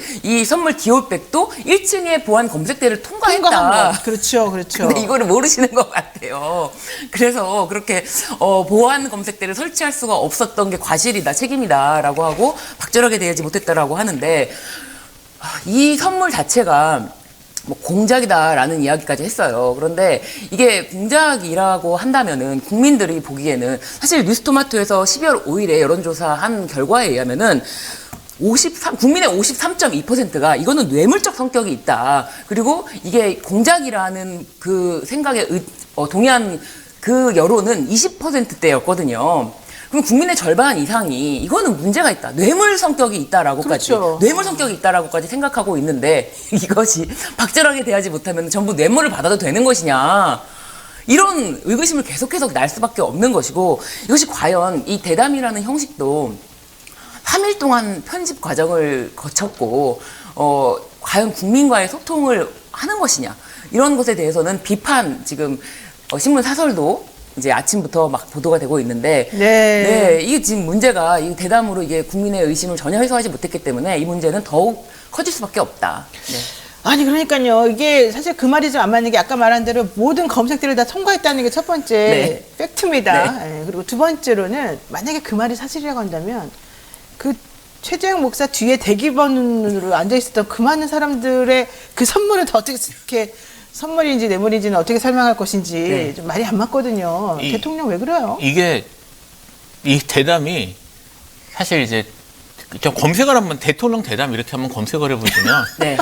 디올백도 1층에 보안 검색대를 통과한 통과했다. 거. 그렇죠, 그렇죠. 근데 이거를 모르시는 것 같아요. 그래서 그렇게 보안 검색대를 설치할 수가 없었던 게 과실이다, 책임이다라고 하고 박절하게 대하지 못했다라고 하는데 이 선물 자체가 뭐 공작이다라는 이야기까지 했어요. 그런데 이게 공작이라고 한다면은 국민들이 보기에는 사실 뉴스토마토에서 12월 5일에 여론조사한 결과에 의하면은 국민의 53.2%가 이거는 뇌물적 성격이 있다. 그리고 이게 공작이라는 그 생각에 동의한 그 여론은 20%대였거든요. 그럼 국민의 절반 이상이 이거는 문제가 있다. 뇌물 성격이 있다라고까지. 그렇죠. 뇌물 성격이 있다라고까지 생각하고 있는데 이것이 박절하게 대하지 못하면 전부 뇌물을 받아도 되는 것이냐. 이런 의구심을 계속해서 날 수밖에 없는 것이고 이것이 과연 이 대담이라는 형식도 3일 동안 편집 과정을 거쳤고 과연 국민과의 소통을 하는 것이냐. 이런 것에 대해서는 비판 지금 신문 사설도 이제 아침부터 막 보도가 되고 있는데, 네. 이게 지금 문제가 이 대담으로 이게 국민의 의심을 전혀 해소하지 못했기 때문에 이 문제는 더욱 커질 수밖에 없다. 네. 아니 그러니까요. 이게 사실 그 말이 좀 안 맞는 게 아까 말한 대로 모든 검색들을 다 통과했다는 게 첫 번째 네. 팩트입니다. 그리고 두 번째로는 만약에 그 말이 사실이라고 한다면 그 최재형 목사 뒤에 대기번으로 앉아 있었던 그 많은 사람들의 그 선물을 더 어떻게 이렇게 선물인지 뇌물인지는 어떻게 설명할 것인지 네. 좀 말이 안 맞거든요. 대통령 왜 그래요? 이게 이 대담이 사실 이제 저 검색을 한번 대통령 대담 이렇게 한번 검색을 해보시면 네.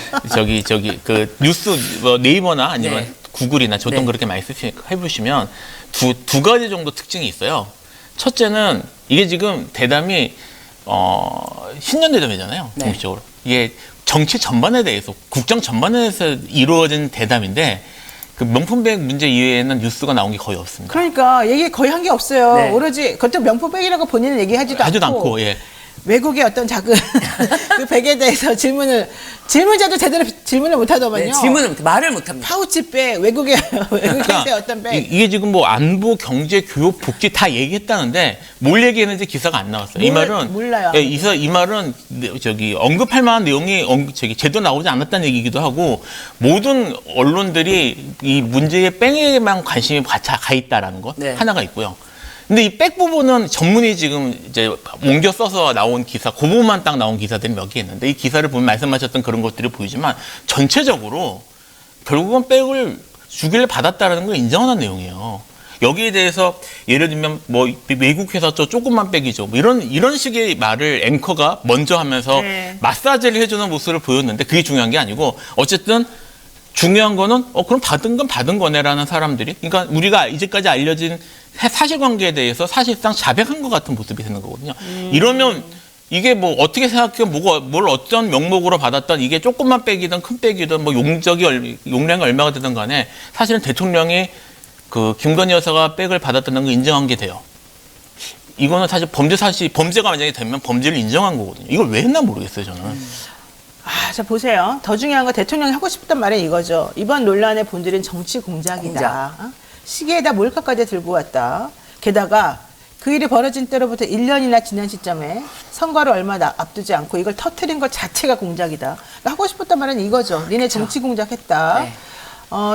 저기 그 뉴스 뭐 네이버나 아니면 네. 구글이나 저도 네. 그렇게 많이 해보시면 두 가지 정도 특징이 있어요. 첫째는 이게 지금 대담이 신년 대담이잖아요. 네. 공식적으로. 이게 정치 전반에 대해서 국정 전반에 대해서 이루어진 대담인데 그 명품백 문제 이외에는 뉴스가 나온 게 거의 없습니다. 그러니까 얘기 거의 한 게 없어요. 네. 오로지 그것도 명품백이라고 본인은 얘기하지도 하지도 않고. 않고 예. 외국의 어떤 작은 그 백에 대해서 질문자도 제대로 질문을 못하더만요. 네, 질문을 말을 못합니다. 파우치백, 외국의 어떤 백. 이게 지금 뭐 안보, 경제, 교육, 복지 다 얘기했다는데 뭘 얘기했는지 기사가 안 나왔어요. 이 말은 몰라요. 예, 이 말은 저기 언급할 만한 내용이 제대로 나오지 않았다는 얘기기도 하고 모든 언론들이 이 문제의 뺑에만 관심이 가 있다라는 것 네. 하나가 있고요. 근데 이 백 부분은 전문이 지금 이제 옮겨 써서 나온 기사, 그 부분만 딱 나온 기사들이 몇 개 있는데 이 기사를 보면 말씀하셨던 그런 것들이 보이지만 전체적으로 결국은 백을 주기를 받았다라는 걸 인정하는 내용이에요. 여기에 대해서 예를 들면 뭐 외국 회사 저 조그만 백이죠. 뭐 이런 식의 말을 앵커가 먼저 하면서 네. 마사지를 해주는 모습을 보였는데 그게 중요한 게 아니고 어쨌든 중요한 거는 그럼 받은 건 받은 거네라는 사람들이 그러니까 우리가 이제까지 알려진 사실관계에 대해서 사실상 자백한 것 같은 모습이 되는 거거든요. 이러면 이게 뭐 어떻게 생각해 뭘 어떤 명목으로 받았던 이게 조그만 백이든 큰 백이든 뭐 용량이 얼마가 되든 간에 사실은 대통령이 그 김건희 여사가 백을 받았다는 걸 인정한 게 돼요. 이거는 사실 범죄가 만약에 되면 범죄를 인정한 거거든요. 이걸 왜 했나 모르겠어요, 저는. 자 보세요. 더 중요한 건 대통령이 하고 싶단 말은 이거죠. 이번 논란의 본질은 정치 공작이다. 시계에다 몰카까지 들고 왔다. 게다가 그 일이 벌어진 때로부터 1년이나 지난 시점에 선거를 얼마 앞두지 않고 이걸 터트린 것 자체가 공작이다. 그러니까 하고 싶었단 말은 이거죠. 니네 정치 공작했다. 네.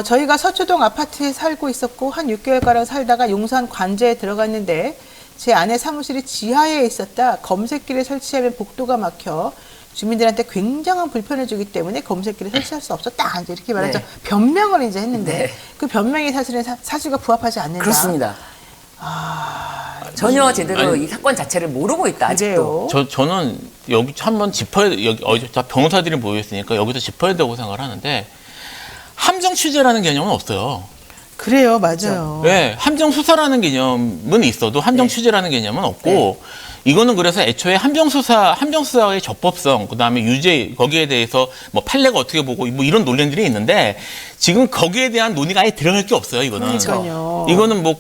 저희가 서초동 아파트에 살고 있었고 한 6개월가량 살다가 용산 관제에 들어갔는데 제 아내 사무실이 지하에 있었다. 검색기를 설치하면 복도가 막혀 주민들한테 굉장한 불편을 주기 때문에 검색기를 설치할 수 없었다. 이제 이렇게 말하죠. 네. 변명을 이제 했는데 네. 그 변명이 사실은 사실과 부합하지 않는다. 그렇습니다. 전혀 제대로 이 사건 자체를 모르고 있다. 아직도. 그래요. 저는 여기 한번 짚어야 여기 다 변호사들이 모여 있으니까 여기서 짚어야 된다고 생각을 하는데 함정 취재라는 개념은 없어요. 그래요, 맞아요. 네, 함정 수사라는 개념은 있어도 함정 취재라는 개념은 없고 이거는 그래서 애초에 함정 수사의 적법성, 그다음에 유죄 거기에 대해서 뭐 판례가 어떻게 보고 뭐 이런 논란들이 있는데 지금 거기에 대한 논의가 아예 들어갈 게 없어요. 이거는. 그러니까요. 이거는 뭐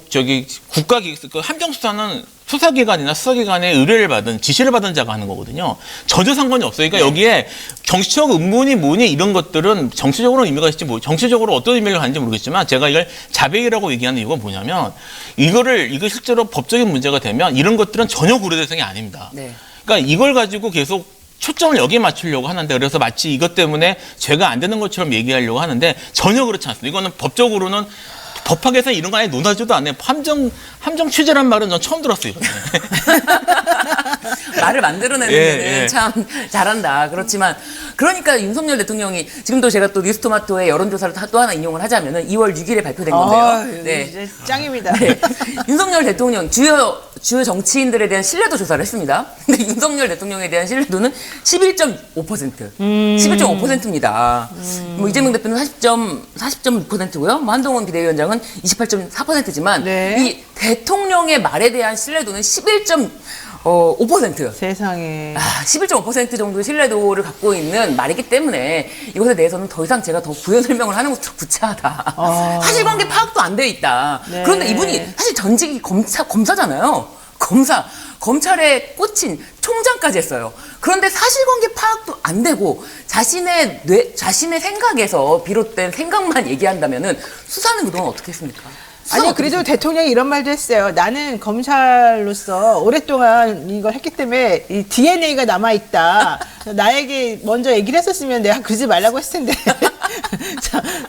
그 함정 수사는 수사기관이나 수사기관의 의뢰를 받은 지시를 받은 자가 하는 거거든요. 전혀 상관이 없어요. 그러니까 여기에 정치적 음모니 뭐니 이런 것들은 정치적으로 의미가 있을지 정치적으로 어떤 의미를 가는지 모르겠지만 제가 이걸 자백이라고 얘기하는 이유가 뭐냐면 이거 실제로 법적인 문제가 되면 이런 것들은 전혀 고려 대상이 아닙니다. 네. 그러니까 이걸 가지고 계속 초점을 여기에 맞추려고 하는데 그래서 마치 이것 때문에 죄가 안 되는 것처럼 얘기하려고 하는데 전혀 그렇지 않습니다. 이거는 법적으로는 법학에서 이런 거 아예 논하지도 않아요. 함정 취재란 말은 전 처음 들었어요. 말을 만들어내는 예, 데는 예. 참 잘한다. 그렇지만 그러니까 윤석열 대통령이 지금도 제가 또 뉴스토마토의 여론조사를 또 하나 인용을 하자면은 2월 6일에 발표된 건데요. 네. 이제 짱입니다. 네. 윤석열 대통령 주요 정치인들에 대한 신뢰도 조사를 했습니다. 근데 윤석열 대통령에 대한 신뢰도는 11.5%. 11.5%입니다. 뭐 이재명 대표는 40.6%고요. 뭐 한동훈 비대위원장은 28.4%지만 네. 이 대통령의 말에 대한 신뢰도는 11.5%. 세상에. 11.5% 정도의 신뢰도를 갖고 있는 말이기 때문에 이것에 대해서는 더 이상 제가 더 부연 설명을 하는 것도 구차하다. 사실관계 파악도 안 돼 있다. 네. 그런데 이분이 사실 전직이 검사잖아요. 검찰에 꽂힌 총장까지 했어요. 그런데 사실관계 파악도 안 되고 자신의 생각에서 비롯된 생각만 얘기한다면은 수사는 그동안 어떻게 했습니까? 아니 그래도 대통령이 이런 말도 했어요. 나는 검찰로서 오랫동안 이걸 했기 때문에 이 DNA가 남아 있다. 나에게 먼저 얘기를 했었으면 내가 그러지 말라고 했을 텐데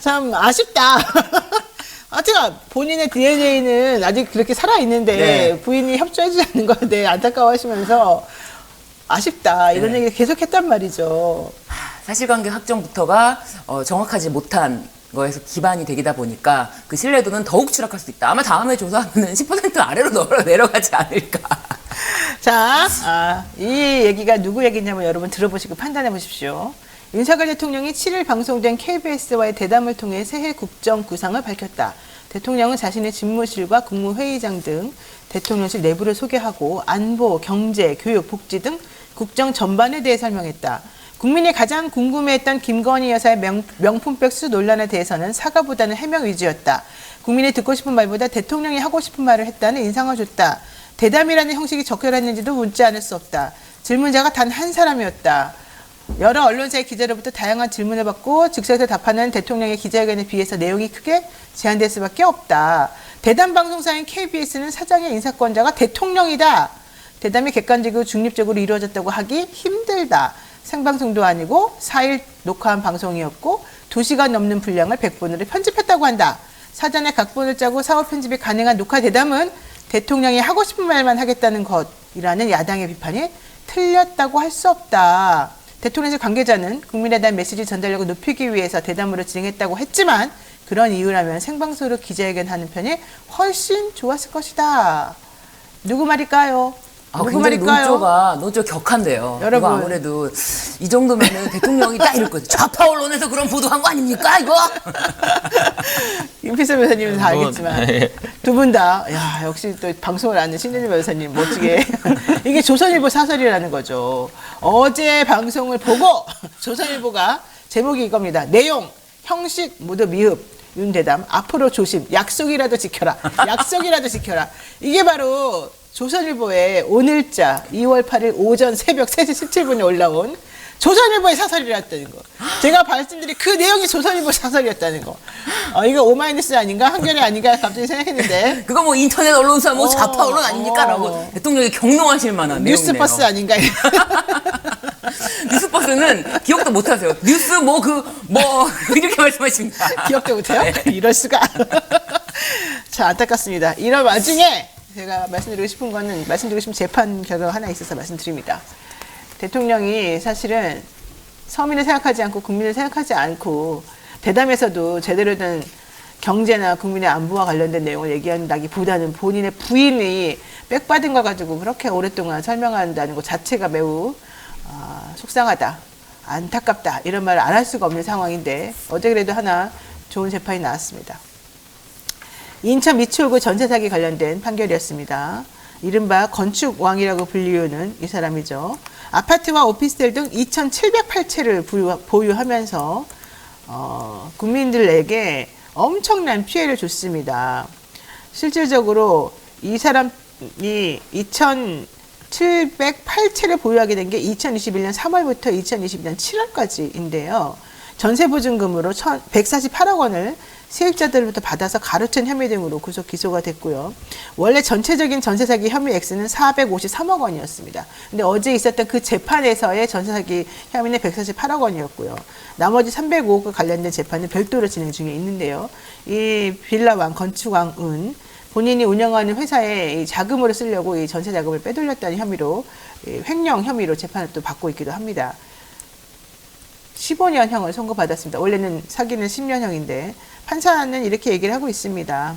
참 아쉽다. 하여튼 본인의 DNA는 아직 그렇게 살아 있는데 네. 부인이 협조해주지 않는 거에 대해 안타까워하시면서 아쉽다 이런 얘기를 계속했단 말이죠. 사실관계 확정부터가 정확하지 못한 거에서 기반이 되기다 보니까 그 신뢰도는 더욱 추락할 수 있다. 아마 다음에 조사하면 10% 아래로 내려가지 않을까. 자, 이 얘기가 누구 얘기냐면 여러분 들어보시고 판단해 보십시오. 윤석열 대통령이 7일 방송된 KBS와의 대담을 통해 새해 국정 구상을 밝혔다. 대통령은 자신의 집무실과 국무회의장 등 대통령실 내부를 소개하고 안보, 경제, 교육, 복지 등 국정 전반에 대해 설명했다. 국민이 가장 궁금해했던 김건희 여사의 명품백 수수 논란에 대해서는 사과보다는 해명 위주였다. 국민이 듣고 싶은 말보다 대통령이 하고 싶은 말을 했다는 인상을 줬다. 대담이라는 형식이 적절했는지도 묻지 않을 수 없다. 질문자가 단 한 사람이었다. 여러 언론사의 기자로부터 다양한 질문을 받고 즉석에서 답하는 대통령의 기자회견에 비해서 내용이 크게 제한될 수밖에 없다. 대담 방송사인 KBS는 사장의 인사권자가 대통령이다. 대담이 객관적이고 중립적으로 이루어졌다고 하기 힘들다. 생방송도 아니고 4일 녹화한 방송이었고 2시간 넘는 분량을 100분으로 편집했다고 한다. 사전에 각본을 짜고 사후 편집이 가능한 녹화 대담은 대통령이 하고 싶은 말만 하겠다는 것이라는 야당의 비판이 틀렸다고 할 수 없다. 대통령실 관계자는 국민에 대한 메시지 전달력을 높이기 위해서 대담으로 진행했다고 했지만 그런 이유라면 생방송으로 기자회견하는 편이 훨씬 좋았을 것이다. 누구 말일까요? 누구 굉장히 말일까요? 논조가 격한데요. 여러분. 이거 아무래도 이 정도면은 대통령이 딱 이럴 거죠. 좌파 언론에서 그런 보도한 거 아닙니까 이거? 임필서 변호사님은 다 알겠지만 네. 두 분 다 역시 또 방송을 아는 신현희 변호사님 멋지게 이게 조선일보 사설이라는 거죠. 어제 방송을 보고 조선일보가 제목이 이겁니다. 내용, 형식 모두 미흡. 윤대담 앞으로 조심. 약속이라도 지켜라. 약속이라도 지켜라. 이게 바로 조선일보의 오늘자 2월 8일 오전 새벽 3시 17분에 올라온 조선일보의 사설이었다는 거. 제가 말씀드린 그 내용이 조선일보 사설이었다는 거. 이거 오마이뉴스 아닌가? 한겨레 아닌가? 갑자기 생각했는데. 그거 뭐 인터넷 언론사 뭐 좌파 언론 아닙니까?라고 대통령이 경롱하실 만한 내용이네요. 뉴스버스 아닌가? 뉴스버스는 기억도 못하세요. 뉴스 이렇게 말씀하십니다. 기억도 못해요? 네. 이럴 수가. 자, 안타깝습니다. 이런 와중에 제가 말씀드리고 싶은 재판 결과가 하나 있어서 말씀드립니다. 대통령이 사실은 서민을 생각하지 않고 국민을 생각하지 않고 대담에서도 제대로 된 경제나 국민의 안보와 관련된 내용을 얘기한다기보다는 본인의 부인이 빽받은 거 가지고 그렇게 오랫동안 설명한다는 것 자체가 매우 속상하다, 안타깝다 이런 말을 안 할 수가 없는 상황인데 어제 그래도 하나 좋은 재판이 나왔습니다. 인천 미추홀구 전세 사기 관련된 판결이었습니다. 이른바 건축왕이라고 불리우는 이 사람이죠. 아파트와 오피스텔 등 2,708채를 보유하면서 국민들에게 엄청난 피해를 줬습니다. 실질적으로 이 사람이 2,708채를 보유하게 된 게 2021년 3월부터 2022년 7월까지인데요. 전세보증금으로 148억 원을 세입자들로부터 받아서 가로챈 혐의 등으로 구속 기소가 됐고요. 원래 전체적인 전세 사기 혐의 액수는 453억 원이었습니다. 근데 어제 있었던 그 재판에서의 전세 사기 혐의는 148억 원이었고요. 나머지 305억 관련된 재판은 별도로 진행 중에 있는데요. 이 빌라왕, 건축왕은 본인이 운영하는 회사에 자금으로 쓰려고 이 전세 자금을 빼돌렸다는 혐의로 횡령 혐의로 재판을 또 받고 있기도 합니다. 15년형을 선고받았습니다. 원래는 사기는 10년형인데 판사는 이렇게 얘기를 하고 있습니다.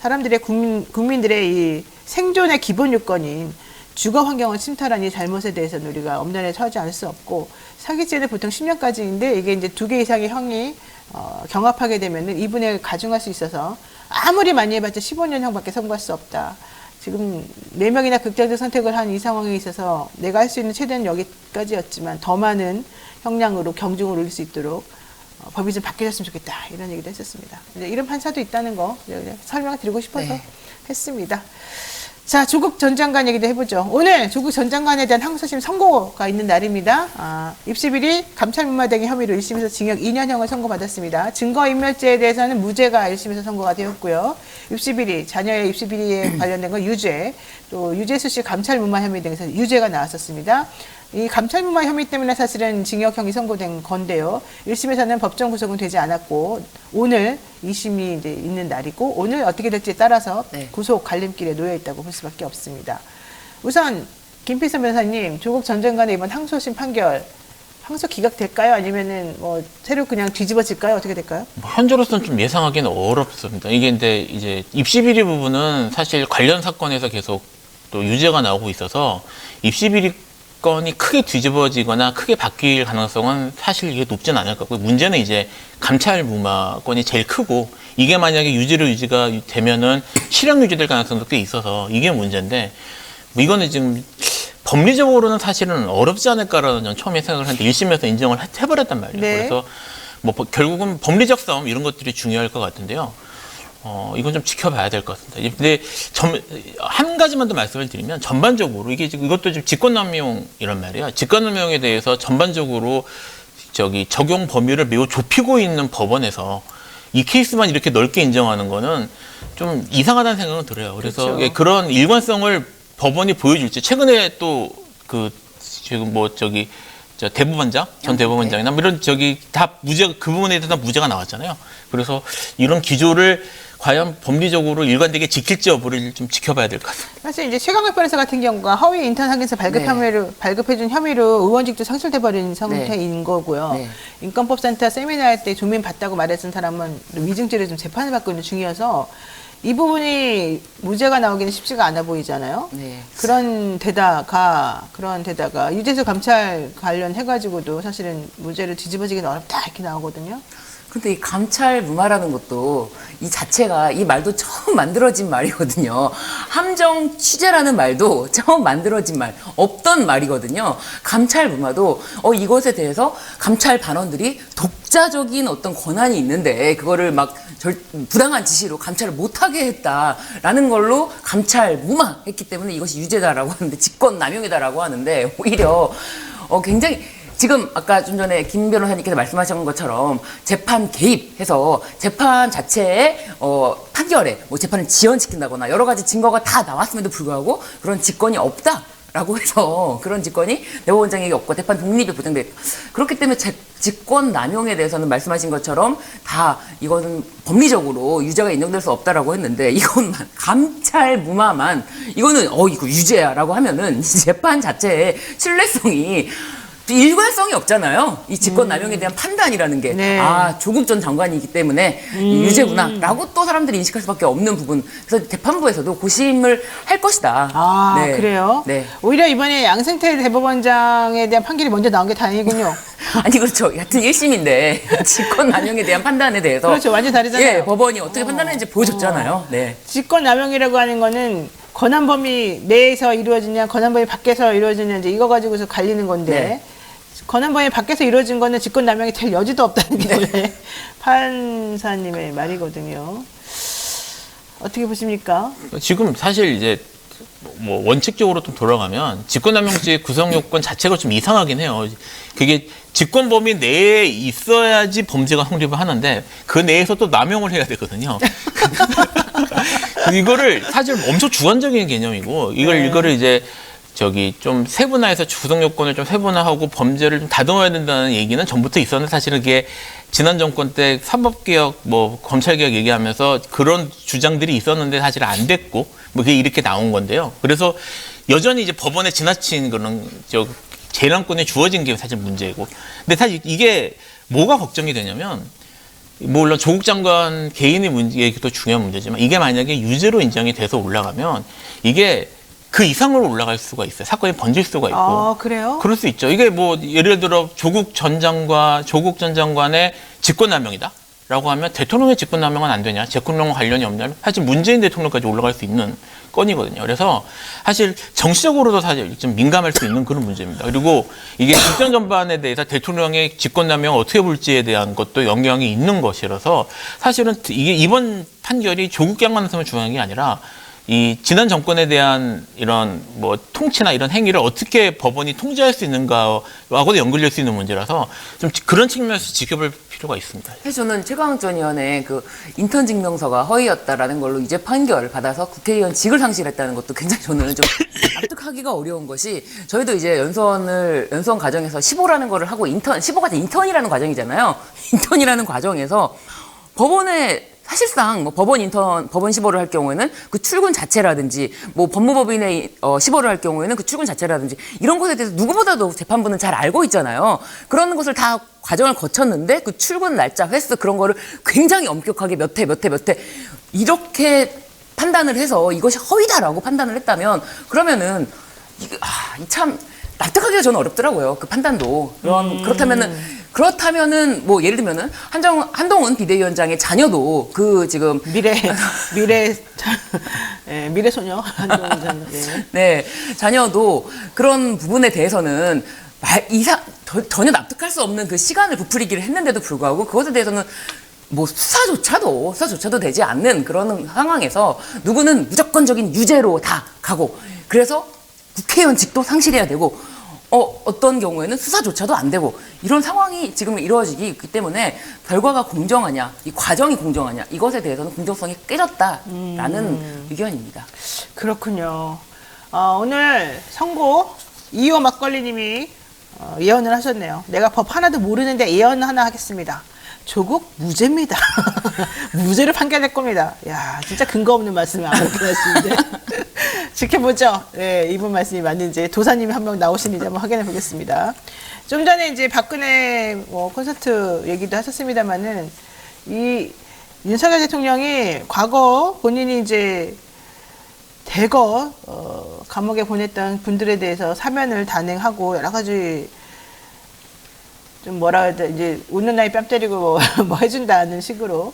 사람들의 국민들의 이 생존의 기본 요건인 주거 환경을 침탈한 이 잘못에 대해서는 우리가 엄단에 처하지 않을 수 없고 사기죄는 보통 10년까지인데 이게 이제 2개 이상의 형이 경합하게 되면은 이분을 가중할 수 있어서 아무리 많이 해봤자 15년형밖에 선고할 수 없다. 지금 4명이나 극단적 선택을 한 이 상황에 있어서 내가 할 수 있는 최대한 여기까지였지만 더 많은 형량으로 경중을 올릴 수 있도록 법이 좀 바뀌었으면 좋겠다 이런 얘기도 했었습니다. 이런 판사도 있다는 거 설명을 드리고 싶어서 했습니다. 자, 조국 전 장관 얘기도 해보죠. 오늘 조국 전 장관에 대한 항소심 선고가 있는 날입니다. 입시비리 감찰무마등의 혐의로 1심에서 징역 2년형을 선고받았습니다. 증거인멸죄에 대해서는 무죄가 1심에서 선고가 되었고요. 입시비리, 자녀의 입시비리에 관련된 건 유죄, 또 유재수 씨 감찰무마 혐의 등에서 유죄가 나왔었습니다. 이 감찰무마 혐의 때문에 사실은 징역형이 선고된 건데요. 1심에서는 법정 구속은 되지 않았고 오늘 2심이 이제 있는 날이고 오늘 어떻게 될지에 따라서 구속 갈림길에 놓여 있다고 볼 수밖에 없습니다. 우선 김필선 변호사님, 조국 전 장관의 이번 항소심 판결 항소 기각될까요? 아니면은 뭐 새로 그냥 뒤집어질까요? 어떻게 될까요? 현재로서는 좀 예상하기는 어렵습니다. 이게 근데 이제 입시비리 부분은 사실 관련 사건에서 계속 또 유죄가 나오고 있어서 입시비리 건이 크게 뒤집어지거나 크게 바뀔 가능성은 사실 이게 높진 않을 것 같고 문제는 이제 감찰 무마건이 제일 크고 이게 만약에 유지가 되면은 실형 유지될 가능성도 꽤 있어서 이게 문제인데 뭐 이거는 지금 법리적으로는 사실은 어렵지 않을까라는 전 처음에 생각을 했는데 1심에서 인정을 해버렸단 말이에요. 네. 그래서 뭐 결국은 법리적 싸움 이런 것들이 중요할 것 같은데요. 이건 좀 지켜봐야 될 것 같습니다. 근데 한 가지만 더 말씀을 드리면 전반적으로 이게 지금 이것도 지금 직권남용이란 말이에요. 직권남용에 대해서 전반적으로 적용 범위를 매우 좁히고 있는 법원에서 이 케이스만 이렇게 넓게 인정하는 거는 좀 이상하다는 생각은 들어요. 그래서 그렇죠. 그런 일관성을 법원이 보여줄지 최근에 또 지금 저 대법원장, 전 대법원장이나 뭐 이런 다 무죄 그 부분에 대해서 무죄가 나왔잖아요. 그래서 이런 기조를 과연 법리적으로 일관되게 지킬지 여부를 좀 지켜봐야 될 것 같습니다. 사실 이제 최강욱 변호사 같은 경우가 허위 인턴 확인서 발급해준 혐의로 의원직도 상실돼버린 상태인 거고요. 네. 인권법센터 세미나 할 때 조민 봤다고 말했던 사람은 위증죄로 좀 재판을 받고 있는 중이어서 이 부분이 무죄가 나오기는 쉽지가 않아 보이잖아요. 네. 그런 데다가 유재수 감찰 관련해가지고도 사실은 무죄를 뒤집어지기는 어렵다 이렇게 나오거든요. 근데 이 감찰 무마라는 것도 이 자체가 이 말도 처음 만들어진 말이거든요. 함정 취재라는 말도 처음 만들어진 말, 없던 말이거든요. 감찰 무마도 이것에 대해서 감찰 반원들이 독자적인 어떤 권한이 있는데 그거를 막 부당한 지시로 감찰을 못하게 했다라는 걸로 감찰 무마했기 때문에 이것이 유죄다라고 하는데 직권남용이다라고 하는데 오히려 굉장히 지금 아까 좀 전에 김 변호사님께서 말씀하신 것처럼 재판 개입해서 재판 자체의 판결에 뭐 재판을 지연시킨다거나 여러 가지 증거가 다 나왔음에도 불구하고 그런 직권이 없다라고 해서 그런 직권이 대법원장에게 없고 재판 독립이 보장돼 그렇기 때문에 직권 남용에 대해서는 말씀하신 것처럼 다 이거는 법리적으로 유죄가 인정될 수 없다라고 했는데 이것만 감찰 무마만 이거는 이거 유죄야라고 하면은 이 재판 자체의 신뢰성이 일관성이 없잖아요. 이 직권남용에 대한 판단이라는 게 네. 조국 전 장관이기 때문에 유죄구나라고 또 사람들이 인식할 수밖에 없는 부분. 그래서 재판부에서도 고심을 할 것이다. 네. 그래요? 네. 오히려 이번에 양승태 대법원장에 대한 판결이 먼저 나온 게 다행이군요. 아니 그렇죠. 같은 1심인데 직권남용에 대한 판단에 대해서 그렇죠. 완전 다르잖아요. 예, 법원이 어떻게 판단했는지 보여줬잖아요. 네. 직권남용이라고 하는 거는 권한 범위 내에서 이루어지냐, 권한 범위 밖에서 이루어지냐 이제 이거 가지고서 갈리는 건데. 네. 권한 범위 밖에서 이루어진 거는 직권남용이 될 여지도 없다는 게 원래 판사님의 말이거든요. 어떻게 보십니까? 지금 사실 이제 뭐 원칙적으로 좀 돌아가면 직권남용죄 구성 요건 자체가 좀 이상하긴 해요. 그게 직권 범위 내에 있어야지 범죄가 성립을 하는데 그 내에서 또 남용을 해야 되거든요. 이거를 사실 엄청 주관적인 개념이고 이거를 이제 좀 세분화해서 구성 요건을 좀 세분화하고 범죄를 좀 다듬어야 된다는 얘기는 전부터 있었는데 사실은 그게 지난 정권 때 사법개혁, 검찰개혁 얘기하면서 그런 주장들이 있었는데 사실 안 됐고 그게 이렇게 나온 건데요. 그래서 여전히 이제 법원에 지나친 그런 재량권이 주어진 게 사실 문제고. 근데 사실 이게 뭐가 걱정이 되냐면 물론 조국 장관 개인의 문제도 중요한 문제지만 이게 만약에 유죄로 인정이 돼서 올라가면 이게 그 이상으로 올라갈 수가 있어요. 사건이 번질 수가 있고. 그래요? 그럴 수 있죠. 이게 예를 들어 조국 전 장관의 직권남용이다. 라고 하면 대통령의 직권남용은 안 되냐? 대통령과 관련이 없냐? 사실 문재인 대통령까지 올라갈 수 있는 건이거든요. 그래서 사실 정치적으로도 사실 좀 민감할 수 있는 그런 문제입니다. 그리고 이게 국정 전반에 대해서 대통령의 직권남용을 어떻게 볼지에 대한 것도 영향이 있는 것이라서 사실은 이게 이번 판결이 조국 장관한테만 중요한 게 아니라 이 지난 정권에 대한 이런 통치나 이런 행위를 어떻게 법원이 통제할 수 있는가하고도 연결될 수 있는 문제라서 좀 그런 측면에서 지켜볼 필요가 있습니다. 그래서 저는 최강욱 전 의원의 그 인턴 증명서가 허위였다라는 걸로 이제 판결을 받아서 국회의원직을 상실했다는 것도 굉장히 저는 좀 납득하기가 어려운 것이 저희도 이제 연수원 과정에서 15라는 거를 하고 15가 인턴이라는 과정이잖아요. 인턴이라는 과정에서 법원에 사실상 법원 15를 할 경우에는 그 출근 자체라든지 법무법인의 15를 할 경우에는 그 출근 자체라든지 이런 것에 대해서 누구보다도 재판부는 잘 알고 있잖아요. 그런 것을 다 과정을 거쳤는데 그 출근 날짜, 횟수 그런 거를 굉장히 엄격하게 몇 회 이렇게 판단을 해서 이것이 허위다라고 판단을 했다면 그러면은 참 납득하기가 저는 어렵더라고요. 그 판단도. 그렇다면은 그렇다면은 뭐 예를 들면은 한동훈 비대위원장의 자녀도 그 지금 미래 소녀 한동훈 자녀. 네. 네, 자녀도 그런 부분에 대해서는 전혀 납득할 수 없는 그 시간을 부풀리기를 했는데도 불구하고 그것에 대해서는 뭐 수사조차도 되지 않는 그런 상황에서 누구는 무조건적인 유죄로 다 가고 그래서 국회의원직도 상실해야 되고 어떤 경우에는 수사조차도 안 되고 이런 상황이 지금 이루어지기 있기 때문에 결과가 공정하냐, 이 과정이 공정하냐 이것에 대해서는 공정성이 깨졌다라는 의견입니다. 그렇군요. 오늘 선고 이호 막걸리님이 예언을 하셨네요. 내가 법 하나도 모르는데 예언 하나 하겠습니다. 조국 무죄입니다. 무죄를 판결할 겁니다. 야, 진짜 근거 없는 말씀을 아무렇게 하시는데 지켜보죠. 네, 이분 말씀이 맞는지 도사님이 한 명 나오시는지 한번 확인해 보겠습니다. 좀 전에 이제 박근혜 콘서트 얘기도 하셨습니다만은 이 윤석열 대통령이 과거 본인이 이제 대거 감옥에 보냈던 분들에 대해서 사면을 단행하고 여러 가지 좀 뭐라 해야 돼, 이제 웃는 나이 뺨 때리고 뭐 해준다는 식으로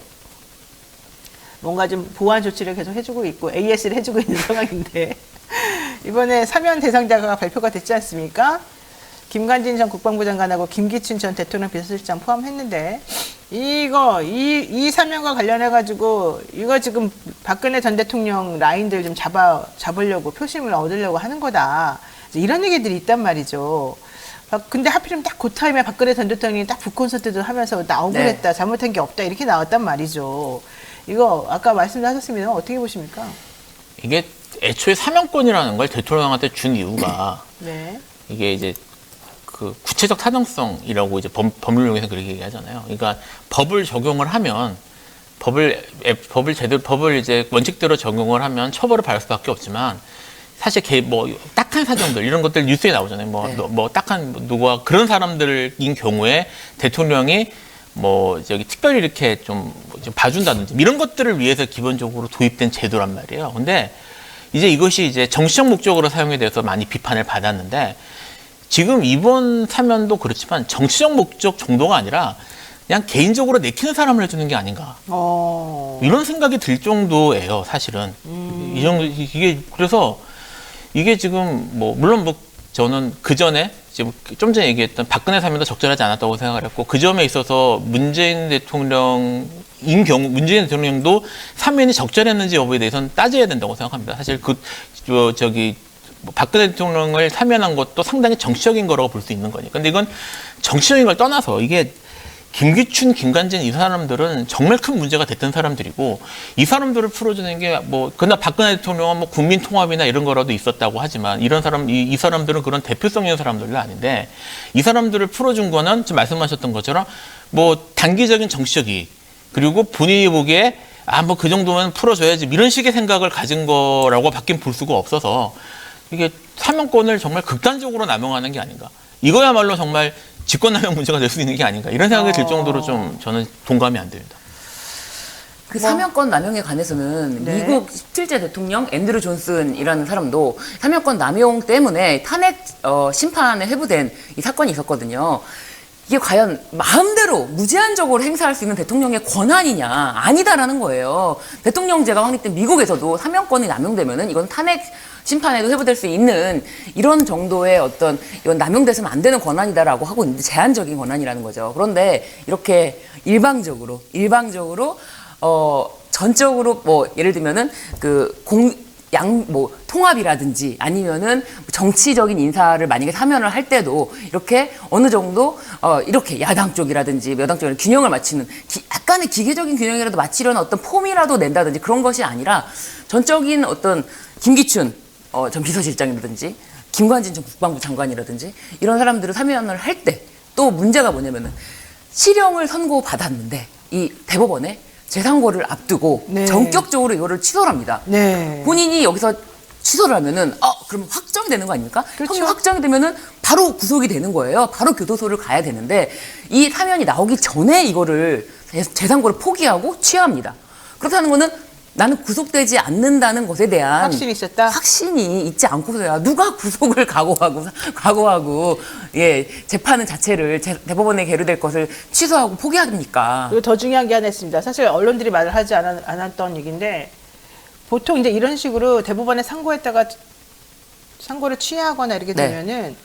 뭔가 좀 보완 조치를 계속 해주고 있고 AS를 해주고 있는 상황인데 이번에 사면 대상자가 발표가 됐지 않습니까? 김관진 전 국방부 장관하고 김기춘 전 대통령 비서실장 포함했는데 이 사면과 관련해가지고 이거 지금 박근혜 전 대통령 라인들 좀 잡으려고 표심을 얻으려고 하는 거다. 이런 얘기들이 있단 말이죠. 근데 하필이면 딱 그 타임에 박근혜 전 대통령이 딱 북콘서트도 하면서 나 억울했다, 네. 잘못한 게 없다 이렇게 나왔단 말이죠. 이거 아까 말씀하셨습니다. 어떻게 보십니까? 이게 애초에 사면권이라는 걸 대통령한테 준 이유가 네. 이게 이제 그 구체적 타당성이라고 이제 법률용에서 그렇게 얘기하잖아요. 그러니까 법을 적용을 하면 법을 이제 원칙대로 적용을 하면 처벌을 받을 수밖에 없지만 사실 딱한 사정들 이런 것들 뉴스에 나오잖아요. 뭐 딱한 누가 그런 사람들인 경우에 대통령이 특별히 이렇게 좀 봐준다든지 이런 것들을 위해서 기본적으로 도입된 제도란 말이에요. 근데 이제 이것이 이제 정치적 목적으로 사용에 대해서 많이 비판을 받았는데 지금 이번 사면도 그렇지만 정치적 목적 정도가 아니라 그냥 개인적으로 내키는 사람을 해주는 게 아닌가. 이런 생각이 들 정도예요, 사실은. 이 정도, 그래서 이게 지금 물론 저는 그 전에 지금 좀 전에 얘기했던 박근혜 사면도 적절하지 않았다고 생각을 했고 그 점에 있어서 문재인 대통령도 사면이 적절했는지 여부에 대해서는 따져야 된다고 생각합니다. 사실 박근혜 대통령을 사면한 것도 상당히 정치적인 거라고 볼 수 있는 거니까. 근데 이건 정치적인 걸 떠나서 이게 김기춘, 김관진 이 사람들은 정말 큰 문제가 됐던 사람들이고 이 사람들을 풀어주는 게 그러나 박근혜 대통령은 국민 통합이나 이런 거라도 있었다고 하지만 이 사람들은 그런 대표성 있는 사람들도 아닌데 이 사람들을 풀어준 거는 지금 말씀하셨던 것처럼 단기적인 정치적 이익 그리고 본인이 보기에 그 정도면 풀어줘야지 이런 식의 생각을 가진 거라고 밖엔 볼 수가 없어서 이게 사면권을 정말 극단적으로 남용하는 게 아닌가. 이거야말로 정말 직권남용 문제가 될 수 있는 게 아닌가. 이런 생각이 들 정도로 좀 저는 동감이 안 됩니다. 그 사면권 남용에 관해서는 네. 미국 17제 대통령 앤드류 존슨이라는 사람도 사면권 남용 때문에 탄핵 심판에 회부된 이 사건이 있었거든요. 이게 과연 마음대로 무제한적으로 행사할 수 있는 대통령의 권한이냐 아니다라는 거예요. 대통령제가 확립된 미국에서도 사면권이 남용되면은 이건 탄핵 심판에도 회부될 수 있는 이런 정도의 이건 남용돼서는 안 되는 권한이다라고 하고 있는데 제한적인 권한이라는 거죠. 그런데 이렇게 일방적으로 전적으로 예를 들면은 통합이라든지 아니면은 정치적인 인사를 만약에 사면을 할 때도 이렇게 어느 정도 이렇게 야당 쪽이라든지 여당 쪽이랑 균형을 맞추는 약간의 기계적인 균형이라도 맞추려는 어떤 폼이라도 낸다든지 그런 것이 아니라 전적인 김기춘 전 비서실장이라든지 김관진 전 국방부 장관이라든지 이런 사람들을 사면을 할 때 또 문제가 뭐냐면은 실형을 선고받았는데 이 대법원에 재상고를 앞두고 네. 전격적으로 이거를 취소를 합니다. 네. 본인이 여기서 취소를 하면은 그러면 확정이 되는 거 아닙니까? 그렇죠. 형이 확정이 되면은 바로 구속이 되는 거예요. 바로 교도소를 가야 되는데 이 사면이 나오기 전에 이거를 재상고를 포기하고 취하합니다. 그렇다는 거는 나는 구속되지 않는다는 것에 대한 확신이 있었다? 확신이 있지 않고서야 누가 구속을 각오하고 재판 자체를 대법원에 계류될 것을 취소하고 포기합니까? 그리고 더 중요한 게 하나 있습니다. 사실 언론들이 말을 하지 않았던 얘기인데 보통 이제 이런 식으로 대법원에 상고했다가 상고를 취하하거나 이렇게 네. 되면은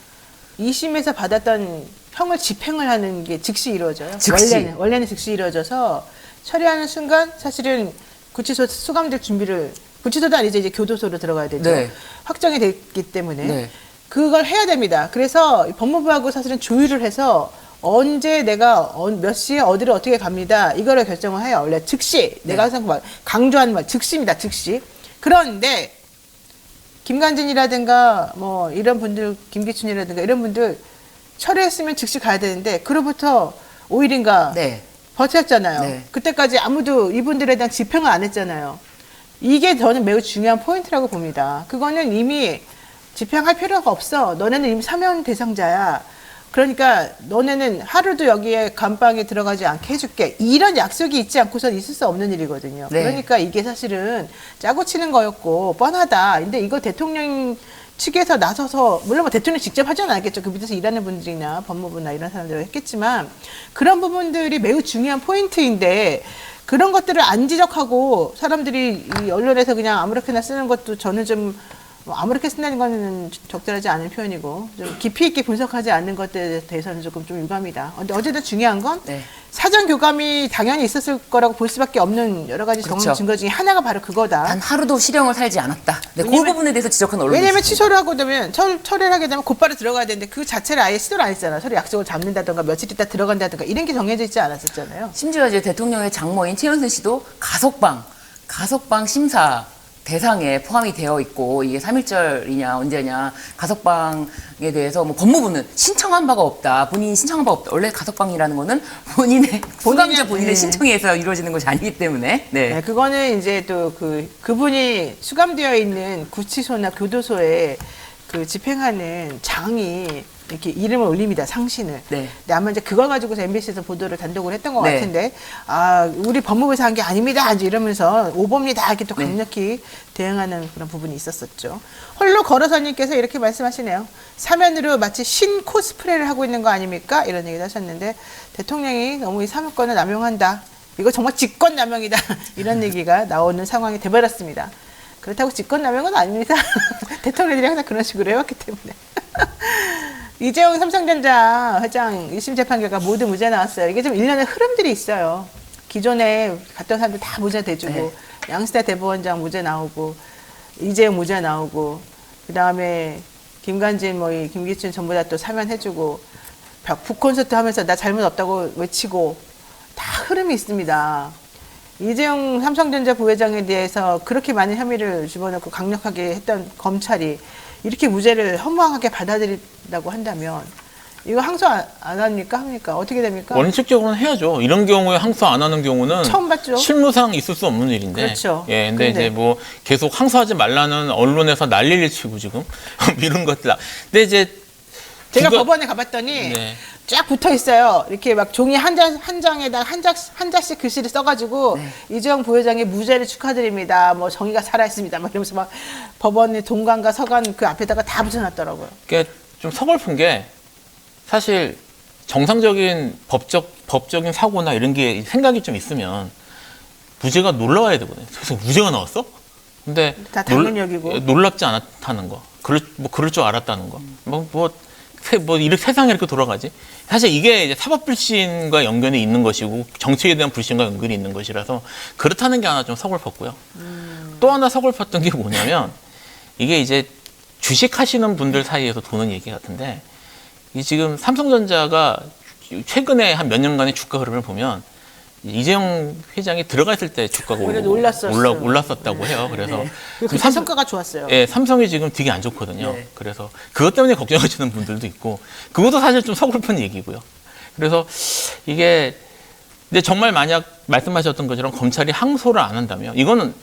2심에서 받았던 형을 집행을 하는 게 즉시 이루어져요. 즉시. 원래는 즉시 이루어져서 처리하는 순간 사실은 구치소 수감될 준비를 구치소도 아니죠. 이제 교도소로 들어가야 되죠. 네. 확정이 됐기 때문에 네. 그걸 해야 됩니다. 그래서 법무부하고 사실은 조율을 해서 언제 내가 몇 시에 어디를 어떻게 갑니다. 이거를 결정을 해요. 원래 즉시. 내가 항상 강조하는 말 즉시입니다. 즉시. 그런데 김관진이라든가 뭐 이런 분들, 김기춘이라든가 이런 분들 철회했으면 즉시 가야 되는데 그로부터 5일인가 네. 버텼잖아요. 네. 그때까지 아무도 이분들에 대한 집행을 안 했잖아요. 이게 저는 매우 중요한 포인트라고 봅니다. 그거는 이미 집행할 필요가 없어. 너네는 이미 사면 대상자야. 그러니까 너네는 하루도 여기에 감방에 들어가지 않게 해줄게. 이런 약속이 있지 않고선 있을 수 없는 일이거든요. 네. 그러니까 이게 사실은 짜고 치는 거였고 뻔하다. 근데 이거 대통령 측에서 나서서 물론 뭐 대통령 직접 하지는 않겠죠. 그 밑에서 일하는 분들이나 법무부나 이런 사람들이 했겠지만 그런 부분들이 매우 중요한 포인트인데 그런 것들을 안 지적하고 사람들이 이 언론에서 그냥 아무렇게나 쓰는 것도 저는 좀 아무렇게 쓴다는 거는 적절하지 않은 표현이고 좀 깊이 있게 분석하지 않는 것들에 대해서는 조금 좀 유감이다. 근데 어쨌든 중요한 건 네. 사전 교감이 당연히 있었을 거라고 볼 수밖에 없는 여러 가지 그렇죠. 증거 중에 하나가 바로 그거다. 단 하루도 실형을 살지 않았다. 네, 그 왜냐면- 부분에 대해서 지적한 언론이 왜냐면 있습니다. 취소를 하고 되면 철회를 하게 되면 곧바로 들어가야 되는데 그 자체를 아예 시도를 안 했잖아. 서로 약속을 잡는다던가 며칠 있다 들어간다던가 이런 게 정해져 있지 않았었잖아요. 심지어 이제 대통령의 장모인 최은순 씨도 가석방 심사 대상에 포함이 되어 있고 이게 3.1절이냐 언제냐 가석방에 대해서 뭐 법무부는 신청한 바가 없다. 본인이 신청한 바가 없다. 원래 가석방이라는 거는 본인의 수감자 본인의 네. 신청에 의해서 이루어지는 것이 아니기 때문에 네, 그거는 이제 또 그분이 수감되어 있는 구치소나 교도소에 그 집행하는 장이 이렇게 이름을 올립니다. 상신을. 네. 근데 아마 이제 그걸 가지고서 MBC에서 보도를 단독으로 했던 것 네. 같은데, 아, 우리 법무부에서 한 게 아닙니다. 이제 이러면서 오보입니다. 이렇게 또 네. 강력히 대응하는 그런 부분이 있었었죠. 홀로 걸어서님께서 이렇게 말씀하시네요. 사면으로 마치 신 코스프레를 하고 있는 거 아닙니까? 이런 얘기도 하셨는데, 대통령이 너무 이 사면권을 남용한다. 이거 정말 직권남용이다. 이런 얘기가 나오는 상황이 돼버렸습니다. 그렇다고 직권남용은 아닙니다. 대통령들이 항상 그런 식으로 해왔기 때문에. 이재용 삼성전자 회장 1심 재판 결과 모두 무죄 나왔어요. 이게 좀 일련의 흐름들이 있어요. 기존에 갔던 사람들 다 무죄 돼주고 네. 양승태 대법원장 무죄 나오고 이재용 무죄 나오고 그 다음에 김관진 이 김기춘 전부 다 또 사면해주고 북콘서트 하면서 나 잘못 없다고 외치고 다 흐름이 있습니다. 이재용 삼성전자 부회장에 대해서 그렇게 많은 혐의를 집어넣고 강력하게 했던 검찰이 이렇게 무죄를 허무하게 받아들인다고 한다면 이거 항소 안 합니까? 합니까? 어떻게 됩니까? 원칙적으로는 해야죠. 이런 경우에 항소 안 하는 경우는 처음 봤죠. 실무상 있을 수 없는 일인데. 그렇죠. 예, 근데 근데. 이제 뭐 계속 항소하지 말라는 언론에서 난리를 치고 지금 미룬 것들. 근데 이제 제가 그거- 법원에 가봤더니 네. 쫙 붙어 있어요. 이렇게 막 종이 한 장에다 한 자씩 글씨를 써가지고 이재용 부회장의 무죄를 축하드립니다. 뭐 정의가 살아있습니다. 막 이러면서 막 법원의 동관과 서관 그 앞에다가 다 붙여놨더라고요. 그게 좀 서글픈 게 사실 정상적인 법적인 사고나 이런 게 생각이 좀 있으면 무죄가 놀라워야 되거든요. 그래서 무죄가 나왔어? 근데 다 당연히 여기고. 놀랍지 않다는 거. 그럴 줄 알았다는 거. 이렇게 세상에 이렇게 돌아가지? 사실 이게 이제 사법 불신과 연관이 있는 것이고 정치에 대한 불신과 연관이 있는 것이라서 그렇다는 게 하나 좀 서글펐고요. 또 하나 서글펐던 게 뭐냐면 이게 이제 주식하시는 분들 사이에서 도는 얘기 같은데 이 지금 삼성전자가 최근에 한 몇 년간의 주가 흐름을 보면 이재용 회장이 들어가 있을 때 주가가 오히려 올랐었다고 해요. 그래서 그 성과가 좋았어요. 예, 삼성이 지금 되게 안 좋거든요. 네. 그래서 그것 때문에 걱정하시는 분들도 있고 그것도 사실 좀 서글픈 얘기고요. 그래서 이게 근데 정말 만약 말씀하셨던 것처럼 검찰이 항소를 안 한다면 이거는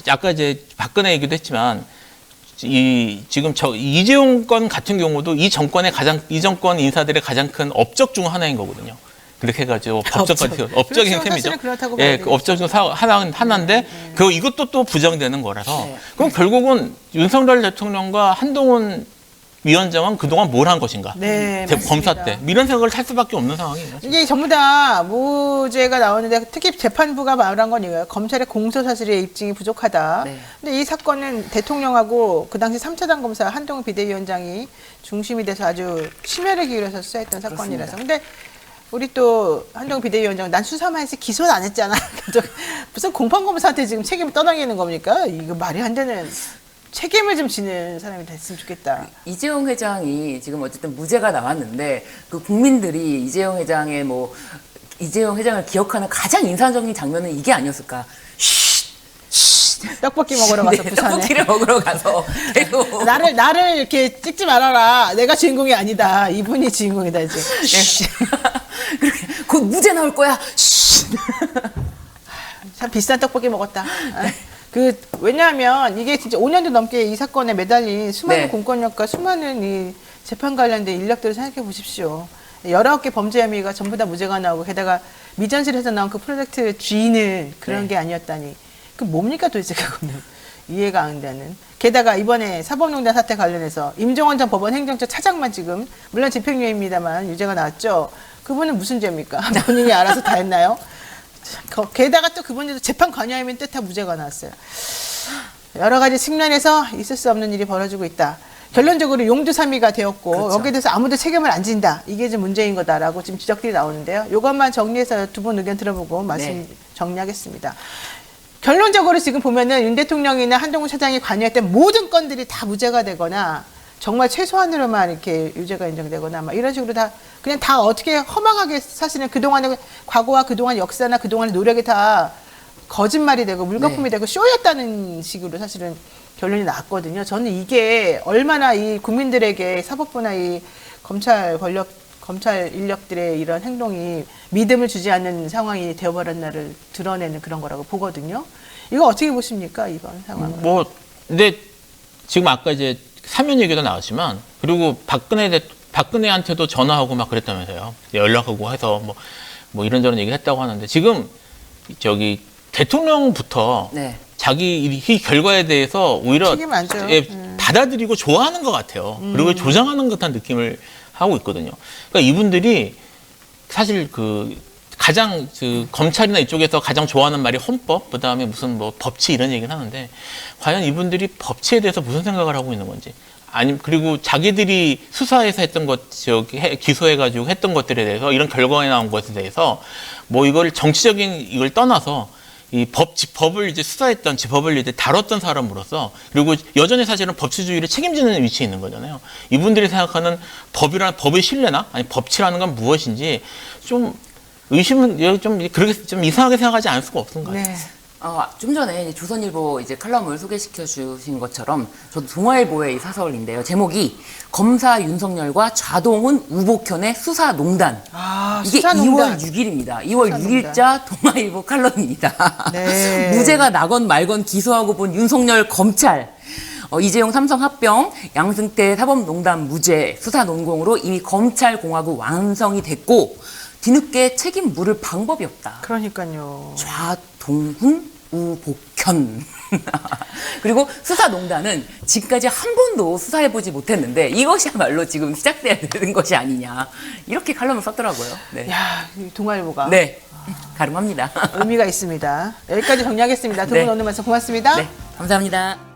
아까 이제 박근혜 얘기도 했지만 지금 이재용 건 같은 경우도 이 정권 인사들의 가장 큰 업적 중 하나인 거거든요. 그렇게 해가지고 법적인 그렇죠. 셈이죠. 사실은 그렇다고 봐야 예, 그 업적 중 하나인데 이것도 또 부정되는 거라서 네. 그럼 결국은 윤석열 대통령과 한동훈 위원장은 그동안 뭘 한 것인가? 네, 검사 맞습니다. 때 이런 생각을 할 수밖에 없는 상황이에요. 이게 전부 다 무죄가 나오는데 특히 재판부가 말한 건 이거예요. 검찰의 공소 사실의 입증이 부족하다. 네. 근데 이 사건은 대통령하고 그 당시 3차장 검사 한동훈 비대위원장이 중심이 돼서 아주 심혈을 기울여서 수사했던 사건이라서. 근데 우리 또 한동훈 비대위원장은 난 수사만 했지 기소는 안 했잖아. 무슨 공판검사한테 지금 책임을 떠넘기는 겁니까? 이거 말이 안 되는. 책임을 좀 지는 사람이 됐으면 좋겠다. 이재용 회장이 지금 어쨌든 무죄가 나왔는데 그 국민들이 이재용 회장의 이재용 회장을 기억하는 가장 인상적인 장면은 이게 아니었을까? 떡볶이 먹으러 가서 네, 부산에. 떡볶이를 먹으러 가서 계속 나를 이렇게 찍지 말아라. 내가 주인공이 아니다. 이분이 주인공이다 이제. 그렇게 곧 무죄 나올 거야. 참 비싼 떡볶이 먹었다. 왜냐하면 이게 진짜 5년도 넘게 이 사건에 매달린 수많은 네. 공권력과 수많은 이 재판 관련된 인력들을 생각해 보십시오. 19개 범죄 혐의가 전부 다 무죄가 나오고 게다가 미전실에서 나온 그 프로젝트 주인은 그런 네. 게 아니었다니. 그 뭡니까 도대체 그거는. 이해가 안 되는. 게다가 이번에 사법농단 사태 관련해서 임종원 전 법원 행정처 차장만 지금 물론 집행유예입니다만 유죄가 나왔죠. 그분은 무슨 죄입니까? 본인이 알아서 다 했나요? 게다가 또 그분들도 재판 관여함인 뜻하 무죄가 나왔어요. 여러 가지 측면에서 있을 수 없는 일이 벌어지고 있다. 결론적으로 용두사미가 되었고 그렇죠. 여기에 대해서 아무도 책임을 안 진다. 이게 좀 문제인 거다라고 지금 지적들이 나오는데요. 이것만 정리해서 두 분 의견 들어보고 말씀 네. 정리하겠습니다. 결론적으로 지금 보면은 윤 대통령이나 한동훈 차장이 관여했던 모든 건들이 다 무죄가 되거나 정말 최소한으로만 이렇게 유죄가 인정되거나 막 이런 식으로 다 그냥 다 어떻게 허망하게 사실은 그동안의 과거와 그동안 역사나 그동안의 노력이 다 거짓말이 되고 물거품이 되고 쇼였다는 식으로 사실은 결론이 났거든요. 저는 이게 얼마나 이 국민들에게 사법부나 이 검찰 인력들의 이런 행동이 믿음을 주지 않는 상황이 되어버렸나를 드러내는 그런 거라고 보거든요. 이거 어떻게 보십니까, 이번 상황은? 근데 지금 아까 이제 사면 얘기도 나왔지만 그리고 박근혜한테도 전화하고 막 그랬다면서요. 연락하고 해서 뭐 이런저런 얘기 했다고 하는데 지금 저기 대통령부터 네. 자기 이 결과에 대해서 오히려 책임 안 져요. 받아들이고 좋아하는 것 같아요. 그리고 조장하는 듯한 느낌을 하고 있거든요. 그러니까 이분들이 사실 가장 검찰이나 이쪽에서 가장 좋아하는 말이 헌법, 그다음에 무슨 법치 이런 얘기를 하는데 과연 이분들이 법치에 대해서 무슨 생각을 하고 있는 건지 그리고 자기들이 수사해서 했던 기소해가지고 했던 것들에 대해서 이런 결과가 나온 것에 대해서 이걸 정치적인 이걸 떠나서 이 법을 이제 수사했던 법을 이제 다뤘던 사람으로서 그리고 여전히 사실은 법치주의를 책임지는 위치에 있는 거잖아요. 이분들이 생각하는 법의 신뢰나 아니 법치라는 건 무엇인지 좀 의심은 좀 그렇게 좀 이상하게 생각하지 않을 수가 없는 것 같아요. 네. 좀 전에 이제 조선일보 칼럼을 소개시켜 주신 것처럼 저도 동아일보의 이 사설인데요. 제목이 검사 윤석열과 좌동훈 우복현의 수사농단. 이게 수사농단. 2월 6일입니다. 2월 6일자 동아일보 칼럼입니다. 네. 무죄가 나건 말건 기소하고 본 윤석열 검찰. 이재용 삼성 합병, 양승태 사법농단 무죄 수사 논공으로 이미 검찰공화국 완성이 됐고 뒤늦게 책임 물을 방법이 없다. 그러니까요. 좌동훈 우복현. 그리고 수사농단은 지금까지 한 번도 수사해보지 못했는데 이것이야말로 지금 시작돼야 되는 것이 아니냐. 이렇게 칼럼을 썼더라고요. 네. 야, 이 동아일보가 네. 가름합니다. 의미가 있습니다. 여기까지 정리하겠습니다. 두 분 네. 오늘 말씀 고맙습니다. 네. 감사합니다.